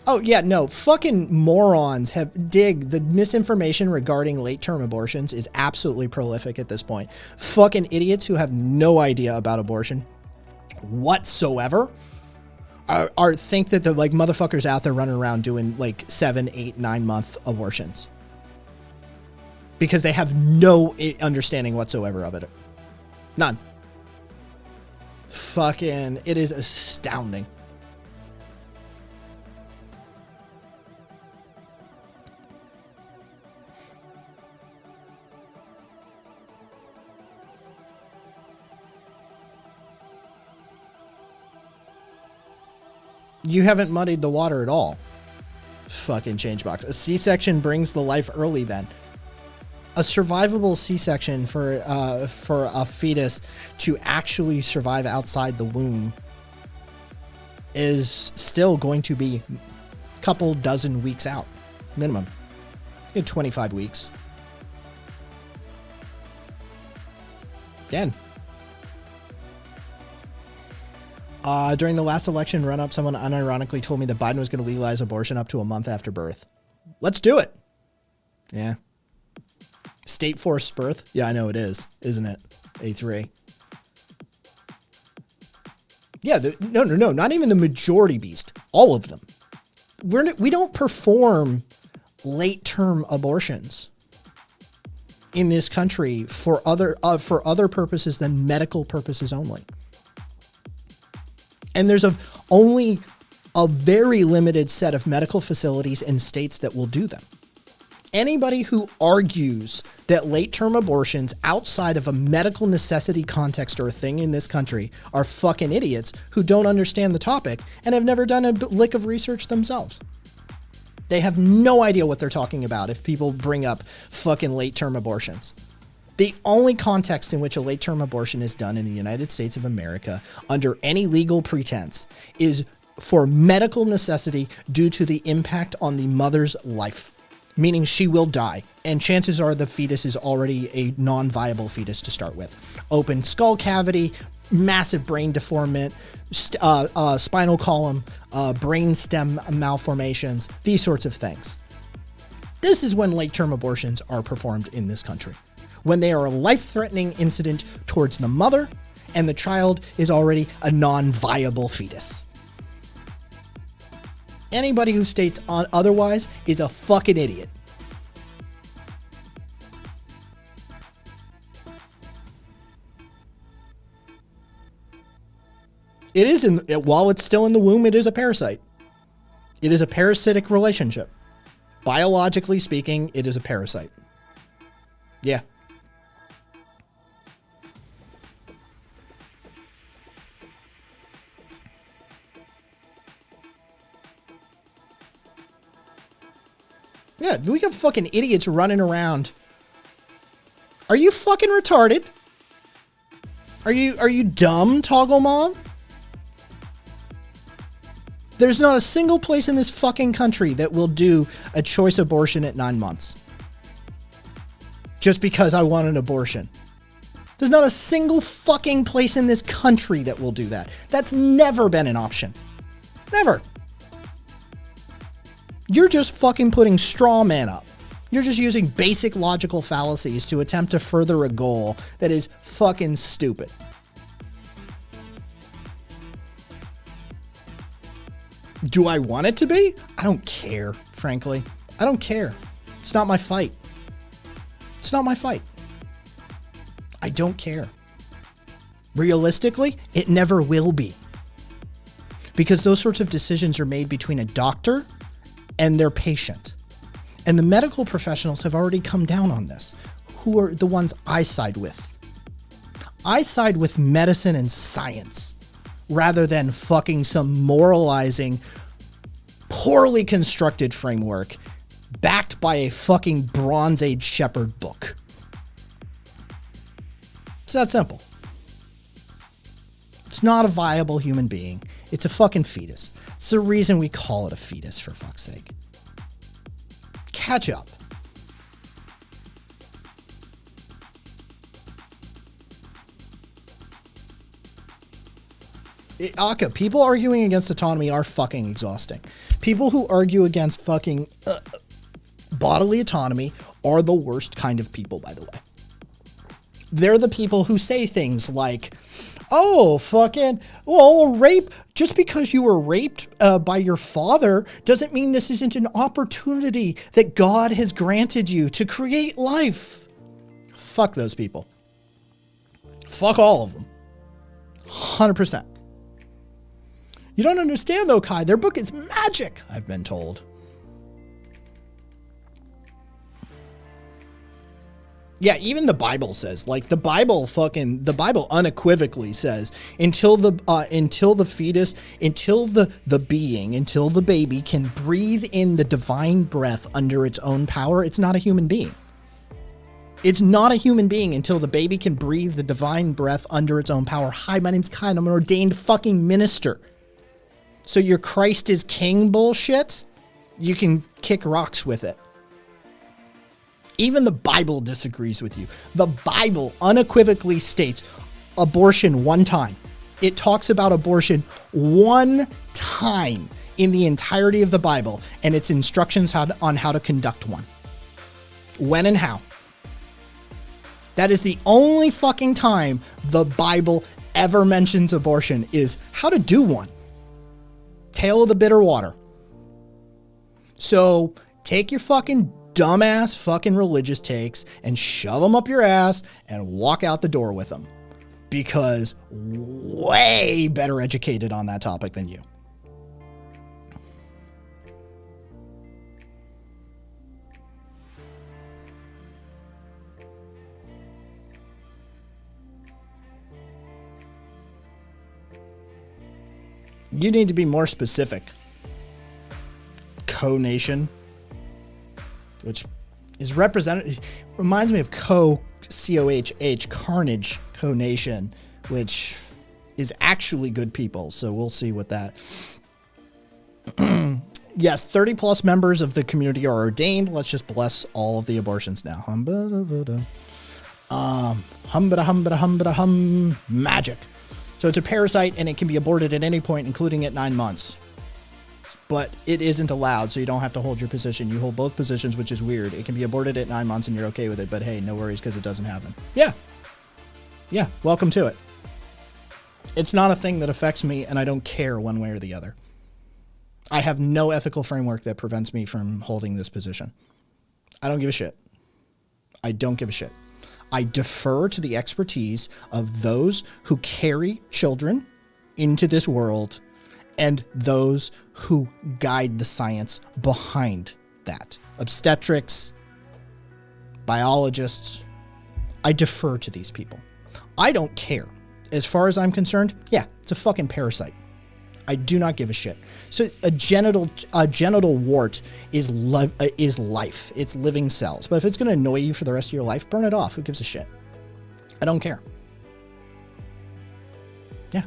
Oh, yeah, no. Fucking morons the misinformation regarding late-term abortions is absolutely prolific at this point. Fucking idiots who have no idea about abortion whatsoever think that the like motherfuckers out there running around doing like 7, 8, 9 month abortions because they have no understanding whatsoever of it. None. Fucking, it is astounding. You haven't muddied the water at all. Fucking change box. A C-section brings the life early then. A survivable C-section for a fetus to actually survive outside the womb is still going to be a couple dozen weeks out, minimum. 25 weeks. Again. During the last election run-up, someone unironically told me that Biden was going to legalize abortion up to a month after birth. Let's do it. Yeah. State-forced birth? Yeah, I know it is, isn't it? A3. Yeah, no, not even the majority beast. All of them. We don't perform late-term abortions in this country for other purposes than medical purposes only. And there's only a very limited set of medical facilities in states that will do them. Anybody who argues that late-term abortions outside of a medical necessity context are a thing in this country are fucking idiots who don't understand the topic and have never done a lick of research themselves. They have no idea what they're talking about if people bring up fucking late-term abortions. The only context in which a late-term abortion is done in the United States of America under any legal pretense is for medical necessity due to the impact on the mother's life, meaning she will die. And chances are the fetus is already a non-viable fetus to start with. Open skull cavity, massive brain deformment, spinal column, brain stem malformations, these sorts of things. This is when late-term abortions are performed in this country. When they are a life-threatening incident towards the mother and the child is already a non-viable fetus. Anybody who states otherwise is a fucking idiot. It is while it's still in the womb, it is a parasite. It is a parasitic relationship. Biologically speaking, it is a parasite. Yeah. Yeah, we got fucking idiots running around. Are you fucking retarded? Are you dumb, Toggle Mom? There's not a single place in this fucking country that will do a choice abortion at 9 months. Just because I want an abortion. There's not a single fucking place in this country that will do that. That's never been an option. Never. You're just fucking putting straw man up. You're just using basic logical fallacies to attempt to further a goal that is fucking stupid. Do I want it to be? I don't care, frankly. I don't care. It's not my fight. It's not my fight. I don't care. Realistically, it never will be. Because those sorts of decisions are made between a doctor and their patient. And the medical professionals have already come down on this, who are the ones I side with. I side with medicine and science rather than fucking some moralizing, poorly constructed framework backed by a fucking Bronze Age shepherd book. It's that simple. It's not a viable human being. It's a fucking fetus. It's the reason we call it a fetus, for fuck's sake. Catch up. Aka, people arguing against autonomy are fucking exhausting. People who argue against fucking bodily autonomy are the worst kind of people, by the way. They're the people who say things like, oh, fucking, well, rape, just because you were raped by your father doesn't mean this isn't an opportunity that God has granted you to create life. Fuck those people. Fuck all of them. 100%. You don't understand, though, Kai. Their book is magic, I've been told. Yeah, even the Bible says, like, the Bible unequivocally says, until the baby can breathe in the divine breath under its own power, it's not a human being. It's not a human being until the baby can breathe the divine breath under its own power. Hi, my name's Kyle. I'm an ordained fucking minister. So your Christ is king bullshit, you can kick rocks with it. Even the Bible disagrees with you. The Bible unequivocally states abortion one time. It talks about abortion one time in the entirety of the Bible and its instructions on how to conduct one. When and how. That is the only fucking time the Bible ever mentions abortion, is how to do one. Tale of the bitter water. So take your fucking dumbass fucking religious takes and shove them up your ass and walk out the door with them, because way better educated on that topic than you. You need to be more specific. Co-nation, which is represented, reminds me of C-O-H-H, Carnage Co-Nation, which is actually good people. So we'll see what that. Yes, 30 plus members of the community are ordained. Let's just bless all of the abortions now. Magic. So it's a parasite and it can be aborted at any point, including at 9 months. But it isn't allowed, so you don't have to hold your position. You hold both positions, which is weird. It can be aborted at 9 months and you're okay with it, but hey, no worries because it doesn't happen. Yeah. Yeah, welcome to it. It's not a thing that affects me, and I don't care one way or the other. I have no ethical framework that prevents me from holding this position. I don't give a shit. I don't give a shit. I defer to the expertise of those who carry children into this world and those who guide the science behind that. Obstetrics, biologists. I defer to these people. I don't care. As far as I'm concerned, yeah, it's a fucking parasite. I do not give a shit. So a genital wart is life. It's living cells. But if it's going to annoy you for the rest of your life, burn it off. Who gives a shit? I don't care. Yeah.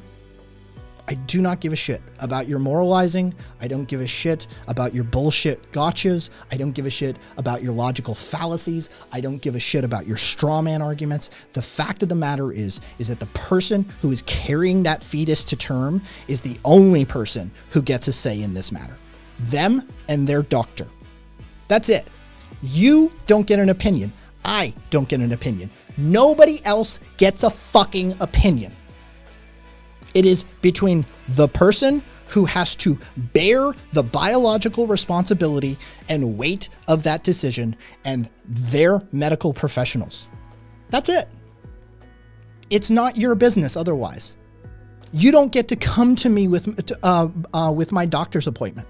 I do not give a shit about your moralizing. I don't give a shit about your bullshit gotchas. I don't give a shit about your logical fallacies. I don't give a shit about your straw man arguments. The fact of the matter is that the person who is carrying that fetus to term is the only person who gets a say in this matter. Them and their doctor. That's it. You don't get an opinion. I don't get an opinion. Nobody else gets a fucking opinion. It is between the person who has to bear the biological responsibility and weight of that decision and their medical professionals. That's it. It's not your business otherwise. You don't get to come to me with my doctor's appointment.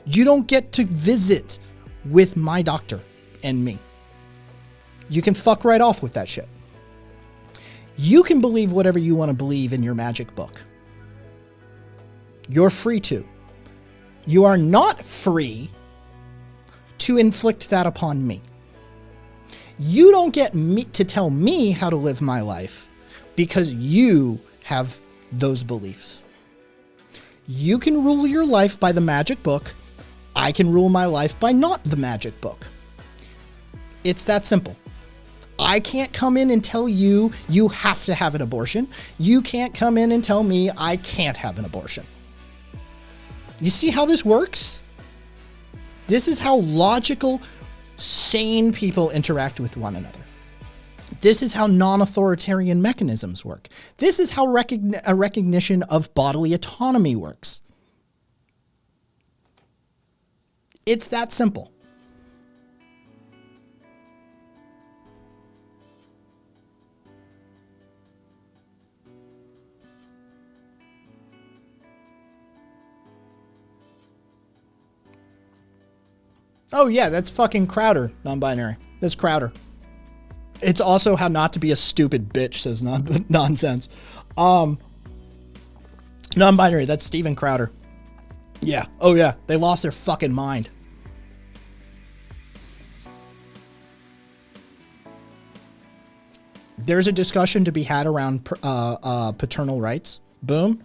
You don't get to visit with my doctor and me. You can fuck right off with that shit. You can believe whatever you want to believe in your magic book. You're free to. You are not free to inflict that upon me. You don't get me to tell me how to live my life because you have those beliefs. You can rule your life by the magic book. I can rule my life by not the magic book. It's that simple. I can't come in and tell you you have to have an abortion. You can't come in and tell me I can't have an abortion. You see how this works? This is how logical, sane people interact with one another. This is how non-authoritarian mechanisms work. This is how a recognition of bodily autonomy works. It's that simple. Oh, yeah, that's fucking Crowder, non-binary. That's Crowder. It's also how not to be a stupid bitch, says nonsense. Non-binary, that's Steven Crowder. Yeah. Oh, yeah. They lost their fucking mind. There's a discussion to be had around paternal rights. Boom.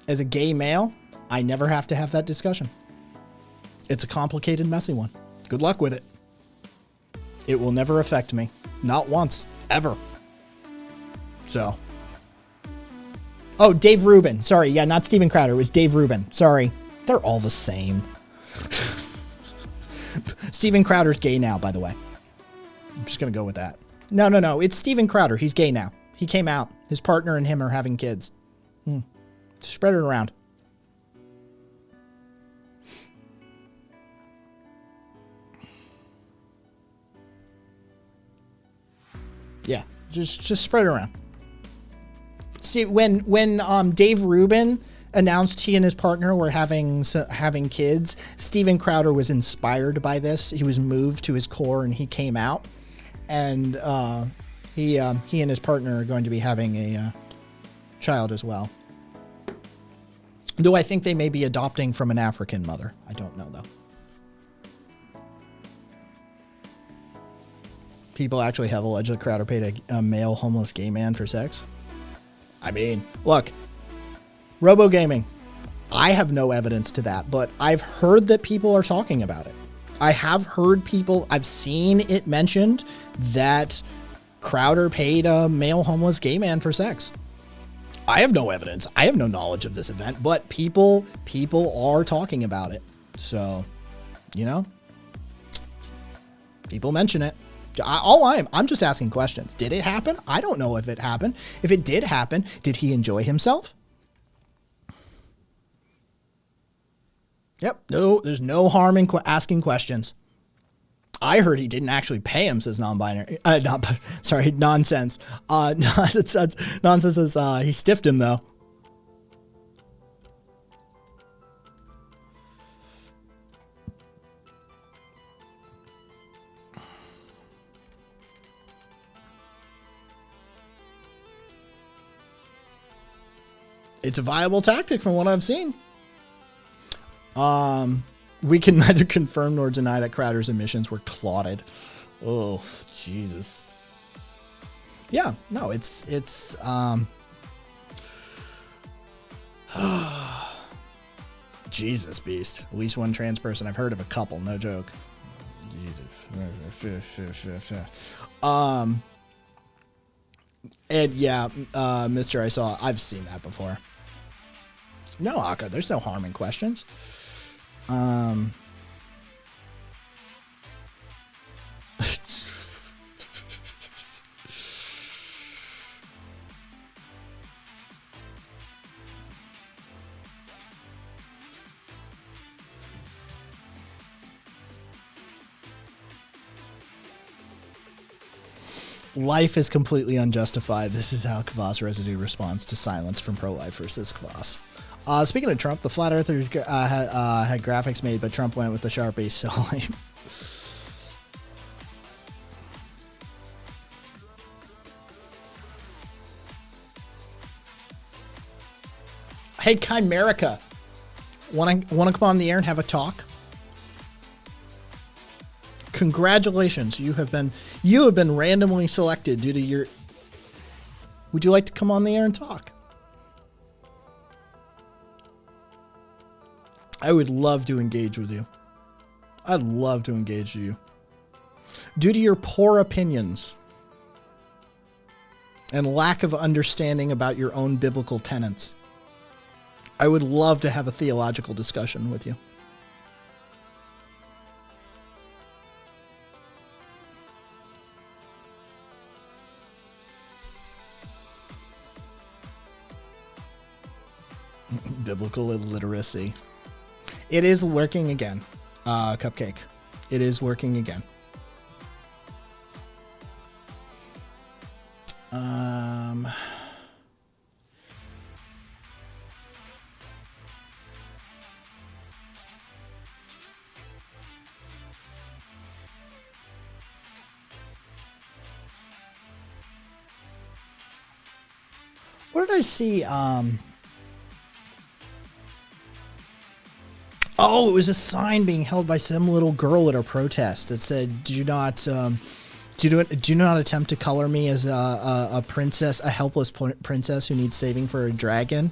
As a gay male, I never have to have that discussion. It's a complicated, messy one. Good luck with it. It will never affect me. Not once. Ever. So. Oh, Dave Rubin. Sorry. Yeah, not Steven Crowder. It was Dave Rubin. Sorry. They're all the same. Steven Crowder's gay now, by the way. I'm just going to go with that. No. It's Steven Crowder. He's gay now. He came out. His partner and him are having kids. Spread it around. Yeah, just spread it around. See, when Dave Rubin announced he and his partner were having kids, Steven Crowder was inspired by this. He was moved to his core, and he came out. And he and his partner are going to be having a child as well. Though I think they may be adopting from an African mother. I don't know, though. People actually have alleged that Crowder paid a male homeless gay man for sex. I mean, look, Robo Gaming. I have no evidence to that, but I've heard that people are talking about it. I have heard people, I've seen it mentioned that Crowder paid a male homeless gay man for sex. I have no evidence. I have no knowledge of this event, but people are talking about it. So, you know, people mention it. I'm just asking questions. Did it happen? I don't know if it happened. If it did happen, did he enjoy himself? Yep. No, there's no harm in asking questions. I heard he didn't actually pay him, says non-binary. Nonsense. Nonsense says he stiffed him, though. It's a viable tactic from what I've seen. We can neither confirm nor deny that Crowder's admissions were clotted. Oh, Jesus. Yeah, no, it's Jesus, beast. At least one trans person. I've heard of a couple, no joke. Jesus. And yeah, Mr. I've seen that before. No, Akka, there's no harm in questions. Life is completely unjustified. This is how Kvass Residue responds to silence from pro-lifers, says Kvass. Speaking of Trump, the Flat Earthers had graphics made, but Trump went with the Sharpie, so Hey, Chimerica, want to come on the air and have a talk? Congratulations, you have been randomly selected due to your. Would you like to come on the air and talk? I would love to engage with you. I'd love to engage with you. Due to your poor opinions and lack of understanding about your own biblical tenets, I would love to have a theological discussion with you. Biblical illiteracy. It is working again, Cupcake. It is working again. did I see? Oh, it was a sign being held by some little girl at a protest that said, "Do not attempt to color me as a princess, a helpless princess who needs saving for a dragon,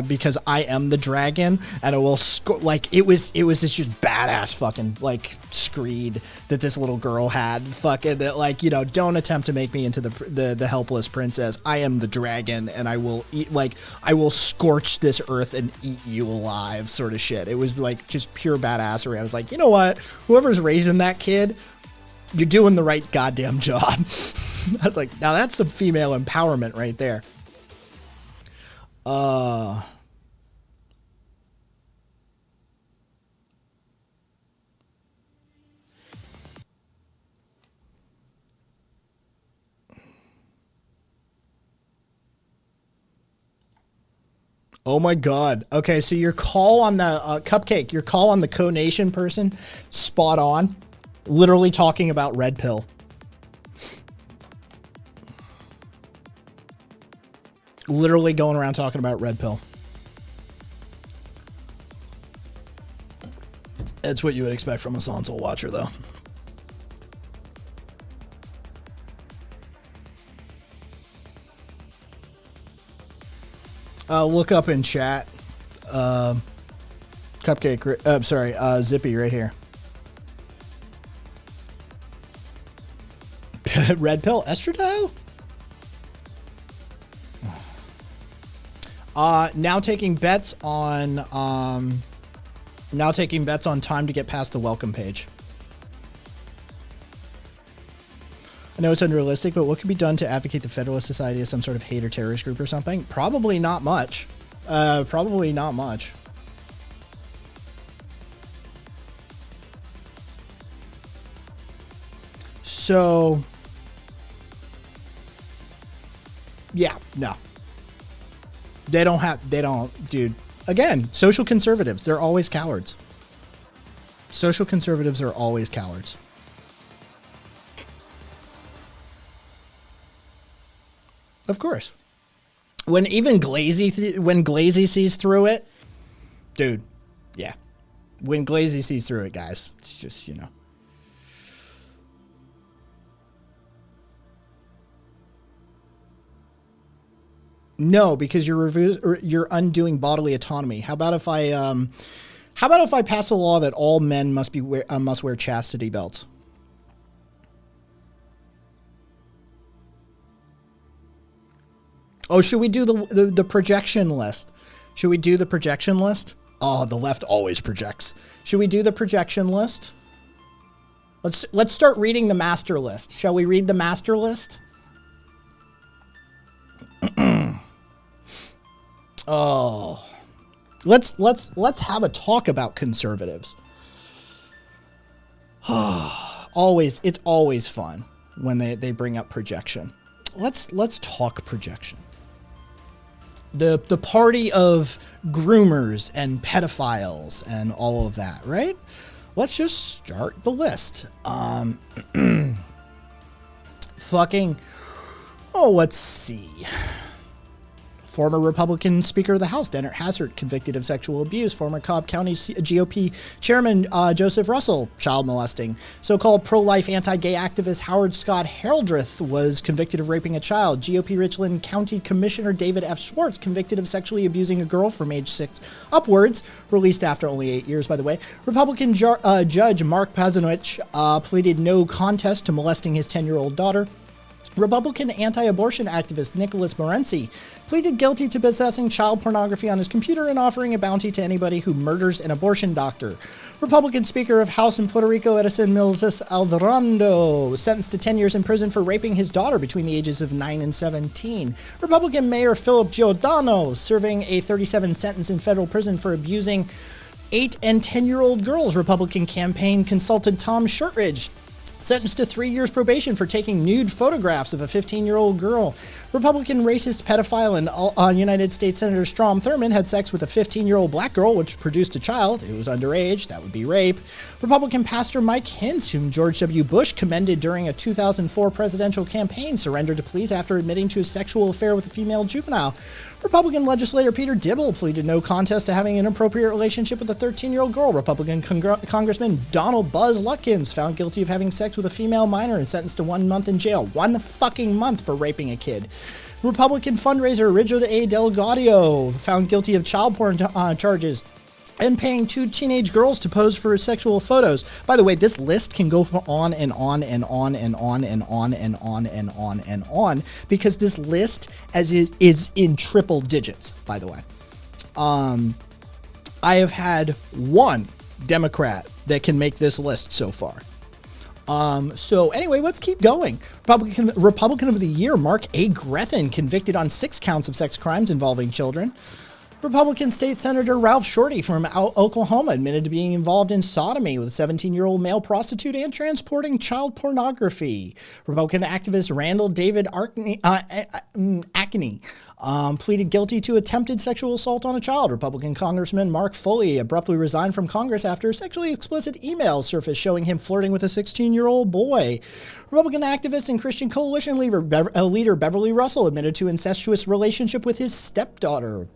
because I am the dragon, and it will like it was this just badass fucking like screed that this little girl had, fucking that, like, you know, don't attempt to make me into the helpless princess. I am the dragon, and I will eat, like, I will scorch this earth and eat you alive, sort of shit. It was like just pure badassery. I was like, you know what, whoever's raising that kid, you're doing the right goddamn job. I was like, now that's some female empowerment right there. Oh my God. Okay, so your call on the Cupcake, your call on the Co-Nation person, spot on. Literally talking about Red Pill. Literally going around talking about Red Pill. That's what you would expect from a Sonsol watcher, though. Look up in chat. Cupcake, sorry, Zippy right here. Red Pill estradiol? Now taking bets on time to get past the welcome page. I know it's unrealistic, but what could be done to advocate the Federalist Society as some sort of hate or terrorist group or something? Probably not much. Probably not much. So, yeah, no. They don't, dude. Again, social conservatives, they're always cowards. Social conservatives are always cowards. Of course. When Glazy sees through it, dude, yeah. When Glazy sees through it, guys, it's just, you know. No, because you're undoing bodily autonomy. How about if I pass a law that all men must wear chastity belts? Oh, should we do the projection list? Should we do the projection list? Oh, the left always projects. Should we do the projection list? Let's start reading the master list. Shall we read the master list? Oh, let's have a talk about conservatives. It's always fun when they bring up projection. Let's talk projection. The party of groomers and pedophiles and all of that, right? Let's just start the list. Let's see. Former Republican Speaker of the House, Dennett Hazzard, convicted of sexual abuse. Former Cobb County GOP Chairman Joseph Russell, child molesting. So-called pro-life anti-gay activist Howard Scott Heraldrith was convicted of raping a child. GOP Richland County Commissioner David F. Schwartz, convicted of sexually abusing a girl from age 6 upwards, released after only 8 years, by the way. Republican Judge Mark Pazanowicz pleaded no contest to molesting his 10-year-old daughter. Republican anti-abortion activist Nicholas Morency pleaded guilty to possessing child pornography on his computer and offering a bounty to anybody who murders an abortion doctor. Republican Speaker of House in Puerto Rico Edison Mills Alvarado sentenced to 10 years in prison for raping his daughter between the ages of 9 and 17. Republican Mayor Philip Giordano serving a 37 sentence in federal prison for abusing 8 and 10-year-old girls. Republican campaign consultant Tom Shortridge sentenced to 3 years probation for taking nude photographs of a 15-year-old girl. Republican racist pedophile and United States Senator Strom Thurmond had sex with a 15-year-old black girl, which produced a child. It was underage. That would be rape. Republican pastor Mike Hintz, whom George W. Bush commended during a 2004 presidential campaign, surrendered to police after admitting to a sexual affair with a female juvenile. Republican legislator Peter Dibble pleaded no contest to having an inappropriate relationship with a 13-year-old girl. Republican Congressman Donald Buzz Lutkins found guilty of having sex with a female minor and sentenced to 1 month in jail. 1 fucking month for raping a kid. Republican fundraiser Richard A. Delgado found guilty of child porn charges and paying 2 teenage girls to pose for sexual photos. By the way, this list can go on and on and on and on and on and on and on and on, because this list as it is in triple digits, by the way. I have had one Democrat that can make this list so far. So anyway, let's keep going. Republican of the Year, Mark A. Grethen, convicted on 6 counts of sex crimes involving children. Republican State Senator Ralph Shorty from Oklahoma admitted to being involved in sodomy with a 17-year-old male prostitute and transporting child pornography. Republican activist Randall David Ackney pleaded guilty to attempted sexual assault on a child. Republican Congressman Mark Foley abruptly resigned from Congress after sexually explicit emails surfaced showing him flirting with a 16-year-old boy. Republican activist and Christian Coalition leader Beverly Russell admitted to incestuous relationship with his stepdaughter.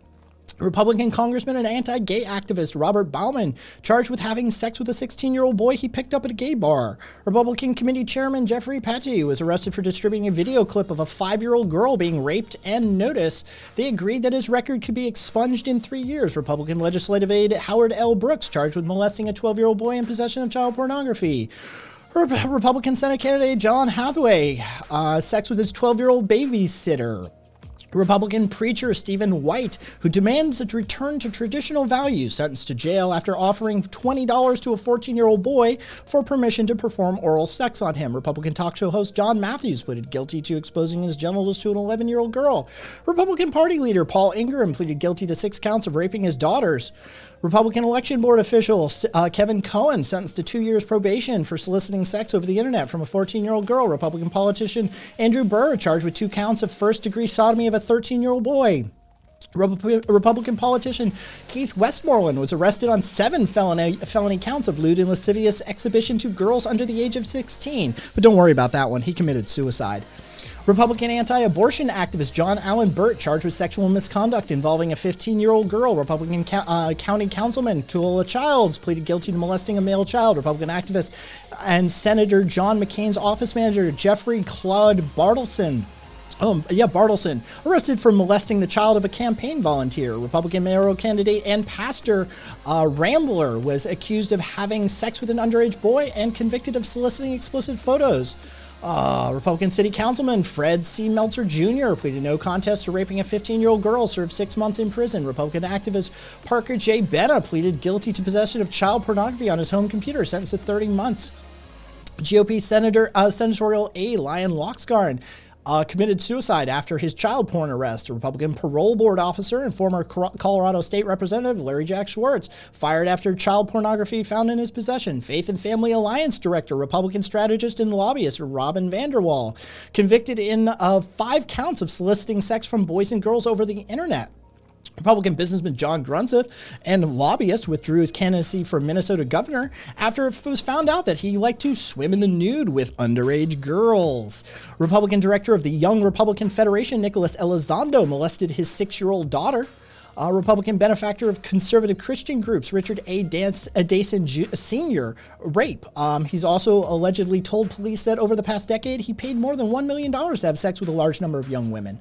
Republican Congressman and anti-gay activist Robert Bauman charged with having sex with a 16-year-old boy he picked up at a gay bar. Republican Committee Chairman Jeffrey Petty was arrested for distributing a video clip of a 5-year-old girl being raped, and notice they agreed that his record could be expunged in 3 years. Republican legislative aide Howard L. Brooks charged with molesting a 12-year-old boy in possession of child pornography. Republican Senate candidate John Hathaway, sex with his 12-year-old babysitter. Republican preacher Stephen White, who demands a return to traditional values, sentenced to jail after offering $20 to a 14-year-old boy for permission to perform oral sex on him. Republican talk show host John Matthews pleaded guilty to exposing his genitals to an 11-year-old girl. Republican Party leader Paul Ingraham pleaded guilty to 6 counts of raping his daughters. Republican Election Board official Kevin Cohen sentenced to 2 years probation for soliciting sex over the internet from a 14-year-old girl. Republican politician Andrew Burr charged with 2 counts of first-degree sodomy of a 13-year-old boy. Republican politician Keith Westmoreland was arrested on 7 felony counts of lewd and lascivious exhibition to girls under the age of 16. But don't worry about that one. He committed suicide. Republican anti-abortion activist John Allen Burt charged with sexual misconduct involving a 15-year-old girl. Republican County Councilman Kuala Childs pleaded guilty to molesting a male child. Republican activist and Senator John McCain's office manager Jeffrey Claude Bartleson, arrested for molesting the child of a campaign volunteer. Republican mayoral candidate and pastor Rambler was accused of having sex with an underage boy and convicted of soliciting explicit photos. Republican City Councilman Fred C. Meltzer Jr. pleaded no contest to raping a 15-year-old girl, served 6 months in prison. Republican activist Parker J. Benna pleaded guilty to possession of child pornography on his home computer, sentenced to 30 months. GOP Senatorial aide Lyon Loxgarn committed suicide after his child porn arrest. A Republican parole board officer and former Colorado State Representative Larry Jack Schwartz fired after child pornography found in his possession. Faith and Family Alliance Director, Republican strategist and lobbyist Robin Vanderwall, convicted in 5 counts of soliciting sex from boys and girls over the internet. Republican businessman John Grunseth and lobbyist withdrew his candidacy for Minnesota governor after it was found out that he liked to swim in the nude with underage girls. Republican director of the Young Republican Federation, Nicholas Elizondo, molested his 6-year-old daughter. Republican benefactor of conservative Christian groups, Richard A. Dason Sr., rape. He's also allegedly told police that over the past decade, he paid more than $1 million to have sex with a large number of young women.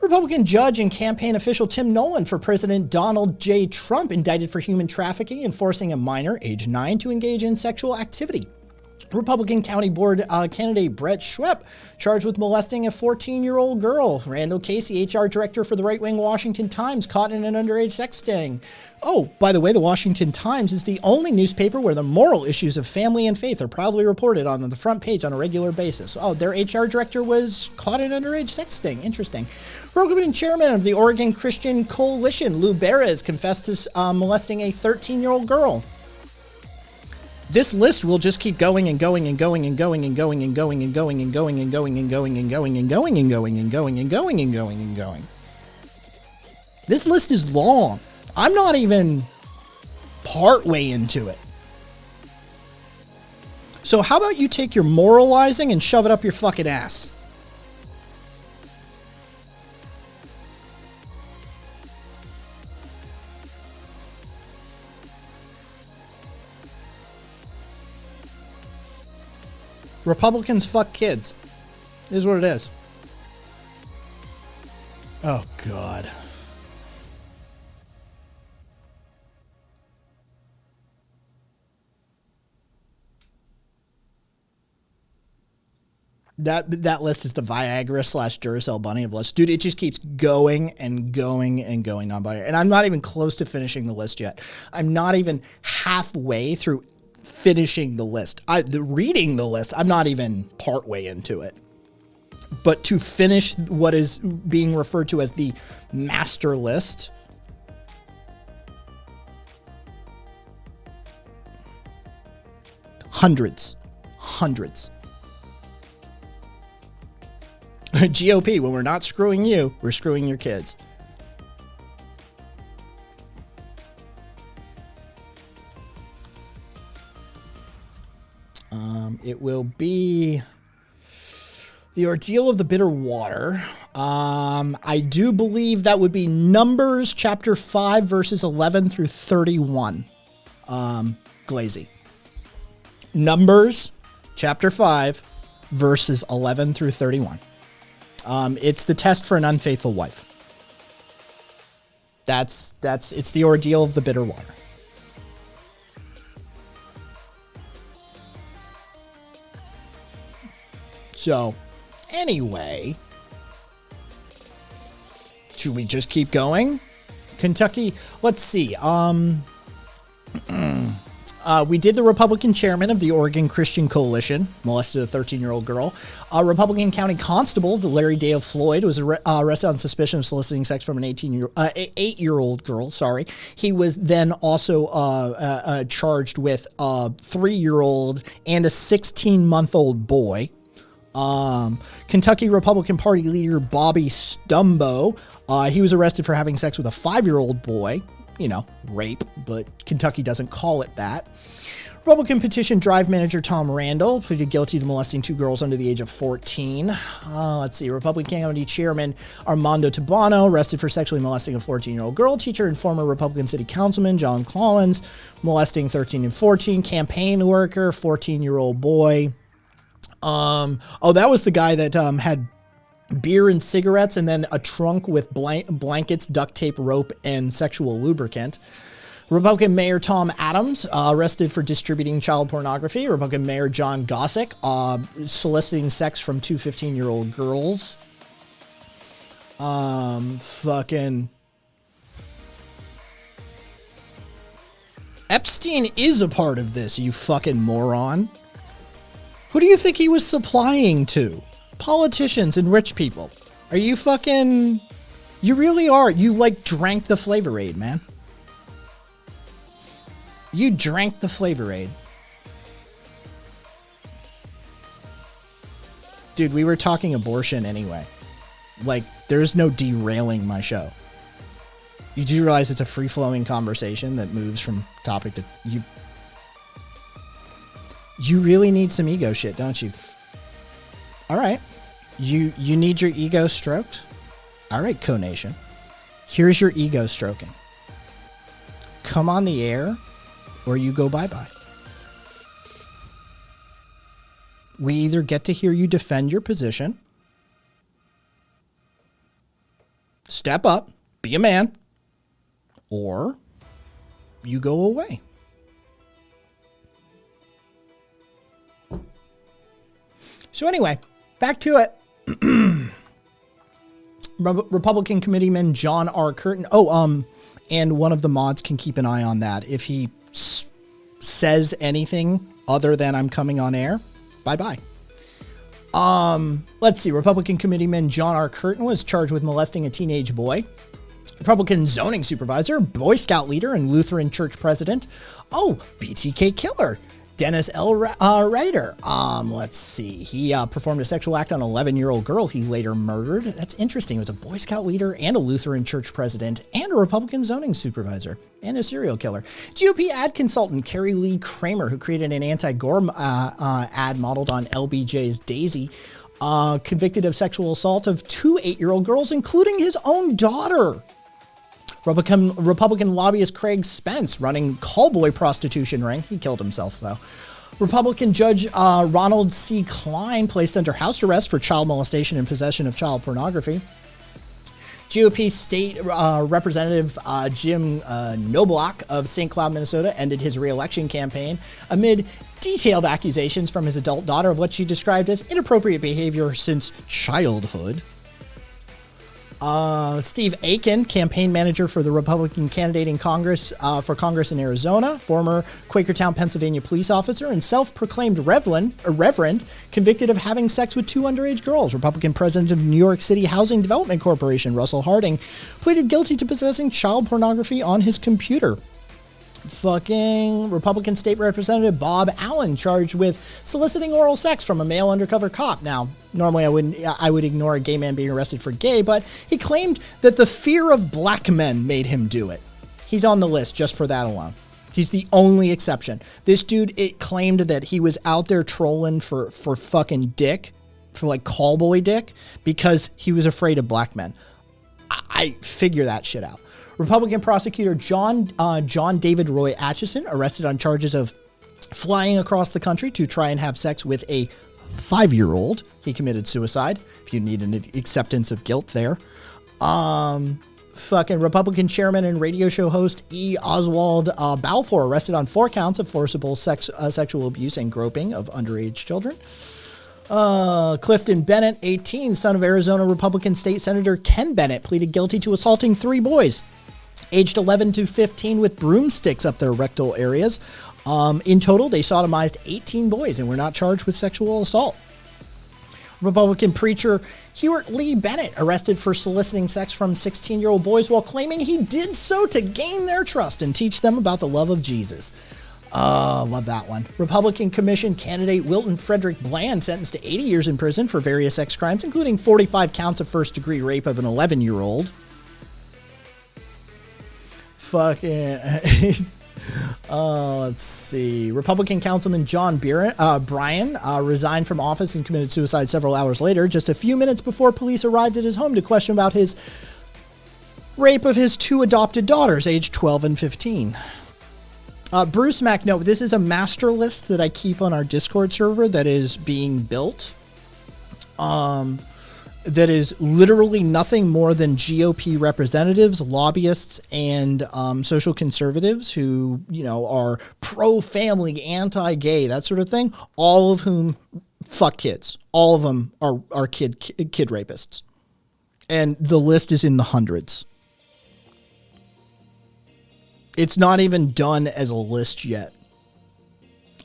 Republican judge and campaign official Tim Nolan for President Donald J. Trump indicted for human trafficking and forcing a minor, age 9, to engage in sexual activity. Republican County Board candidate Brett Schwepp charged with molesting a 14-year-old girl. Randall Casey, HR director for the right-wing Washington Times, caught in an underage sex sting. Oh, by the way, the Washington Times is the only newspaper where the moral issues of family and faith are proudly reported on the front page on a regular basis. Oh, their HR director was caught in an underage sex sting. Interesting. Republican chairman of the Oregon Christian Coalition, Lou Beres, confessed to molesting a 13-year-old girl. This list will just keep going and going and going and going and going and going and going and going and going and going and going and going and going and going and going and going and going. This list is long. I'm not even part way into it. So how about you take your moralizing and shove it up your fucking ass? Republicans fuck kids. Is what it is. Oh, God. That list is the Viagra / Duracell bunny of lists. Dude, it just keeps going and going and going on by. And I'm not even close to finishing the list yet. I'm not even halfway through finishing the list. Reading the list, I'm not even part way into it. But to finish what is being referred to as the master list, hundreds. GOP, when we're not screwing you, we're screwing your kids. It will be the ordeal of the bitter water. I do believe that would be Numbers chapter 5, verses 11 through 31. Glazy. Numbers chapter 5, verses 11 through 31. It's the test for an unfaithful wife. It's the ordeal of the bitter water. So, anyway, should we just keep going? Kentucky, let's see. We did the Republican chairman of the Oregon Christian Coalition, molested a 13-year-old girl. A Republican county constable, the Larry Dale Floyd, was arrested on suspicion of soliciting sex from an 8-year-old girl. Sorry. He was then also charged with a 3-year-old and a 16-month-old boy. Kentucky Republican Party leader Bobby Stumbo, he was arrested for having sex with a 5-year-old boy. You know, rape, but Kentucky doesn't call it that. Republican petition drive manager Tom Randall pleaded guilty to molesting 2 girls under the age of 14. Let's see. Republican County Chairman Armando Tabano arrested for sexually molesting a 14-year-old girl teacher, and former Republican City Councilman John Collins molesting 13 and 14. Campaign worker, 14-year-old boy. That was the guy that had beer and cigarettes and then a trunk with blankets, duct tape, rope, and sexual lubricant. Republican Mayor Tom Adams arrested for distributing child pornography. Republican Mayor John Gossick soliciting sex from 2 15-year-old girls. Fucking Epstein is a part of this, you fucking moron. Who do you think he was supplying to? Politicians and rich people. Are you fucking... You really are. You, like, drank the Flavor Aid, man. You drank the Flavor Aid. Dude, we were talking abortion anyway. Like, there's no derailing my show. You do realize it's a free-flowing conversation that moves from topic to... You really need some ego shit, don't you? All right. You need your ego stroked? All right, Co-Nation. Here's your ego stroking. Come on the air, or you go bye-bye. We either get to hear you defend your position, step up, be a man, or you go away. So anyway, back to it. Republican Committeeman John R. Curtin. And one of the mods can keep an eye on that. If he says anything other than I'm coming on air, bye-bye. Let's see. Republican Committeeman John R. Curtin was charged with molesting a teenage boy. Republican zoning supervisor, Boy Scout leader, and Lutheran church president. BTK killer. Dennis L. Ryder. Let's see. He performed a sexual act on an 11-year-old girl he later murdered. That's interesting. He was a Boy Scout leader and a Lutheran church president and a Republican zoning supervisor and a serial killer. GOP ad consultant Carrie Lee Kramer, who created an anti-gore ad modeled on LBJ's Daisy, convicted of sexual assault of 2 8-year-old girls, including his own daughter. Republican lobbyist Craig Spence, running callboy prostitution ring. He killed himself, though. Republican Judge Ronald C. Klein, placed under house arrest for child molestation and possession of child pornography. GOP State Representative Jim Knobloch of St. Cloud, Minnesota, ended his re-election campaign amid detailed accusations from his adult daughter of what she described as inappropriate behavior since childhood. Steve Aiken, campaign manager for the Republican candidate in Congress for Congress in Arizona, former Quakertown, Pennsylvania police officer, and self-proclaimed reverend, convicted of having sex with 2 underage girls. Republican president of New York City Housing Development Corporation, Russell Harding, pleaded guilty to possessing child pornography on his computer. Fucking Republican State Representative Bob Allen, charged with soliciting oral sex from a male undercover cop. Now, normally I would ignore a gay man being arrested for gay, but he claimed that the fear of black men made him do it. He's on the list just for that alone. He's the only exception. This dude, it claimed that he was out there trolling for fucking dick, for like callboy dick, because he was afraid of black men. I figure that shit out. Republican prosecutor John David Roy Atchison, arrested on charges of flying across the country to try and have sex with a 5-year-old. He committed suicide, if you need an acceptance of guilt there. Fucking Republican chairman and radio show host E. Oswald Balfour, arrested on 4 counts of forcible sexual abuse and groping of underage children. Clifton Bennett, 18, son of Arizona Republican State Senator Ken Bennett, pleaded guilty to assaulting 3 boys, aged 11 to 15, with broomsticks up their rectal areas. In total, they sodomized 18 boys and were not charged with sexual assault. Republican preacher Hewart Lee Bennett, arrested for soliciting sex from 16-year-old boys while claiming he did so to gain their trust and teach them about the love of Jesus. Love that one. Republican Commission candidate Wilton Frederick Bland, sentenced to 80 years in prison for various sex crimes, including 45 counts of first-degree rape of an 11-year-old. Fucking... let's see. Republican Councilman John Bryan resigned from office and committed suicide several hours later, just a few minutes before police arrived at his home to question about his rape of his 2 adopted daughters, aged 12 and 15. Bruce Mack, no, this is a master list that I keep on our Discord server that is being built. That is literally nothing more than GOP representatives, lobbyists, and social conservatives who, you know, are pro-family, anti-gay, that sort of thing. All of whom fuck kids. All of them are kid rapists. And the list is in the hundreds. It's not even done as a list yet.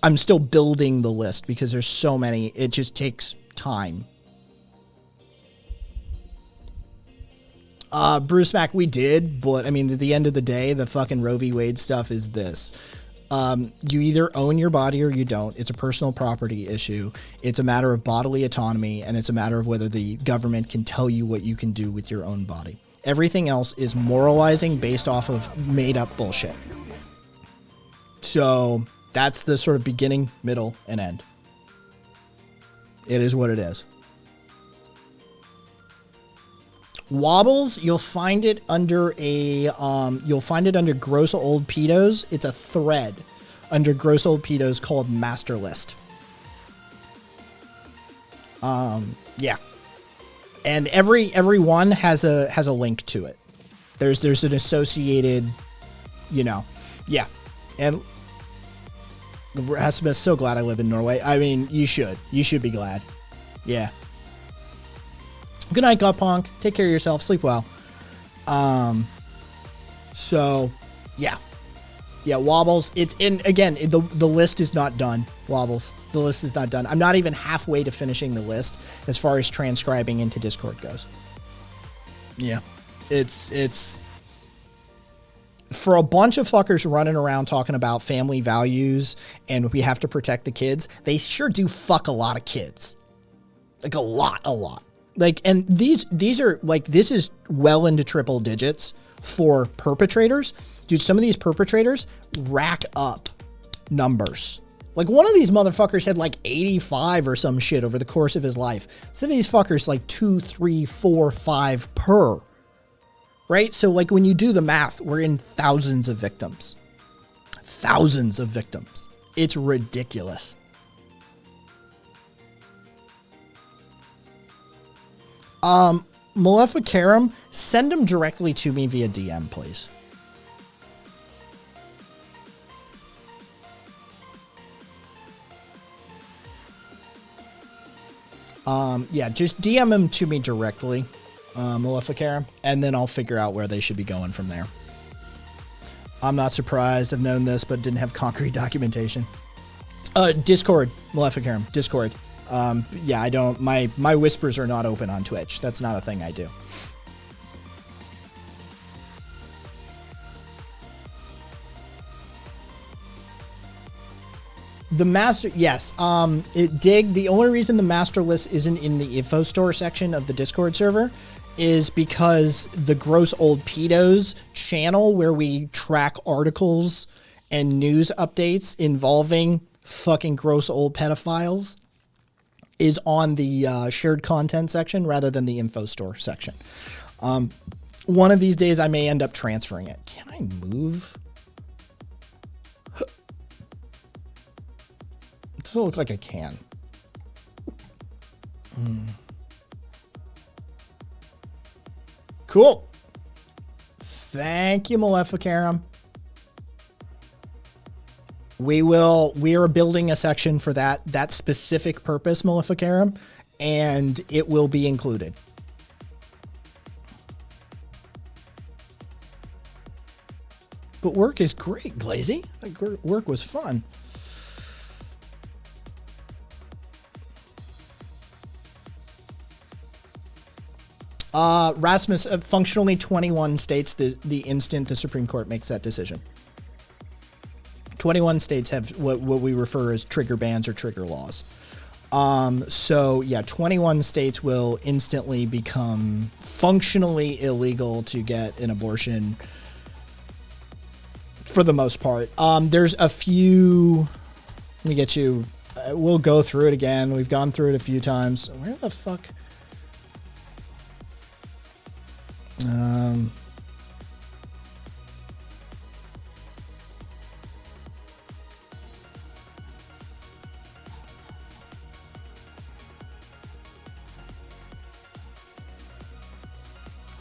I'm still building the list because there's so many. It just takes time. Bruce Mack, we did, but I mean, at the end of the day, the fucking Roe v. Wade stuff is this. You either own your body or you don't. It's a personal property issue. It's a matter of bodily autonomy, and it's a matter of whether the government can tell you what you can do with your own body. Everything else is moralizing based off of made up bullshit. So that's the sort of beginning, middle, and end. It is what it is. Wobbles, you'll find it under Gross Old Pedos. It's a thread under Gross Old Pedos called Master List. Yeah. And every one has a link to it. There's an associated, you know, yeah. And Rasmus, so glad I live in Norway. I mean, you should be glad. Yeah. Good night, Gutpunk. Take care of yourself. Sleep well. So, yeah. Yeah, Wobbles. It's in, again, the list is not done. Wobbles. The list is not done. I'm not even halfway to finishing the list as far as transcribing into Discord goes. Yeah. It's for a bunch of fuckers running around talking about family values and we have to protect the kids, they sure do fuck a lot of kids. Like a lot. Like, and these are like, this is well into triple digits for perpetrators. Dude, some of these perpetrators rack up numbers. Like one of these motherfuckers had like 85 or some shit over the course of his life. Some of these fuckers like 2, 3, 4, 5 per. Right? So like when you do the math, we're in thousands of victims. Thousands of victims. It's ridiculous. Maleficarum, send them directly to me via DM, please. Yeah, just DM them to me directly, Maleficarum, and then I'll figure out where they should be going from there. I'm not surprised. I've known this, but didn't have concrete documentation. Discord, Maleficarum, Discord. Yeah, I don't, my whispers are not open on Twitch. That's not a thing I do. The master, yes. The only reason the master list isn't in the info store section of the Discord server is because the Gross Old Pedos channel, where we track articles and news updates involving fucking gross old pedophiles, is on the shared content section rather than the info store section. One of these days I may end up transferring it. Can I move? It doesn't look like I can. Cool. Thank you, Maleficarum. We are building a section for that specific purpose, Maleficarum, and it will be included. But work is great, Glazy. Like, work was fun. Rasmus, functionally 21 states the instant the Supreme Court makes that decision. 21 states have what we refer as trigger bans or trigger laws. So yeah, 21 states will instantly become functionally illegal to get an abortion for the most part. There's a few, let me get you, we'll go through it again. We've gone through it a few times. Where the fuck?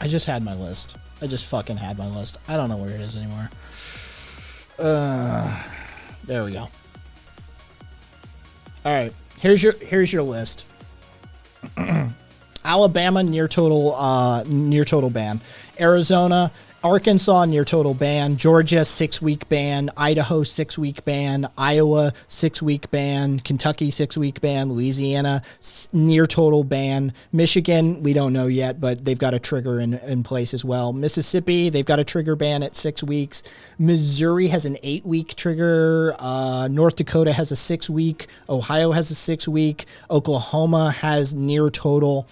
I just had my list. I just fucking had my list. I don't know where it is anymore. There we go. All right, here's your list. Alabama near total ban. Arizona, Arkansas near total ban. Georgia 6-week ban. Idaho 6-week ban. Iowa 6-week ban. Kentucky 6-week ban. Louisiana near total ban. Michigan, we don't know yet, but they've got a trigger in place as well. Mississippi, they've got a trigger ban at 6 weeks. Missouri has an 8-week trigger. North Dakota has a 6-week. Ohio has a 6-week. Oklahoma has near total.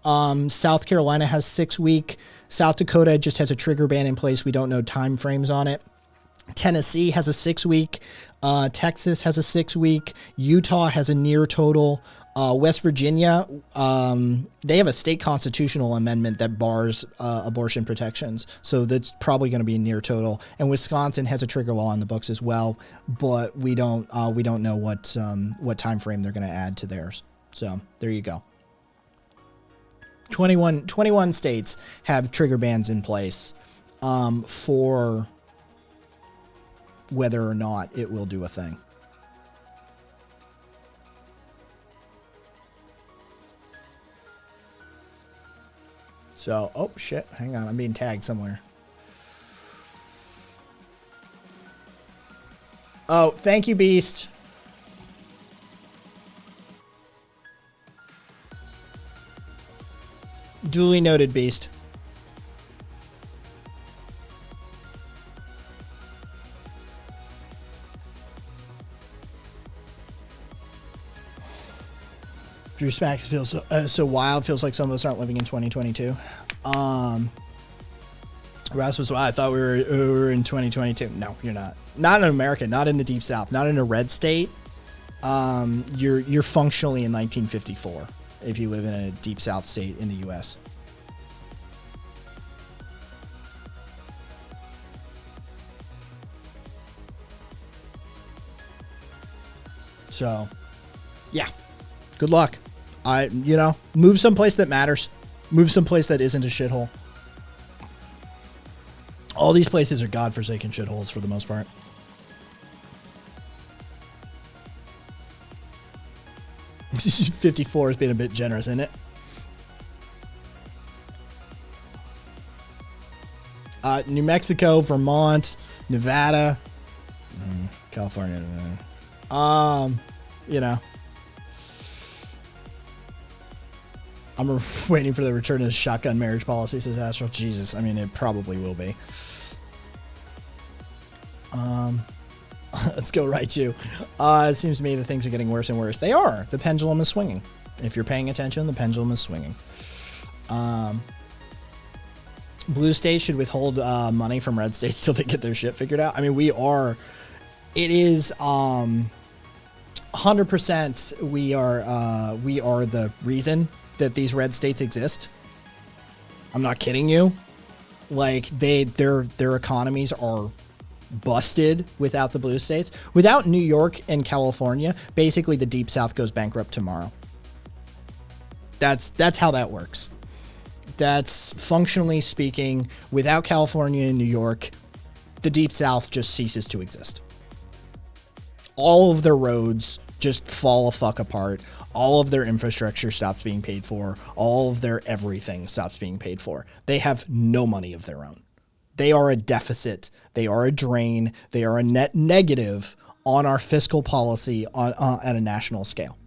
South Carolina has 6-week. South Dakota just has a trigger ban in place. We don't know time frames on it. Tennessee has a 6-week. Texas has a 6-week. Utah has a near total. West Virginia, they have a state constitutional amendment that bars abortion protections, so that's probably going to be a near total. And Wisconsin has a trigger law in the books as well, but we don't know what time frame they're going to add to theirs. So there you go. 21 states have trigger bans in place for whether or not it will do a thing. So, oh shit, hang on, I'm being tagged somewhere. Oh, thank you, Beast. Duly noted, Beast. Your smack feels so wild. Feels like some of us aren't living in 2022. Ross was, I thought we were in 2022. No, you're not. Not in America. Not in the Deep South. Not in a red state. You're functionally in 1954 if you live in a Deep South state in the U.S. So, yeah. Good luck. Move someplace that matters. Move someplace that isn't a shithole. All these places are godforsaken shitholes for the most part. $54 has been a bit generous, isn't it? New Mexico, Vermont, Nevada, California. I'm waiting for the return of the shotgun marriage policy, says Astral. Jesus, I mean, it probably will be. Let's go right to. It seems to me that things are getting worse and worse. They are. The pendulum is swinging. If you're paying attention, the pendulum is swinging. Blue states should withhold money from red states till they get their shit figured out. I mean, we are. It is 100%. We are the reason that these red states exist. I'm not kidding you. Like their economies are busted without the blue states. Without New York and California, basically the Deep South goes bankrupt tomorrow. That's how that works. That's functionally speaking, without California and New York, the Deep South just ceases to exist. All of their roads just fall a fuck apart. All of their infrastructure stops being paid for. All of their everything stops being paid for. They have no money of their own. They are a deficit. They are a drain. They are a net negative on our fiscal policy at a national scale.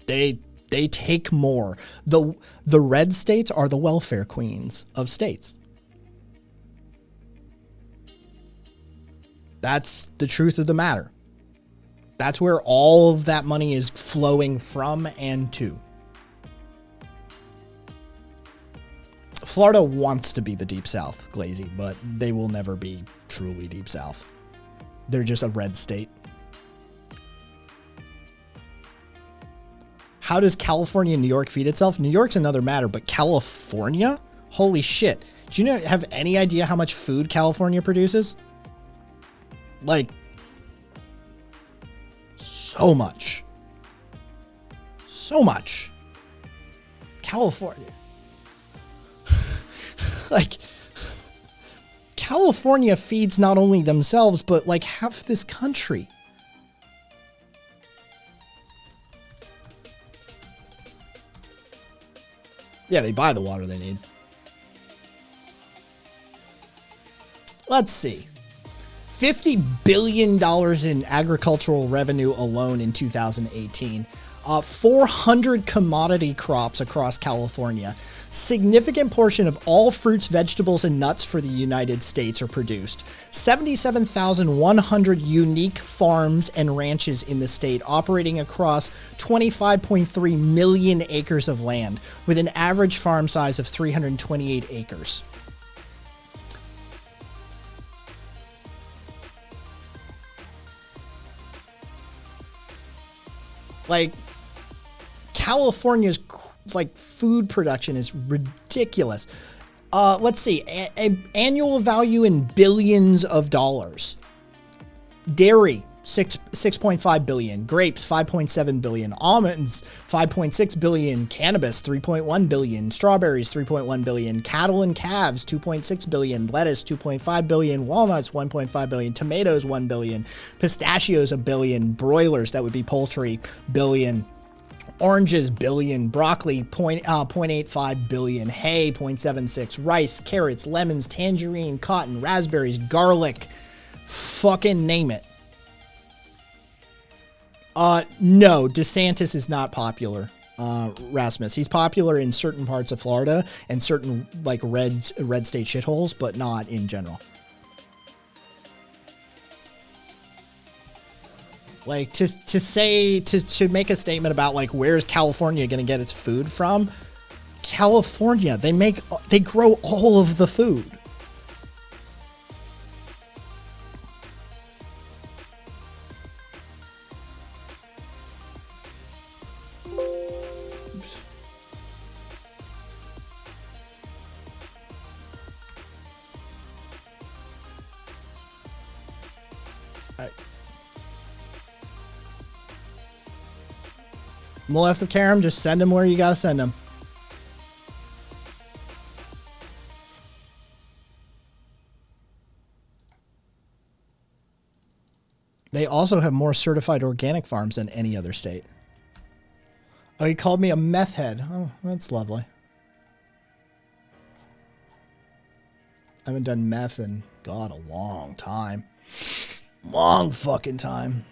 They take more. The red states are the welfare queens of states. That's the truth of the matter. That's where all of that money is flowing from and to. Florida wants to be the Deep South, Glazy, but they will never be truly Deep South. They're just a red state. How does California and New York feed itself? New York's another matter, but California? Holy shit. Do you have any idea how much food California produces? Like, so much. So much. California. Like, California feeds not only themselves, but like half this country. Yeah, they buy the water they need. Let's see. $50 billion in agricultural revenue alone in 2018. 400 commodity crops across California. Significant portion of all fruits, vegetables, and nuts for the United States are produced. 77,100 unique farms and ranches in the state, operating across 25.3 million acres of land, with an average farm size of 328 acres. Like, California's food production is ridiculous. Let's see, annual value in billions of dollars. Dairy, 6.5 billion. Grapes, 5.7 billion. Almonds, 5.6 billion. Cannabis, 3.1 billion. Strawberries, 3.1 billion. Cattle and calves, 2.6 billion. Lettuce, 2.5 billion. Walnuts, 1.5 billion. Tomatoes, 1 billion. Pistachios, a billion. Broilers, that would be poultry, billion. Oranges, billion. Broccoli, 0.85 billion. Hay, 0.76. Rice, carrots, lemons, tangerine, cotton, raspberries, garlic. Fucking name it. No, DeSantis is not popular, Rasmus. He's popular in certain parts of Florida and certain red state shitholes, but not in general. Like to make a statement about like where's California going to get its food from? California, they grow all of the food. Oops. Moleth Karam, just send them where you gotta send them. They also have more certified organic farms than any other state. Oh, he called me a meth head. Oh, that's lovely. I haven't done meth in, God, a long time. Long fucking time.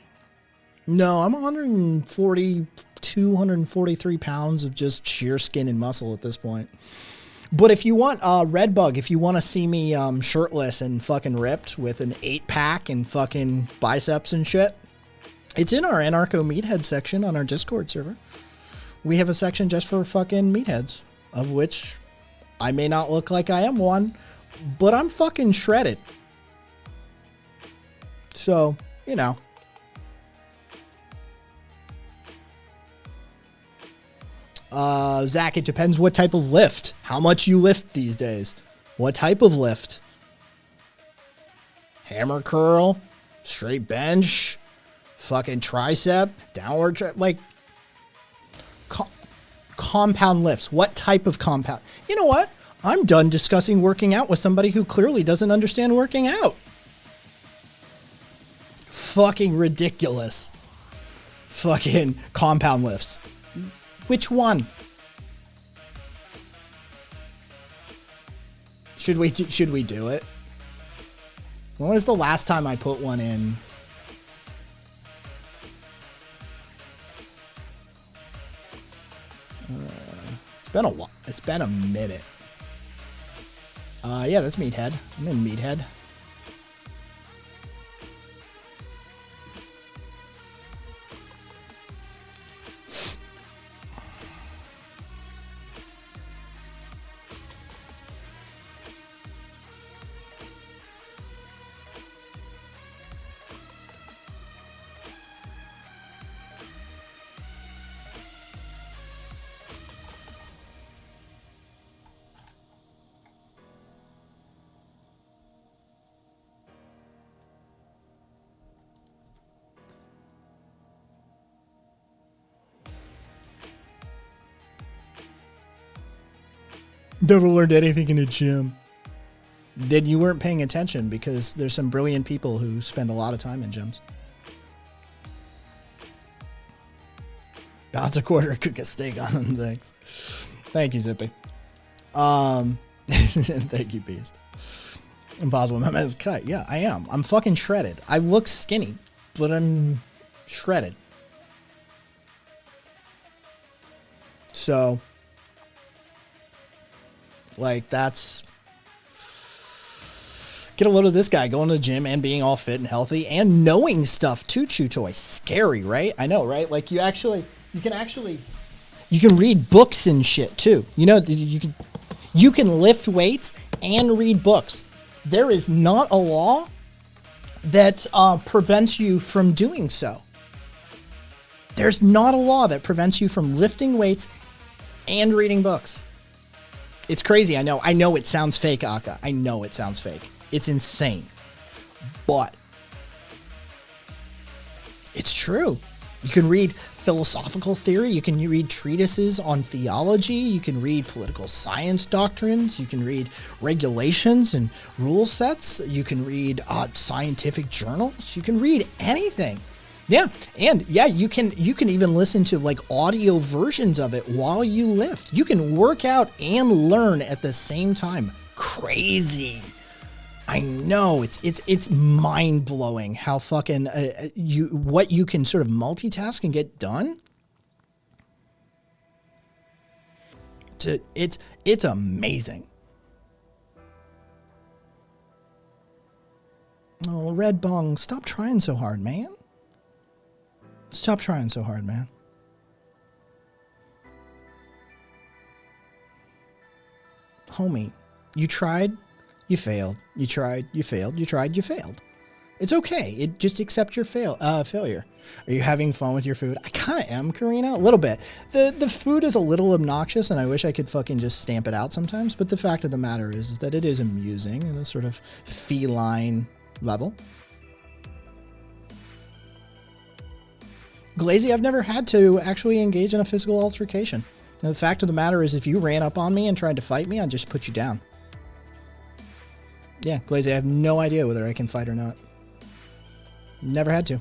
No, I'm 142, 143 pounds of just sheer skin and muscle at this point. But if you want Redbug, if you want to see me shirtless and fucking ripped with an 8-pack and fucking biceps and shit, it's in our Anarcho Meathead section on our Discord server. We have a section just for fucking meatheads, of which I may not look like I am one, but I'm fucking shredded. So, you know. Zach, it depends what type of lift. How much you lift these days. What type of lift? Hammer curl? Straight bench? Fucking tricep? Downward like compound lifts. What type of compound? You know what? I'm done discussing working out with somebody who clearly doesn't understand working out. Fucking ridiculous. Fucking compound lifts. Which one? Should we do it? When was the last time I put one in? It's been a while. It's been a minute. Yeah, that's Meathead. I'm in Meathead. Never learned anything in a gym. Then you weren't paying attention, because there's some brilliant people who spend a lot of time in gyms. That's a quarter, cook a steak on them things. Thank you, Zippy. Thank you, Beast. Impossible my man's cut. Yeah, I am. I'm fucking shredded. I look skinny, but I'm shredded. So, like, that's... Get a load of this guy going to the gym and being all fit and healthy and knowing stuff too, Chew Toy. Scary, right? I know, right? Like, you can read books and shit too. You know, you can lift weights and read books. There is not a law that prevents you from doing so. There's not a law that prevents you from lifting weights and reading books. It's crazy. I know it sounds fake, Aka. I know it sounds fake. It's insane. But it's true. You can read philosophical theory. You can read treatises on theology. You can read political science doctrines. You can read regulations and rule sets. You can read scientific journals. You can read anything. Yeah, and yeah, you can even listen to like audio versions of it while you lift. You can work out and learn at the same time. Crazy. I know, it's mind-blowing how fucking what you can sort of multitask and get done. It's amazing. Oh, Red Bong, stop trying so hard, man. Stop trying so hard, man. Homie, you tried, you failed. You tried, you failed. You tried, you failed. It's okay. Just accept your failure. Are you having fun with your food? I kind of am, Karina, a little bit. The food is a little obnoxious, and I wish I could fucking just stamp it out sometimes. But the fact of the matter is that it is amusing in a sort of feline level. Glazy, I've never had to actually engage in a physical altercation. And the fact of the matter is, if you ran up on me and tried to fight me, I'd just put you down. Yeah, Glazy, I have no idea whether I can fight or not. Never had to.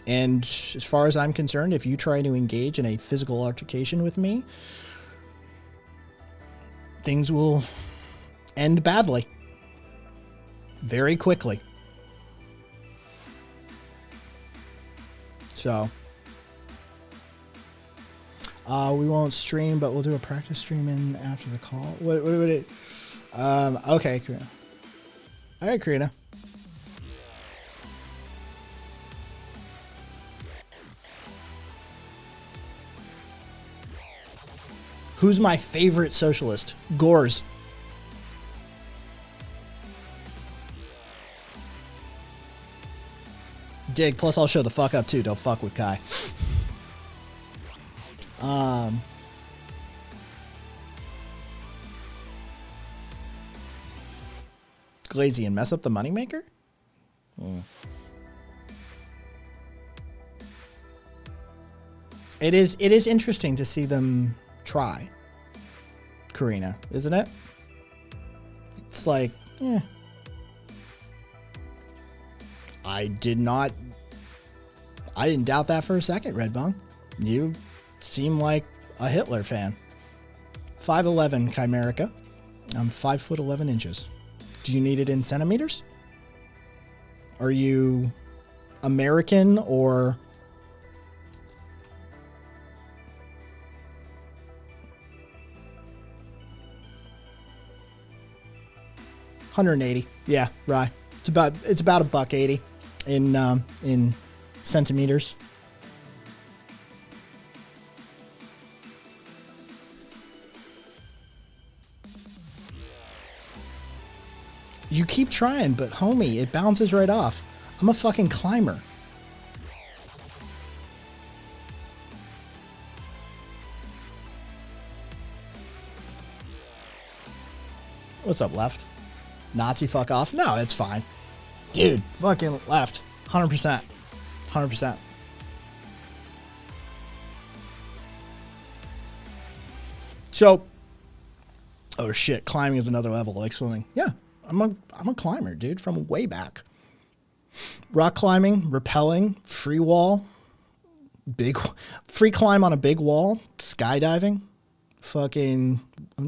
And as far as I'm concerned, if you try to engage in a physical altercation with me, things will end badly. Very quickly. So, we won't stream, but we'll do a practice stream in after the call. What would it? Okay, Karina. All right, Karina. Who's my favorite socialist? Gores. Dig. Plus, I'll show the fuck up too. Don't fuck with Kai. Glazy and mess up the moneymaker? It is interesting to see them try, Karina, isn't it? It's like, I didn't doubt that for a second, Redbong. You seem like a Hitler fan. 5'11", Chimerica. I'm 5'11" inches. Do you need it in centimeters? Are you American or... $180. Yeah, right. It's about $180 in centimeters. You keep trying, but homie, it bounces right off. I'm a fucking climber. What's up, left? Nazi fuck off? No, it's fine. Dude, fucking left. 100%. 100%. So, oh shit, climbing is another level, like swimming. Yeah, I'm a climber, dude, from way back. Rock climbing, rappelling, free wall, free climb on a big wall, skydiving, fucking,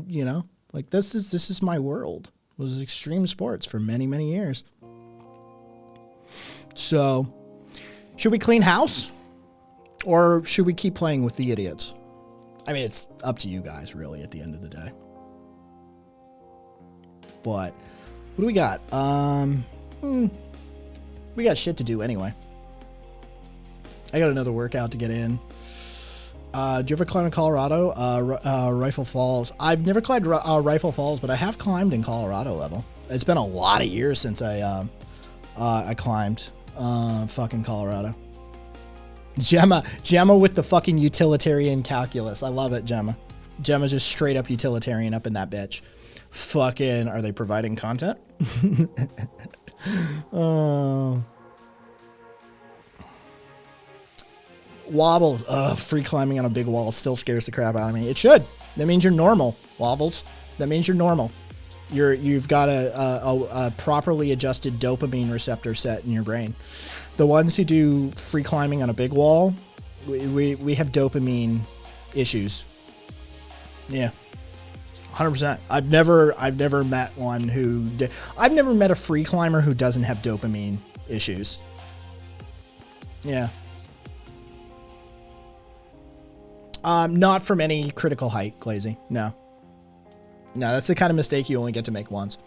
you know, like this is my world. It was extreme sports for many, many years. So, should we clean house? Or should we keep playing with the idiots? I mean, it's up to you guys, really, at the end of the day. But, what do we got? We got shit to do anyway. I got another workout to get in. Do you ever climb in Colorado? Rifle Falls. I've never climbed Rifle Falls, but I have climbed in Colorado level. It's been a lot of years since I climbed fucking Colorado. Gemma with the fucking utilitarian calculus. I love it, Gemma. Gemma's just straight up utilitarian up in that bitch. Fucking, are they providing content? Wobbles. Free climbing on a big wall still scares the crap out of me. It should. That means you're normal. Wobbles. That means you're normal. You've got a properly adjusted dopamine receptor set in your brain. The ones who do free climbing on a big wall, we have dopamine issues. Yeah. 100%. I've never met one who I've never met a free climber who doesn't have dopamine issues. Yeah. Not from any critical height, Glazy. No. No, that's the kind of mistake you only get to make once.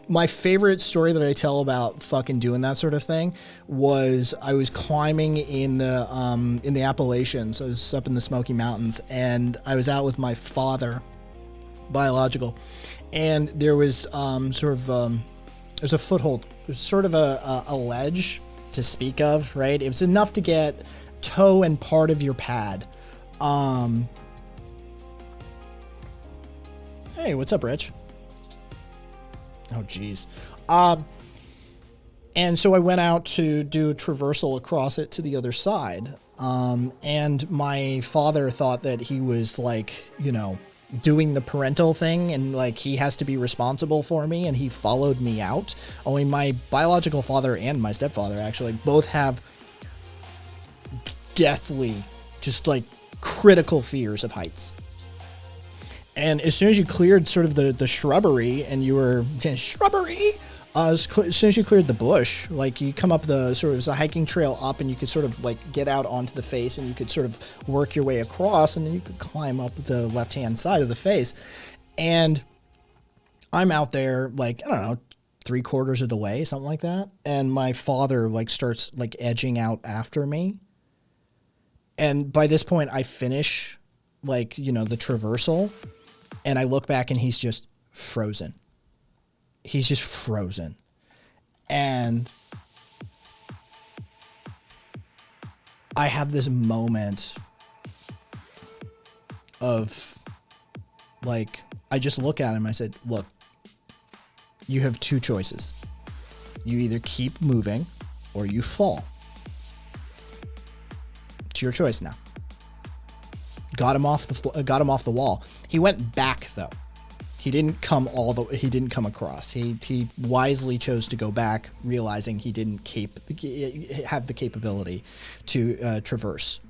My favorite story that I tell about fucking doing that sort of thing was I was climbing in the Appalachians. I was up in the Smoky Mountains, and I was out with my father, biological, and there was there's a foothold. It was sort of a ledge to speak of, right? It was enough to get toe and part of your pad. Hey, what's up, Rich? Oh, geez. And so I went out to do a traversal across it to the other side. And my father thought that he was like, you know, doing the parental thing and like he has to be responsible for me. And he followed me out. Only my biological father and my stepfather actually both have deathly, just like critical fears of heights. And as soon as you cleared sort of the shrubbery and you were as soon as you cleared the bush, like you come up the sort of, it was a hiking trail up and you could sort of like get out onto the face and you could sort of work your way across and then you could climb up the left-hand side of the face. And I'm out there like, I don't know, 3/4 of the way, something like that. And my father like starts like edging out after me. And by this point I finish like, you know, the traversal. And I look back and he's just frozen. He's just frozen. And I have this moment of like, I just look at him. I said, look, you have two choices. You either keep moving or you fall. It's your choice now. Got him off the wall. He went back though. He didn't come across. He wisely chose to go back, realizing he didn't have the capability to traverse.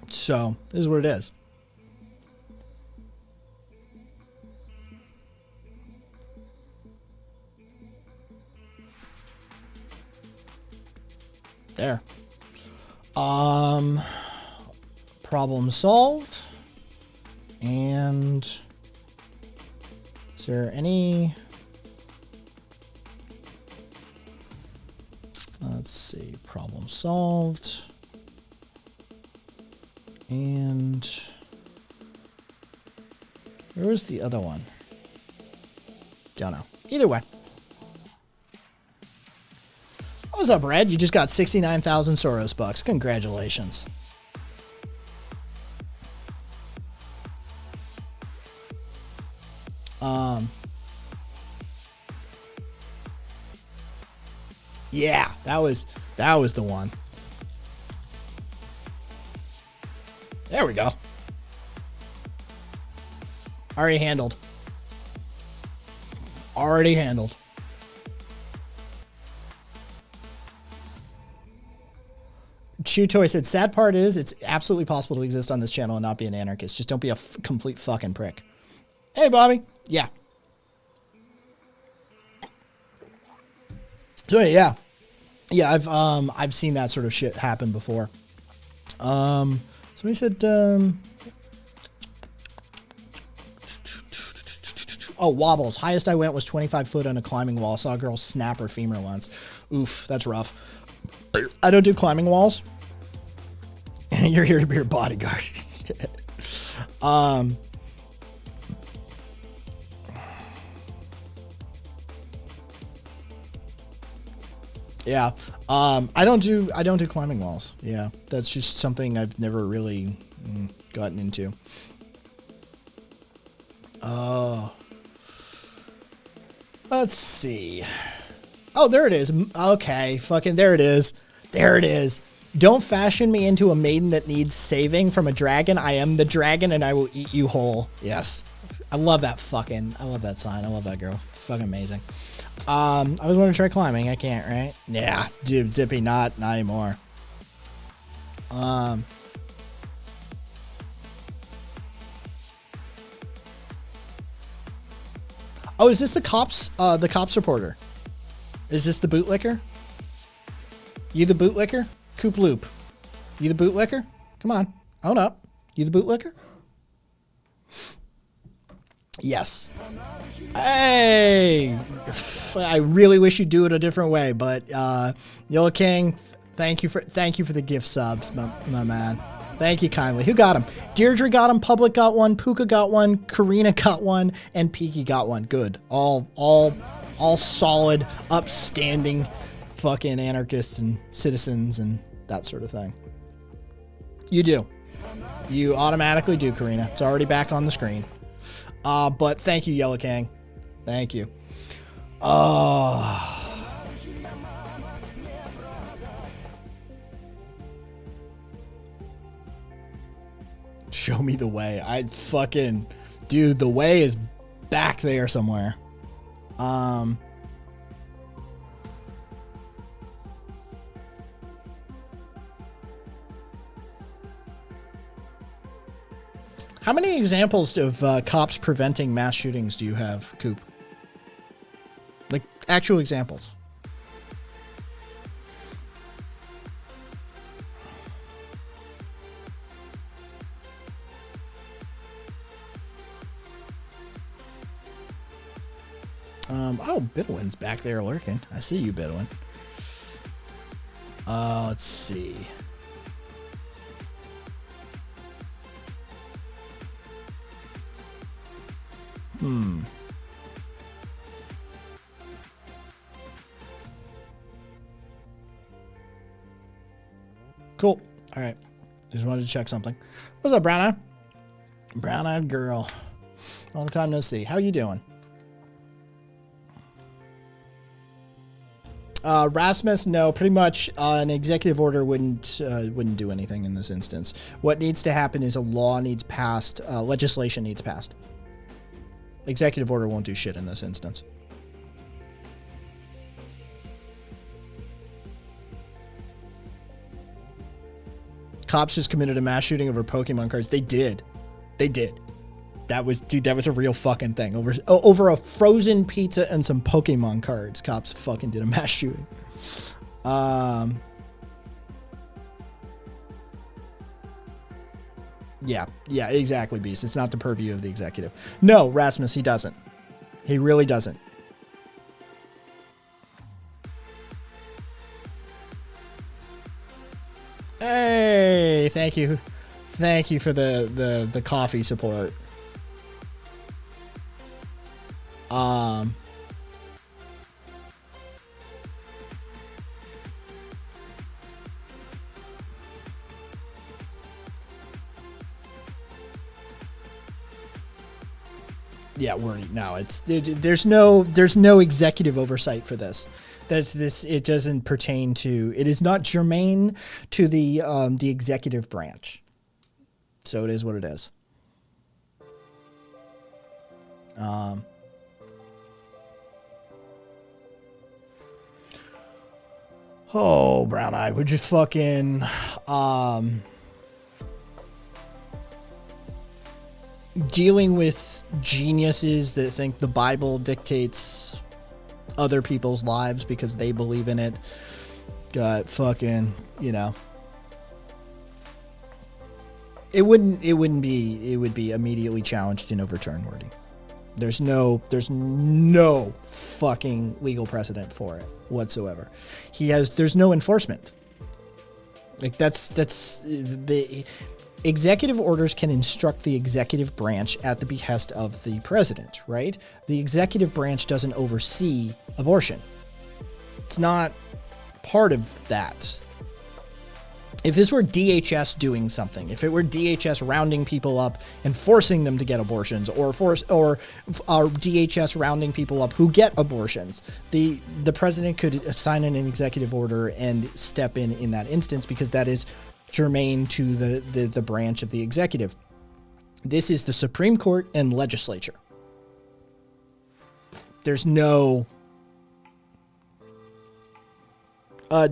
So this is what it is. There. Problem solved. And is there any? Let's see. Problem solved. And where was the other one? Don't know. Either way. What's up, Red? You just got 69,000 Soros bucks. Congratulations. Yeah, that was the one. There we go. Already handled. Already handled. Chew Toy said, sad part is it's absolutely possible to exist on this channel and not be an anarchist. Just don't be a complete fucking prick. Hey, Bobby. Yeah. So yeah. Yeah, I've seen that sort of shit happen before. Somebody said, oh, wobbles. Highest I went was 25 foot on a climbing wall. Saw a girl snap her femur once. Oof, that's rough. I don't do climbing walls. You're here to be your bodyguard. Yeah. I don't do climbing walls. Yeah. That's just something I've never really gotten into. Oh. Let's see. Oh, there it is. Okay. Fucking there it is. There it is. Don't fashion me into a maiden that needs saving from a dragon. I am the dragon and I will eat you whole. Yes. I love that sign. I love that girl. Fucking amazing. I was going to try climbing. I can't, right? Yeah, dude, Zippy, not anymore. Oh, is this the cops reporter? Is this the bootlicker? You the bootlicker? Coop Loop. You the bootlicker? Come on, own up. You the bootlicker? Yes. Hey, I really wish you'd do it a different way, but Yellow King, thank you for the gift subs, my man. Thank you kindly. Who got him? Deirdre got him. Public got one. Puka got one. Karina got one, and Peaky got one. Good. All solid, upstanding, fucking anarchists and citizens and that sort of thing. You do. You automatically do, Karina. It's already back on the screen. But thank you, Yellow King. Thank you. Show me the way. Dude, the way is back there somewhere. How many examples of cops preventing mass shootings do you have, Coop? Like, actual examples. Oh, Bidwin's back there lurking. I see you, Bidwin. Let's see. Cool. All right. Just wanted to check something. What's up, Brown Eye? Brown Eyed girl. Long time no see. How you doing? Rasmus, no, pretty much an executive order wouldn't do anything in this instance. What needs to happen is a law needs passed, legislation needs passed. Executive order won't do shit in this instance. Cops just committed a mass shooting over Pokemon cards. They did. That was a real fucking thing. Over a frozen pizza and some Pokemon cards, cops fucking did a mass shooting. Yeah, exactly, Beast. It's not the purview of the executive. No, Rasmus, he doesn't. He really doesn't. Hey, thank you. Thank you for the coffee support. Yeah, there's no executive oversight for this. It doesn't pertain to, it is not germane to the executive branch. So it is what it is. Oh, Brown Eye, would you fucking dealing with geniuses that think the Bible dictates other people's lives because they believe in it. Got fucking, it would be immediately challenged and overturned, Wordy. There's no fucking legal precedent for it whatsoever. There's no enforcement. Like that's the executive orders can instruct the executive branch at the behest of the president, right? The executive branch doesn't oversee abortion. It's not part of that. If this were DHS doing something, if it were DHS rounding people up and forcing them to get abortions, or DHS rounding people up who get abortions, the president could sign an executive order and step in that instance, because that is germane to the branch of the executive. This is the Supreme Court and legislature. There's no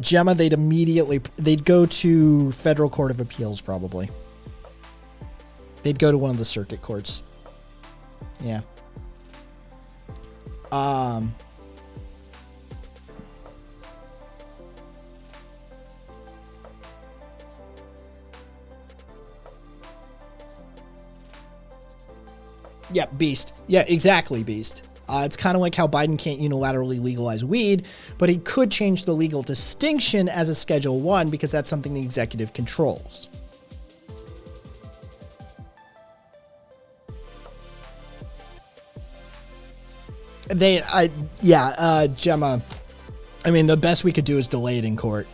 Gemma, they'd go to Federal Court of Appeals, probably. They'd go to one of the circuit courts. Yeah. Yeah, beast. Yeah, exactly, beast. It's kind of like how Biden can't unilaterally legalize weed, but he could change the legal distinction as a Schedule 1 because that's something the executive controls. Gemma, I mean, the best we could do is delay it in court.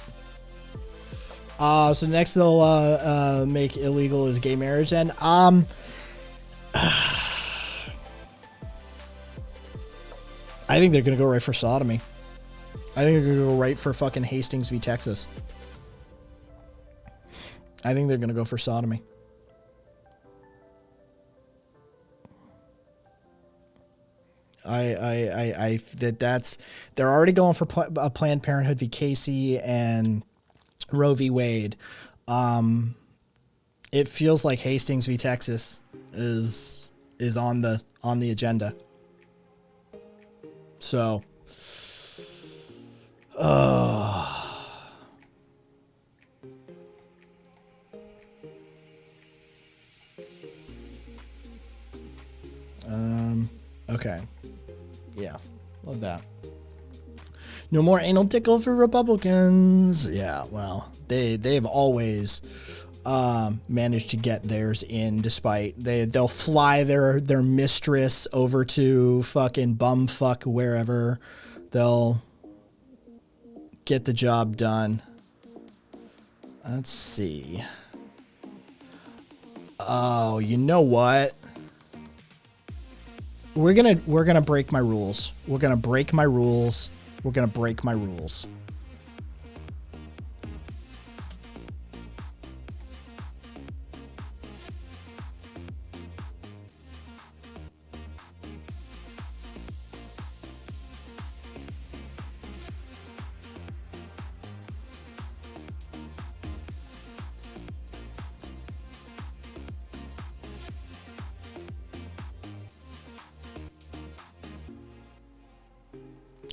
So next they'll make illegal is gay marriage then. I think they're going to go right for sodomy. I think they're going to go right for fucking Hastings v. Texas. I think they're going to go for sodomy. They're already going for a Planned Parenthood v. Casey and Roe v. Wade. It feels like Hastings v. Texas is on the agenda. So, okay. Yeah, love that. No more anal tickle for Republicans. Yeah, well, they've always managed to get theirs in, despite they'll fly their mistress over to fucking bumfuck wherever. They'll get the job done. Let's see. Oh, you know what? We're gonna break my rules. We're gonna break my rules. We're gonna break my rules.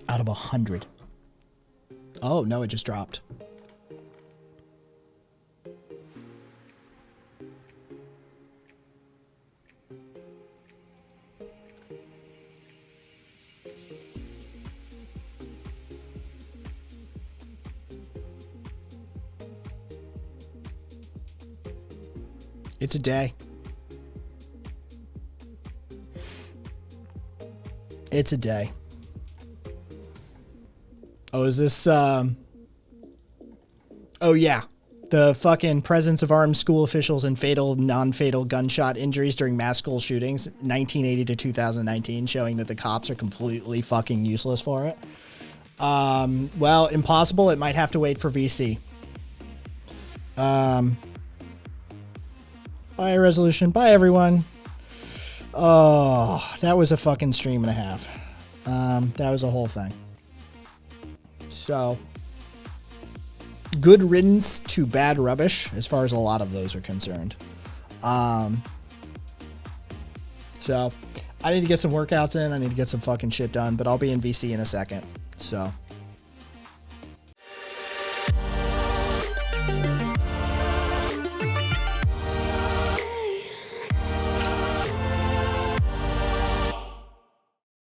Out of 100. Oh, no, it just dropped. It's a day. It's a day. Oh, is this, oh yeah. The fucking presence of armed school officials and fatal, non-fatal gunshot injuries during mass school shootings, 1980 to 2019, showing that the cops are completely fucking useless for it. Well, impossible. It might have to wait for VC. Bye, resolution. Bye, everyone. Oh, that was a fucking stream and a half. That was a whole thing. So, good riddance to bad rubbish, as far as a lot of those are concerned. So, I need to get some workouts in. I need to get some fucking shit done, but I'll be in VC in a second. So,